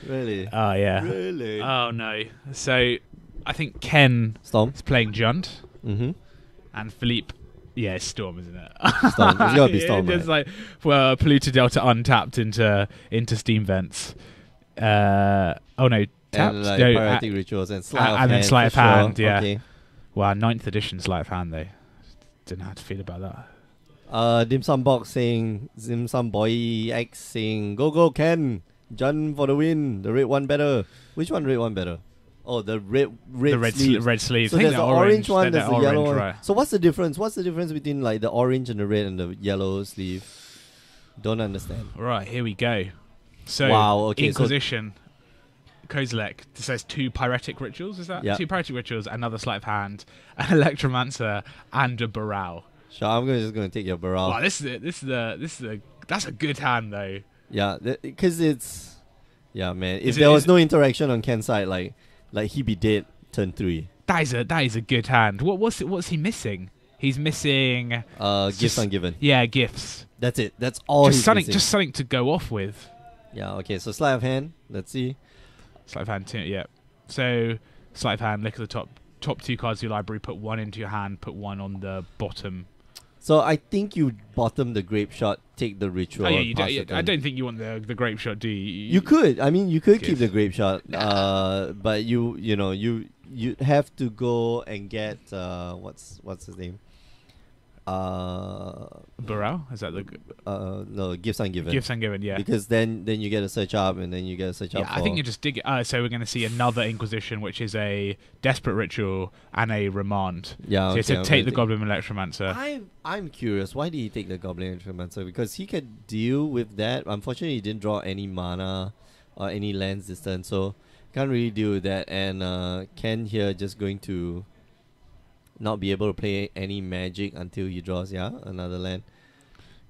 S2: Really.
S1: Oh yeah.
S2: Really.
S1: Oh no. So I think Ken
S2: Storm
S1: is playing Junt,
S2: and
S1: Philippe. Yeah, it's Storm, isn't it?
S2: Storm. It's gotta be Storm.
S1: Just
S2: right?
S1: like well, Polluted Delta untapped into Steam Vents. Oh no, tapped.
S2: And like
S1: no,
S2: Piratic Rituals and Sleight of
S1: and
S2: Hand.
S1: then Sleight of
S2: for
S1: Hand.
S2: sure.
S1: Yeah.
S2: Okay.
S1: Wow, 9th edition Sleight of Hand though. Didn't know how to feel about that.
S2: Dim Sum Box saying, Dim Sum Boy X saying, go Ken, Jun for the win. The red one better. Which one red one better? Oh, the red sleeves.
S1: Red sleeves.
S2: So
S1: I think
S2: there's the orange one,
S1: they're
S2: there's the yellow one.
S1: right.
S2: So what's the difference? What's the difference between like the orange and the red and the yellow sleeve? Don't understand.
S1: Right, here we go. So
S2: wow, okay,
S1: Inquisition. Kozilek says 2 pyretic rituals, is that?
S2: Yep.
S1: 2 pyretic rituals, another sleight of hand, an electromancer, and a Baral.
S2: Sure, I'm just gonna take your Baral.
S1: Wow, this is that's a good hand though.
S2: Yeah, because it's man. If there was no interaction on Ken's side, like he'd be dead turn 3.
S1: That is a good hand. What's he missing? He's missing
S2: gifts ungiven.
S1: Yeah, gifts.
S2: That's it. That's all.
S1: Just something to go off with.
S2: Yeah. Okay. So sleight of hand. Let's see.
S1: Sleight of hand. Yeah. So sleight of hand. Look at the top 2 cards of your library. Put 1 into your hand. Put 1 on the bottom.
S2: So I think you bottom the grape shot. Take the ritual.
S1: Oh yeah. I don't think you want the grape shot, do you?
S2: You could. I mean, you could keep the grape shot. But you have to go and get what's his name?
S1: Baral? Is that the
S2: no, gifts ungiven.
S1: Gifts ungiven, yeah.
S2: Because then you get a search up, and then you get a search up.
S1: I think you just dig it. So we're going to see another Inquisition, which is a desperate ritual and a remand.
S2: Yeah.
S1: So
S2: Okay,
S1: take the Goblin Electromancer.
S2: I'm curious. Why did he take the Goblin Electromancer? Because he could deal with that. Unfortunately, he didn't draw any mana or any lands this turn, so can't really deal with that. And Ken here just going to not be able to play any magic until he draws another land.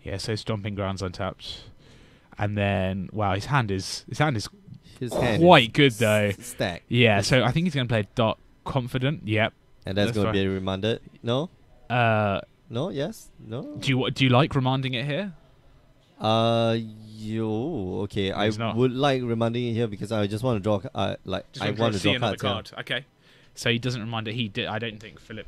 S1: Yeah, so Stomping Grounds untapped. And then his hand is quite good though.
S2: Stack.
S1: Yeah, so I think he's going to play Dark Confident. Yep.
S2: And that's going to be remanded. No? No, yes. No.
S1: Do you like remanding it here?
S2: Okay. I would like remanding it here because I just want to draw I want to draw
S1: another
S2: cards.
S1: card. Okay. So he doesn't remind it. He did. I don't think Philip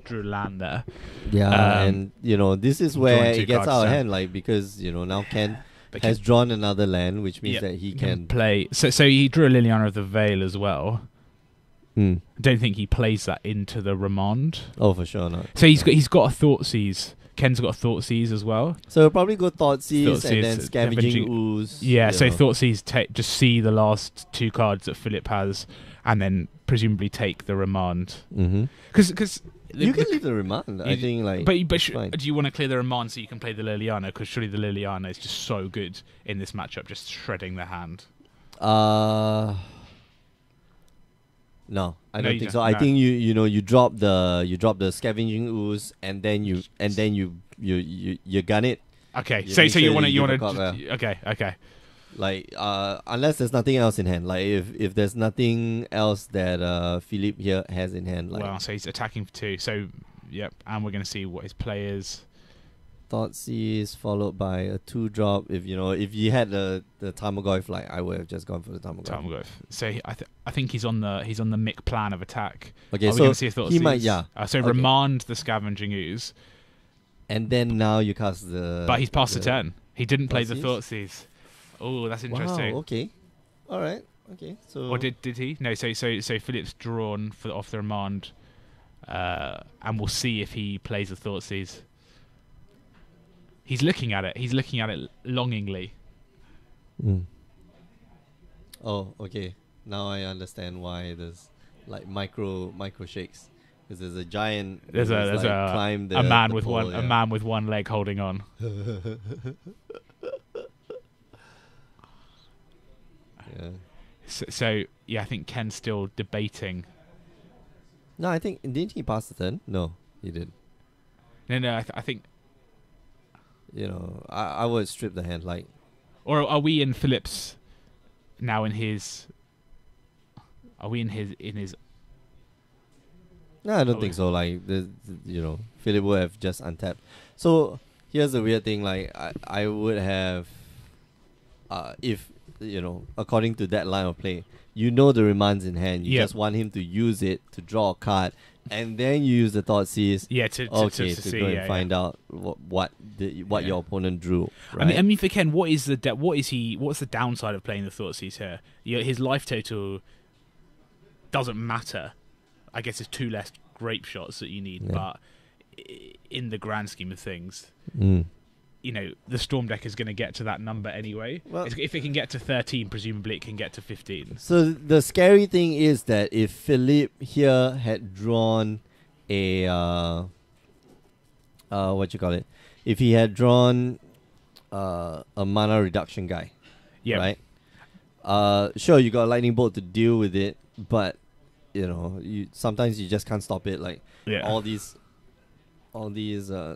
S1: drew land there.
S2: Yeah, and this is where it gets out of hand, because now Ken has drawn another land, which means that he can
S1: play. So he drew a Liliana of the Veil as well. I don't think he plays that into the remand.
S2: Oh, for sure not.
S1: So he's got a Thoughtseize. Ken's got a Thoughtseize as well.
S2: So he'll probably go Thoughtseize and then Scavenging Ooze.
S1: Yeah, so Thoughtseize just see the last 2 cards that Philip has, and then presumably take the remand. Because
S2: you can leave the remand. I think
S1: but do you want to clear the remand so you can play the Liliana? Because surely the Liliana is just so good in this matchup, just shredding the hand.
S2: No, I don't think so. I think you drop the Scavenging Ooze and then you gun it.
S1: Okay, so you want to okay.
S2: Unless there's nothing else in hand. If there's nothing else that Philippe here has in hand.
S1: So he's attacking for 2. So yep, and we're going to see what his play is.
S2: Thoughtseize followed by a 2-drop. If you had the Tarmogoyf, I would have just gone for the Tarmogoyf.
S1: So I think he's on the Mick plan of attack.
S2: Okay,
S1: so see
S2: he might
S1: remand the Scavenging Ooze,
S2: and then now you cast the.
S1: But he's past the turn. He didn't play the Thoughtseize. Oh, that's interesting.
S2: Wow, okay, all right, okay. So
S1: or did he? No. So Philip's drawn off the remand, and we'll see if he plays the Thoughtseize. He's looking at it. He's looking at it longingly.
S2: Oh, okay. Now I understand why there's micro shakes. Because there's a giant.
S1: There's a man with
S2: pole,
S1: a man with one leg holding on.
S2: Yeah.
S1: So I think Ken's still debating.
S2: No, I think didn't he pass the turn? No, he didn't.
S1: No, I think.
S2: I would strip the hand
S1: Or are we in Philip's now in his? Are we in his
S2: No, I don't think so. Like, Philip would have just untapped. So here's the weird thing. Like, I would have, if according to that line of play, the remands in hand. You just want him to use it to draw a card, and then you use the Thoughtseize.
S1: Yeah, to
S2: go and find out what your opponent drew. Right?
S1: I mean, for Ken, what's the downside of playing the Thoughtseize here? His life total doesn't matter. I guess it's 2 less grape shots that you need, but in the grand scheme of things, the Storm deck is going to get to that number anyway. Well, if it can get to 13, presumably it can get to 15.
S2: So the scary thing is that if Philippe here had drawn a if he had drawn a mana reduction guy, right? Sure, you got a lightning bolt to deal with it, but sometimes you just can't stop it. Like all these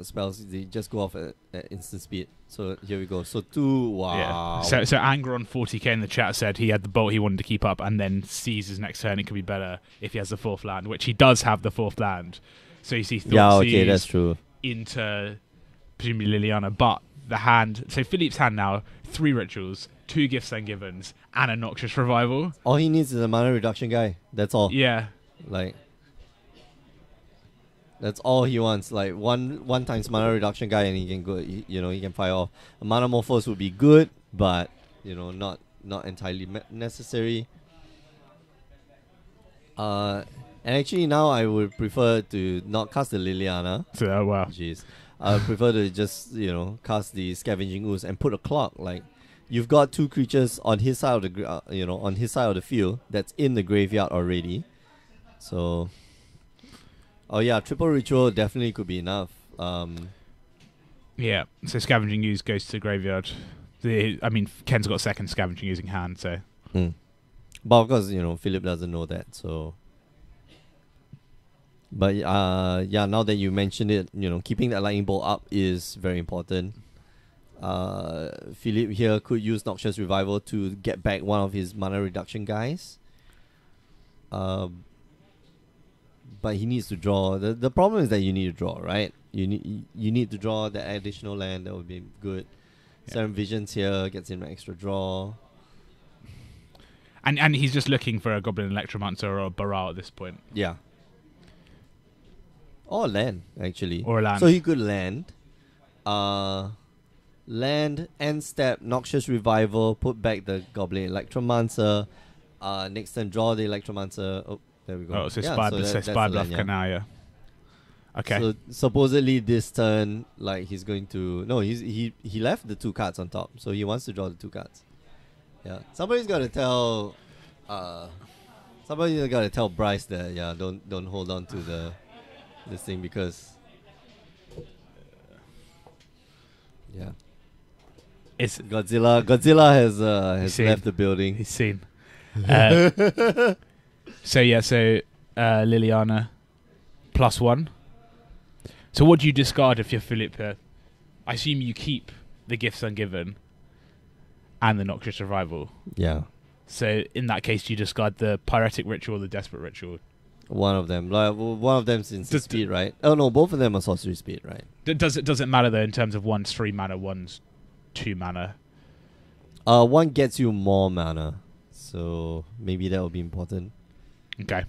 S2: spells, they just go off at instant speed. So here we go. So 2, wow.
S1: Yeah. So Anger on 40k in the chat said he had the bolt he wanted to keep up and then sees his next turn. It could be better if he has the 4th land, which he does have the 4th land. So you see Thoughtseize
S2: that's true.
S1: Into presumably Liliana, but the hand. So Philippe's hand now, 3 rituals, 2 gifts and givens, and a Noxious Revival.
S2: All he needs is a mana reduction guy. That's all.
S1: Yeah.
S2: Like, that's all he wants. Like one times mana reduction guy, and he can go. He can fire off. A mana morphos would be good, but not entirely necessary. And actually, now I would prefer to not cast the Liliana.
S1: Oh wow.
S2: Jeez. I would prefer to just cast the Scavenging Ooze and put a clock. Like, you've got 2 creatures on his side of the on his side of the field that's in the graveyard already. So, triple ritual definitely could be enough.
S1: Yeah, so Scavenging Ooze goes to the graveyard. Ken's got 2nd Scavenging Ooze in hand, so.
S2: But of course, Philip doesn't know that, so. But now that you mentioned it, keeping that lightning bolt up is very important. Philip here could use Noxious Revival to get back one of his mana reduction guys. But he needs to draw. The problem is that you need to draw, right? You need to draw that additional land. That would be good. 7 Visions here gets him an extra draw.
S1: And he's just looking for a Goblin Electromancer or a Baral at this point.
S2: Yeah. Or a land, actually.
S1: Or a land.
S2: So he could land. Land, end step, Noxious Revival, put back the Goblin Electromancer. Next turn, draw the Electromancer. Oh, there we go.
S1: Oh, so Spy Bluff Canal, yeah. Okay.
S2: So supposedly this turn, like, he's going to... No, he left the 2 cards on top. So he wants to draw the 2 cards. Yeah. Somebody's got to tell... somebody's got to tell Bryce that, don't hold on to this thing, because... Yeah.
S1: It's
S2: Godzilla has left the building.
S1: He's seen. So Liliana +1. So what do you discard if you're Philip here? I assume you keep the Gifts Ungiven and the Noxious Revival.
S2: Yeah.
S1: So in that case, you discard the Pyretic Ritual or the Desperate Ritual.
S2: One of them. One of them's instant speed, right? Oh no, both of them are sorcery speed, right?
S1: Does it matter though in terms of one's 3 mana, one's 2 mana?
S2: One gets you more mana, so maybe that will be important.
S1: Okay.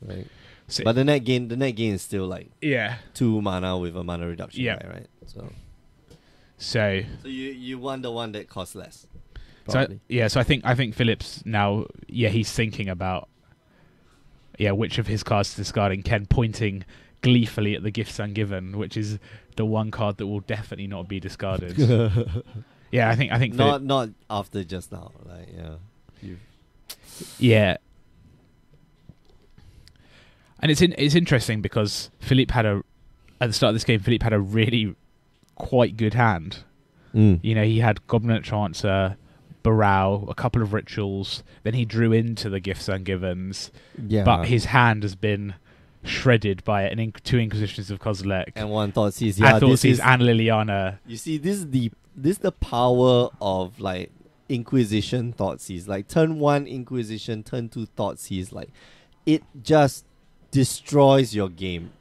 S2: Right. So but the net gain is still like 2 mana with a mana reduction, guy, right?
S1: So
S2: you want the one that costs less.
S1: Probably. So I think Phillips now he's thinking about which of his cards to discard, and Ken pointing gleefully at the Gifts Ungiven, which is the one card that will definitely not be discarded. I think
S2: not after just now, like
S1: And it's interesting because Philippe had at the start of this game, Philippe had a really quite good hand. He had Goblin Electromancer, Baral, a couple of rituals, then he drew into the Gifts Ungivens. But his hand has been shredded by 2 Inquisitions of Kozilek.
S2: And 1 Thoughtseize.
S1: And Liliana.
S2: You see, this is the power of like Inquisition Thoughtseize. Like turn 1 Inquisition, turn 2 Thoughtseize. Like it just destroys your game.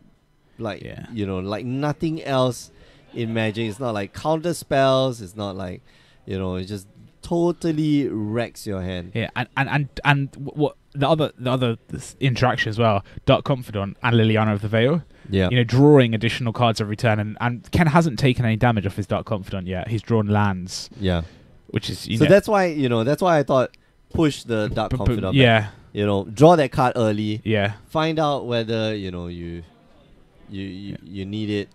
S2: Like, like nothing else in Magic. It's not like counter spells. It's not like, it just totally wrecks your hand.
S1: Yeah, and what the other interaction as well, Dark Confidant and Liliana of the Veil.
S2: Yeah.
S1: Drawing additional cards every turn, and Ken hasn't taken any damage off his Dark Confidant yet. He's drawn lands.
S2: Yeah.
S1: Which is
S2: that's why I thought push the Dark Confidant.
S1: Yeah.
S2: Draw that card early.
S1: Yeah.
S2: Find out whether you need it.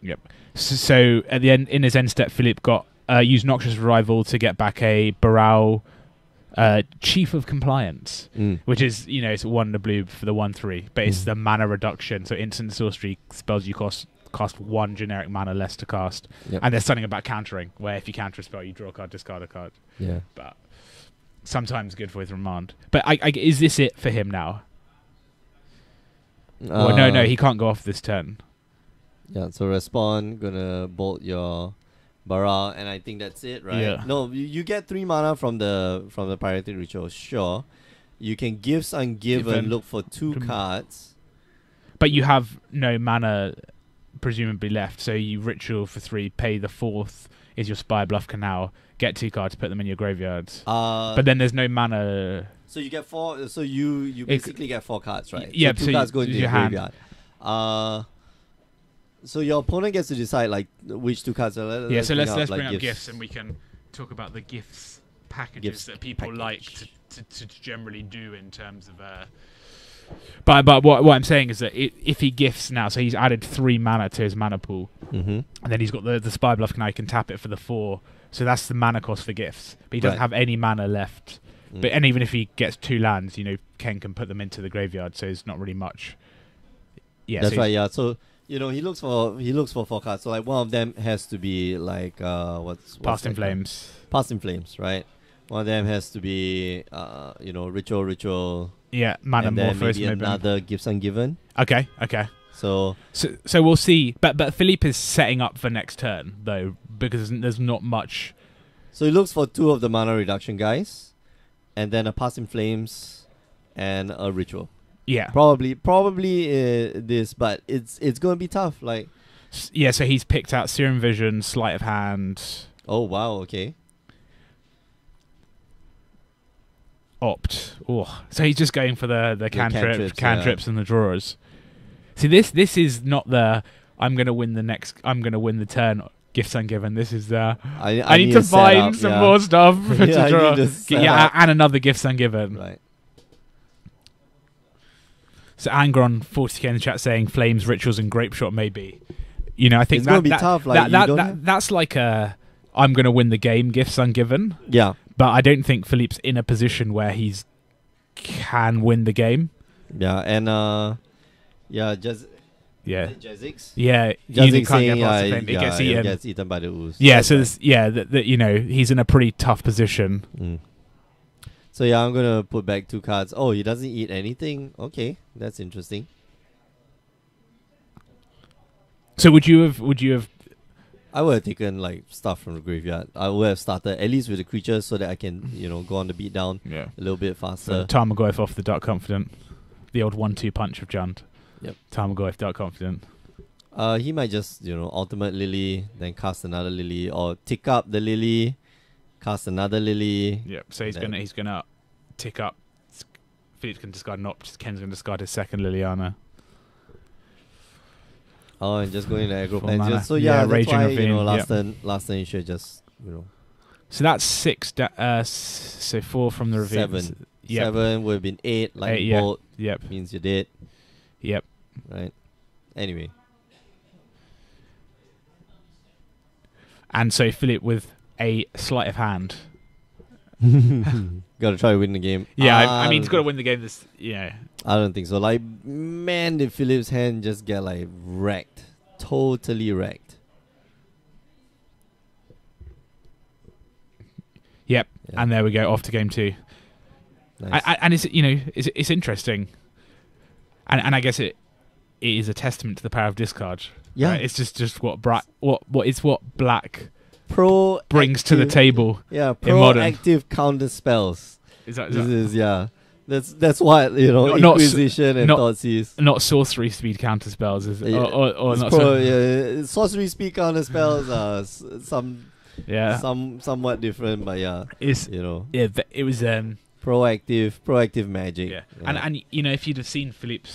S1: Yep. So at the end, in his end step, Philippe got used Noxious Revival to get back a Baral Chief of Compliance, which is it's 1 the blue for the 1/3, but it's the mana reduction. So instant sorcery spells you cost 1 generic mana less to cast, and there's something about countering where if you counter a spell, you draw a card, discard a card.
S2: Yeah,
S1: but sometimes good for his remand. But is this it for him now? Well, no, he can't go off this turn.
S2: Yeah, so respond, gonna bolt your Bara, and I think that's it, right?
S1: Yeah.
S2: No, you get 3 mana from the Pirated Ritual, sure. You can Gifts Ungiven, look for 2 cards.
S1: But you have no mana presumably left, so you Ritual for 3, pay the 4th, is your Spire Bluff Canal, get 2 cards, put them in your graveyard. But then there's no mana...
S2: So you get 4, so you basically get 4 cards, right?
S1: Yeah,
S2: so 2 cards go into your
S1: hand.
S2: Graveyard. So your opponent gets to decide which 2 cards.
S1: Let's bring up gifts, and we can talk about the gifts packages that people like to generally do in terms of. But what I'm saying is that if he gifts now, so he's added 3 mana to his mana pool, and then he's got the Spire Bluff Canal, he can tap it for the 4. So that's the mana cost for gifts, but he doesn't have any mana left. And even if he gets 2 lands, Ken can put them into the graveyard, so it's not really much. Yeah,
S2: that's right. Yeah, so. He looks for 4 cards. So one of them has to be what's
S1: Past in Flames.
S2: Past in Flames, right? One of them has to be Ritual.
S1: Yeah, Mana
S2: and then
S1: Morphos,
S2: maybe another Gifts Ungiven.
S1: Okay. So we'll see. But Philippe is setting up for next turn though, because there's not much.
S2: So he looks for 2 of the mana reduction guys, and then a Past in Flames and a Ritual.
S1: Yeah,
S2: probably this, but it's going to be tough.
S1: So he's picked out Serum Vision, Sleight of Hand.
S2: Oh wow, okay.
S1: Opt. Oh, so he's just going for the cantrips and the drawers. See, this is not the I'm going to win the turn. Gifts Ungiven. This is the I need to find some more stuff to draw. And another Gifts Ungiven.
S2: Right.
S1: So Angron 40k in the chat saying Flames, Rituals, and Grape Shot maybe. I think
S2: it's going to be tough.
S1: That's like a I'm going to win the game. Gifts Ungiven.
S2: Yeah,
S1: but I don't think Philippe's in a position where he's can win the game.
S2: Yeah, and Jazix.
S1: Yeah,
S2: Jazix
S1: saying
S2: he gets eaten by the ooze.
S1: Yeah, so he's in a pretty tough position.
S2: So I'm gonna put back 2 cards. Oh, he doesn't eat anything. Okay, that's interesting.
S1: So would you have?
S2: I would have taken stuff from the graveyard. I would have started at least with the creatures so that I can go on the beat down a little bit faster.
S1: So Tarmogoyf off the Dark Confidant, the old 1-2 punch of Jund.
S2: Yep.
S1: Tarmogoyf Dark Confidant.
S2: He might just ultimate Lily, then cast another Lily, or tick up the Lily. Cast another Lily.
S1: Yep. So he's gonna tick up. Philippe can discard an Opt. Ken's gonna discard his second Liliana.
S2: Oh, and just going to aggro plans. So that's why last turn you should just
S1: So that's 6. So 4 from the ravine.
S2: 7. 7 would have been 8. Bolt.
S1: Yep.
S2: Means you're dead.
S1: Yep.
S2: Right. Anyway.
S1: And so Philippe with a Sleight of Hand.
S2: Got to try to win the game.
S1: Yeah, I mean, he's got to win the game.
S2: I don't think so. Man, did Philippe's hand just get wrecked, totally wrecked.
S1: Yep, and there we go, off to game 2.
S2: Nice.
S1: And it's interesting, and I guess it is a testament to the power of discard.
S2: Yeah,
S1: right? It's just what black
S2: brings
S1: to the table.
S2: Yeah,
S1: in modern
S2: proactive counter spells.
S1: This
S2: That's what Inquisition and Thoughtseize.
S1: Not sorcery speed counter spells, is it?
S2: Yeah,
S1: or not
S2: sorcery speed counter spells are somewhat different, but
S1: it was
S2: proactive magic.
S1: Yeah. And if you'd have seen Philippe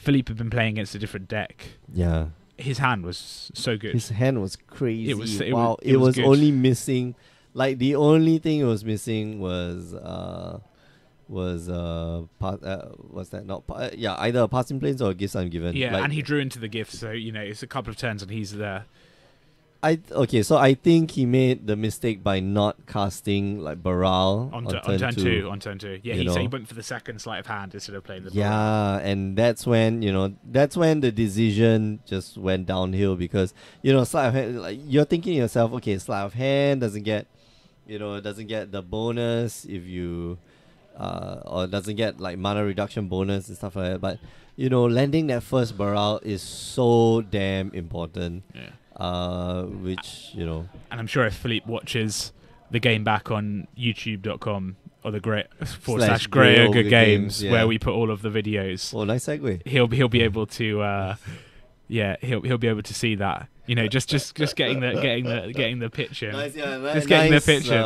S1: had been playing against a different deck.
S2: Yeah.
S1: His hand was so good.
S2: His hand was crazy.
S1: It was
S2: only missing. Like the only thing it was missing was either a passing planes or a gifts ungiven.
S1: Yeah, and he drew into the gifts, so it's a couple of turns and he's there.
S2: So I think he made the mistake by not casting like Baral on turn two.
S1: On turn two, yeah, he went for the second sleight of hand instead of playing the Baral.
S2: Yeah, and that's when the decision just went downhill because sleight of hand, like you're thinking to yourself, okay, sleight of hand doesn't get the bonus if you or doesn't get like mana reduction bonus and stuff like that. But landing that first Baral is so damn important.
S1: Yeah.
S2: Which
S1: and I'm sure if Philippe watches the game back on youtube.com or the /Grey Ogre Games where we put all of the videos.
S2: Oh, nice segue.
S1: He'll be able to he'll be able to see that. Just getting the picture.
S2: Nice,
S1: just getting the picture.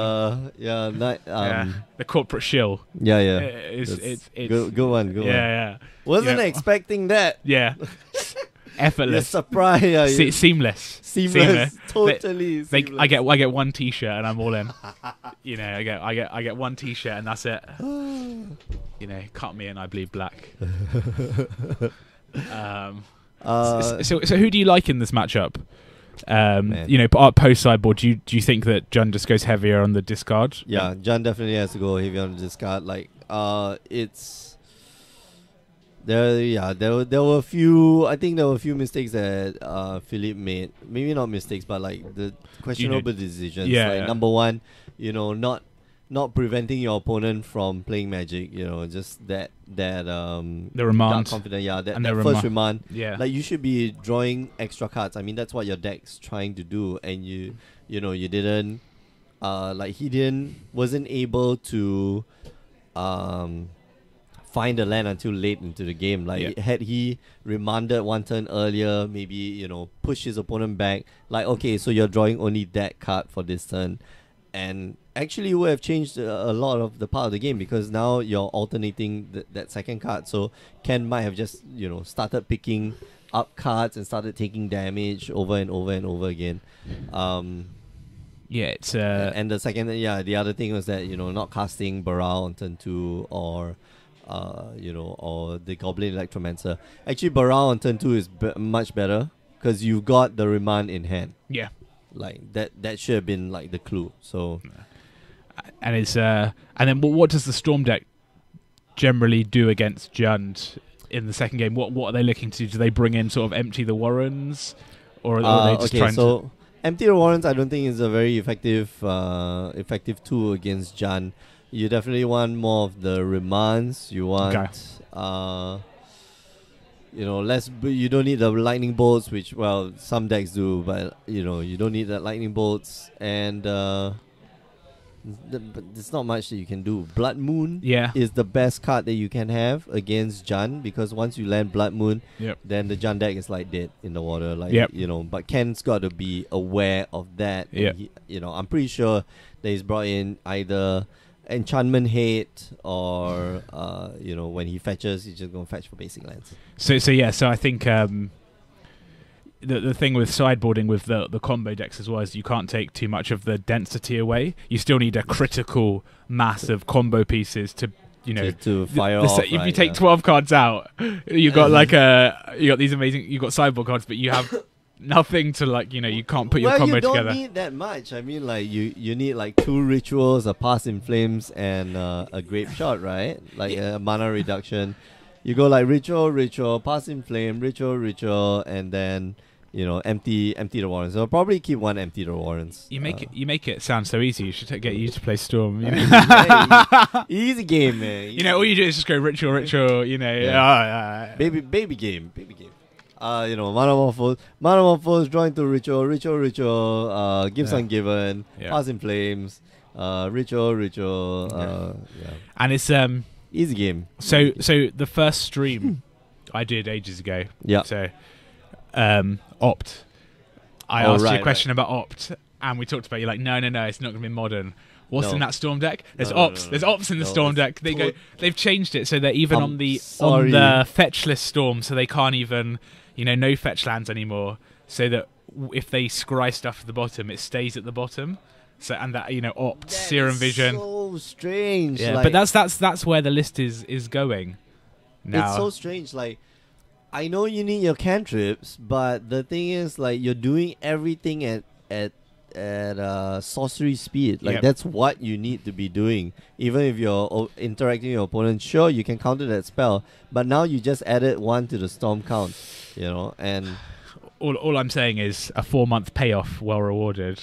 S1: The corporate shill.
S2: Yeah.
S1: It's
S2: good one.
S1: Yeah.
S2: Wasn't expecting that.
S1: Yeah. Effortless,
S2: surprise,
S1: seamless,
S2: totally. Seamless.
S1: I get one T-shirt and I'm all in. I get one T-shirt and that's it. Cut me and I bleed black. So who do you like in this matchup? Post sideboard. Do you think that Jun just goes heavier on the discard?
S2: Yeah, Jun definitely has to go heavier on the discard. Like, it's. There were a few. I think there were a few mistakes that Philippe made. Maybe not mistakes, but like the questionable decisions.
S1: Yeah.
S2: Number one, not preventing your opponent from playing Magic. Just that
S1: the remand.
S2: Confident. Yeah, that first remand.
S1: Yeah.
S2: Like you should be drawing extra cards. I mean, that's what your deck's trying to do, and you didn't. Wasn't able to. Find a land until late into the game. Had he remanded one turn earlier, maybe push his opponent back. Like, okay, so you're drawing only that card for this turn, and actually would have changed a lot of the part of the game because now you're alternating that second card. So Ken might have just started picking up cards and started taking damage over and over and over again.
S1: It's
S2: and the second, the other thing was that not casting Baral on turn 2 or the Goblin Electromancer. Actually, Baral on turn 2 is much better because you got the remand in hand.
S1: Yeah,
S2: like that should have been like the clue. So,
S1: and it's and then what does the Storm deck generally do against Jund in the second game? What are they looking to do? Do they bring in sort of empty the Warrens, or are they just trying to?
S2: Empty the Warrens, I don't think is a very effective tool against Jund. You definitely want more of the remands. You want, less. You don't need the lightning bolts, which some decks do, but you don't need that lightning bolts, and but there's not much that you can do. Blood Moon is the best card that you can have against Jund because once you land Blood Moon, then the Jund deck is like dead in the water. But Ken's got to be aware of that. I'm pretty sure that he's brought in either Enchantment Hate or when he fetches, he's just gonna fetch for basic lands.
S1: So I think the thing with sideboarding with the combo decks as well is you can't take too much of the density away. You still need a critical mass of combo pieces to
S2: fire off.
S1: If you take 12 cards out, you got these amazing. You got sideboard cards, but you have nothing to you can't put your combo together.
S2: You don't need that much. I mean, you need 2 rituals, a Pass in Flames, and a Grape Shot, right? A mana reduction. You go ritual, Pass in Flame, ritual, and then empty the Warrens. So I'll probably keep one empty the Warrens.
S1: You make it sound so easy. You should get you to play Storm.
S2: Easy game, man.
S1: All you do is just go ritual.
S2: Baby game. Mana Morphos, drawing to ritual, Gifts Ungiven, Pass in Flames, ritual,
S1: And it's
S2: Easy game.
S1: So the first stream I did ages ago.
S2: Yeah.
S1: So, Opt. I asked you a question about Opt, and we talked about, you're like, no, it's not going to be modern. What's in that Storm deck? There's Ops. There's Ops in the Storm deck. They've changed it so they're even on the fetch list Storm, so they can't even, no fetch lands anymore. So that if they scry stuff at the bottom, it stays at the bottom. So and that Opt, that Serum Vision.
S2: So strange.
S1: Yeah, but that's where the list is going. Now.
S2: It's so strange. Like, I know you need your cantrips, but the thing is, like, you're doing everything at sorcery speed. Like, that's what you need to be doing. Even if you're interacting with your opponent, sure, you can counter that spell, but now you just added 1 to the storm count, and
S1: all I'm saying is a 4-month payoff, well rewarded.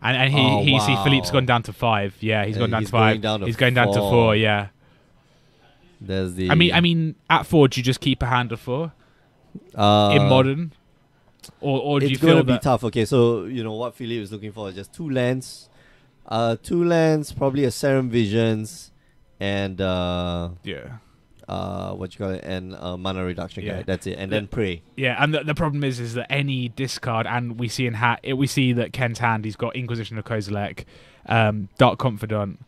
S1: and he see Philippe's gone down to 5. Yeah, he's gone down to 5. He's going down to 4. Yeah.
S2: There's the.
S1: I mean, at 4, do you just keep a hand of 4 in modern, or do you feel
S2: it's going to be tough? Okay, so what Philippe is looking for is just 2 lands, probably a Serum Visions, and what you call it, and mana reduction guy. That's it, and then pray.
S1: Yeah, and the problem is that any discard, and we see we see that Ken's hand, he's got Inquisition of Kozilek, Dark Confidant,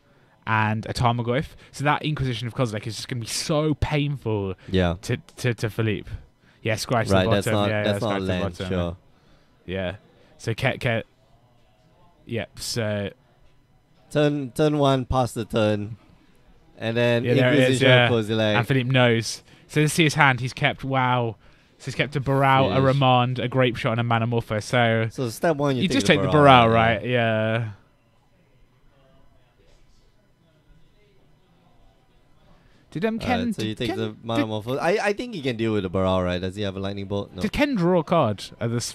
S1: and a Tarmogoyf. So that Inquisition of Kozilek is just going to be so painful. To Philippe. Yeah, scratch the bottom.
S2: That's not land. Sure.
S1: Yeah. So Ket. Yep. So
S2: turn 1, pass the turn, and then Inquisition of Kozilek.
S1: And Philippe knows. So to see his hand, he's kept So he's kept a Baral, a Remand, a Grape Shot, and a Manamorpho.
S2: So step 1, you
S1: just take the Baral, right? Yeah. Did Ken?
S2: So you take the Manamorpho. I think he can deal with the Baral, right? Does he have a Lightning Bolt? No.
S1: Did Ken draw a card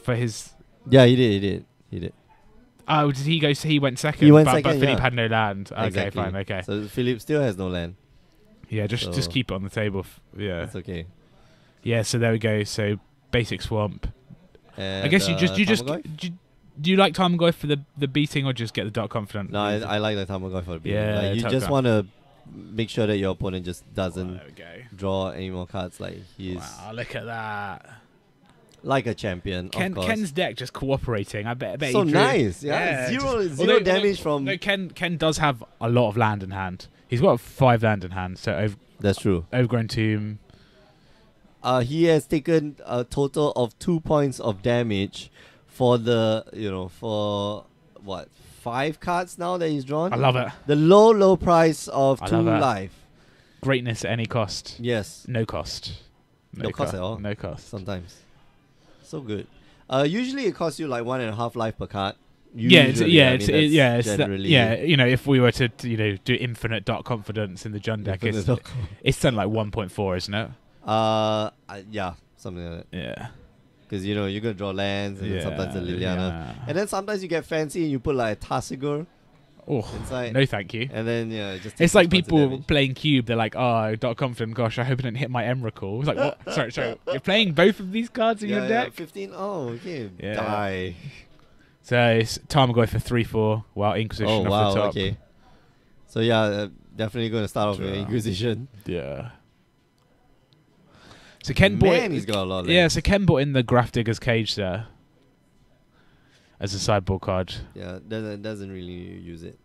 S1: for his?
S2: Yeah, he did.
S1: Oh, did he go? So he went second. But Philippe had no land. Okay, fine. Okay.
S2: So Philippe still has no land.
S1: Yeah, just keep it on the table. Yeah,
S2: that's okay.
S1: Yeah, so there we go. So basic swamp.
S2: And
S1: I guess do you like Tarmogoyf for the beating, or just get the Dark Confidant?
S2: No, I like the Tarmogoyf for the beating.
S1: Yeah,
S2: you just want to make sure that your opponent just doesn't draw any more cards. Like he's.
S1: Wow, look at that.
S2: Like a champion, of course.
S1: Ken's deck just cooperating. I bet
S2: so
S1: he drew.
S2: Nice, yeah. Zero damage from.
S1: No, Ken does have a lot of land in hand. He's got 5 land in hand. So
S2: that's true.
S1: Overgrown Tomb.
S2: He has taken a total of 2 points of damage for the for what 5 cards now that he's drawn.
S1: I love it.
S2: The low price of 2 life.
S1: Greatness at any cost.
S2: Yes.
S1: No cost.
S2: No cost at all.
S1: No cost.
S2: Sometimes. So good. Usually it costs you like 1.5 life per card.
S1: If we were to do infinite Dark Confidence in the Jund deck, it's done like 1.4, isn't it?
S2: Yeah, something like that.
S1: Yeah.
S2: Because you're gonna draw lands and then sometimes a Liliana, and then sometimes you get fancy and you put like a Tarsigur inside.
S1: No, thank you.
S2: And then
S1: it's like people playing Cube. They're like, "Oh, Dark Confident. Gosh, I hope I didn't hit my Emrakul." It's like, what? Sorry. You're playing both of these cards in your deck.
S2: 15. Oh, okay. Yeah. Die.
S1: So it's Tarmogoyf for 3/4. Wow, Inquisition off the top.
S2: Okay. So definitely going to start off with Inquisition.
S1: Yeah. So Ken
S2: he's got a lot of lands.
S1: Yeah, so Ken bought in the Grafdigger's Cage there as a sideboard card.
S2: Yeah, doesn't really use it.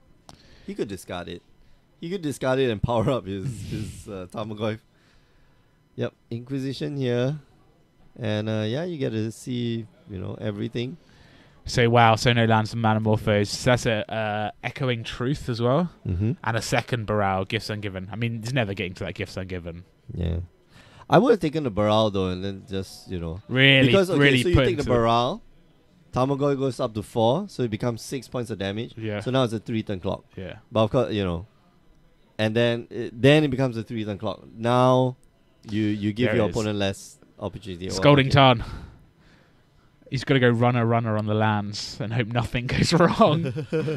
S2: He could discard it. And power up his Tarmogoyf. Yep, Inquisition here. And you get to see, everything.
S1: So no lands and Manamorphos. So that's a Echoing Truth as well.
S2: Mm-hmm.
S1: And a second Baral, Gifts Ungiven. I mean, it's never getting to that Gifts Ungiven.
S2: Yeah. I would have taken the Baral though, and then just
S1: really,
S2: because
S1: really.
S2: So you take the Baral, Tarmogoyf goes up to 4, so it becomes 6 points of damage.
S1: Yeah.
S2: So now it's a 3-turn clock.
S1: Yeah.
S2: But of course, and then it becomes a 3-turn clock. Now, you give your opponent less opportunity.
S1: Scalding Tarn. He's got to go runner on the lands and hope nothing goes wrong.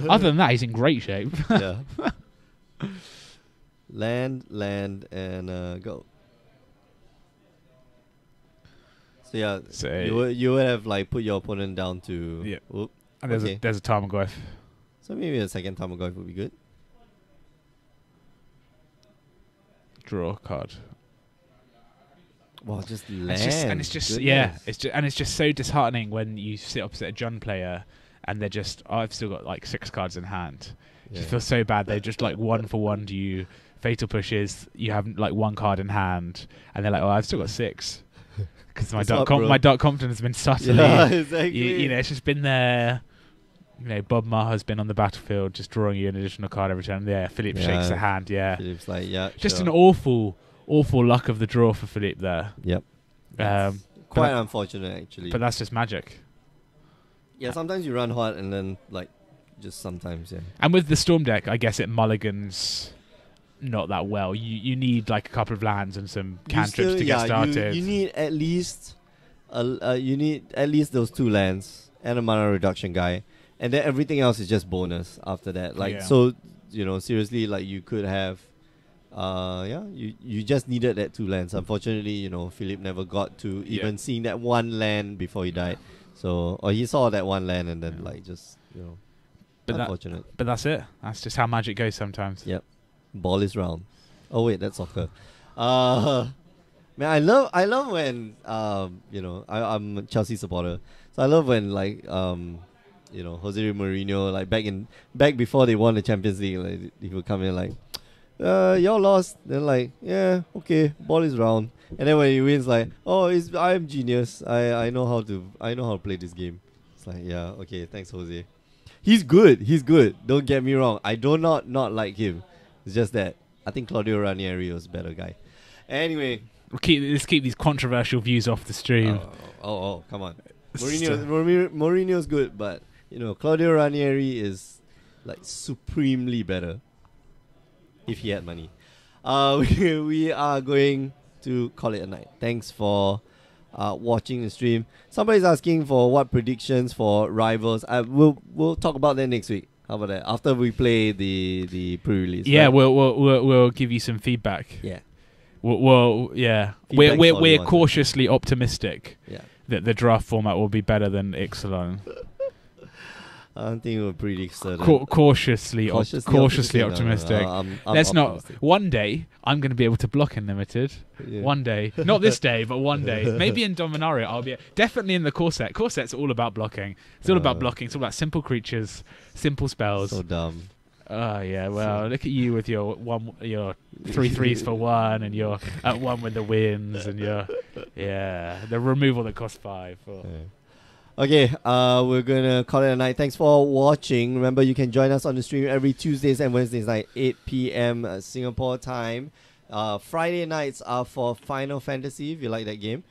S1: Other than that, he's in great shape.
S2: Yeah. Land, and go. So you would have like put your opponent down to
S1: and there's a Tarmogoyf.
S2: So maybe a second Tarmogoyf would be good.
S1: draw card.
S2: Well, just land.
S1: It's just so disheartening when you sit opposite a Jun player and they're just, I've still got like 6 cards in hand. Yeah. Just feel so bad. They're just like 1 for 1 to you. Fatal pushes, you have like 1 card in hand, and they're like, "Oh, I've still got 6." Because my dark confidence has been subtly.
S2: Yeah, exactly.
S1: You know, it's just been there. You know, Bob Maher's been on the battlefield, just drawing you an additional card every time. Yeah, Philippe shakes the hand. Yeah,
S2: Philippe's like, yeah,
S1: just an awful luck of the draw for Philippe there.
S2: Yep. Quite unfortunate, actually.
S1: But that's just magic.
S2: Yeah, sometimes you run hot, and then like, just sometimes, yeah.
S1: And with the Storm deck, I guess it mulligans not that well. You need like a couple of lands and some cantrips to get started.
S2: You need at least those 2 lands and a mana reduction guy, and then everything else is just bonus after that. Like so, you know, seriously, like you could have, you just needed that 2 lands. Unfortunately, you know, Philippe never got to even seeing that 1 land before he died. So, or he saw that 1 land and then like just, you know, unfortunate.
S1: But that's it. That's just how magic goes sometimes.
S2: Yep. Ball is round. Oh wait, that's soccer. Man, I love when you know, I'm a Chelsea supporter, so I love when like you know, Jose Mourinho, like back before they won the Champions League, like he would come in like, y'all lost. Then like, yeah, okay, ball is round. And then when he wins, like, oh, I'm genius. I know how to play this game. It's like, yeah, okay, thanks, Jose. He's good. Don't get me wrong. I do not like him. It's just that I think Claudio Ranieri was a better guy. Anyway,
S1: let's keep these controversial views off the stream.
S2: Oh, come on. Mourinho's good, but you know, Claudio Ranieri is like supremely better if he had money. We are going to call it a night. Thanks for watching the stream. Somebody's asking for what predictions for rivals. We'll talk about that next week. How about that? After we play the pre-release.
S1: Yeah, right? we'll give you some feedback.
S2: Yeah.
S1: We're cautiously optimistic that the draft format will be better than Ixalan.
S2: I don't think we're pretty certain.
S1: Cautiously optimistic. Let's not. One day I'm going to be able to block Unlimited. Yeah. One day, not this day, but one day. Maybe in Dominaria I'll be definitely in the core set. Core set's all about blocking. It's all about blocking. It's all about simple creatures, simple spells.
S2: So dumb.
S1: Oh yeah, well look at you with your 3/3s for 1, and you're at 1 with the wins, and the removal that costs 5.
S2: Okay, we're gonna call it a night. Thanks for watching. Remember, you can join us on the stream every Tuesdays and Wednesdays night, 8 p.m. Singapore time. Friday nights are for Final Fantasy. If you like that game,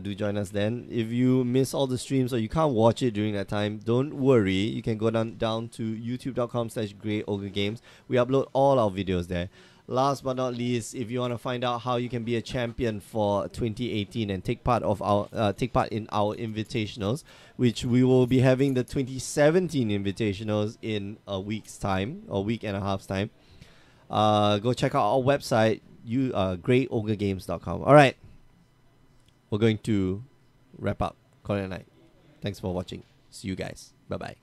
S2: do join us then. If you miss all the streams or you can't watch it during that time, don't worry. You can go down to youtube.com/GreyOgreGames. We upload all our videos there. Last but not least, if you want to find out how you can be a champion for 2018 and take part in our invitationals, which we will be having the 2017 invitationals in a week's time or week and a half's time, go check out our website, GreyOgreGames.com. All right, we're going to wrap up. Call it a night. Thanks for watching. See you guys. Bye bye.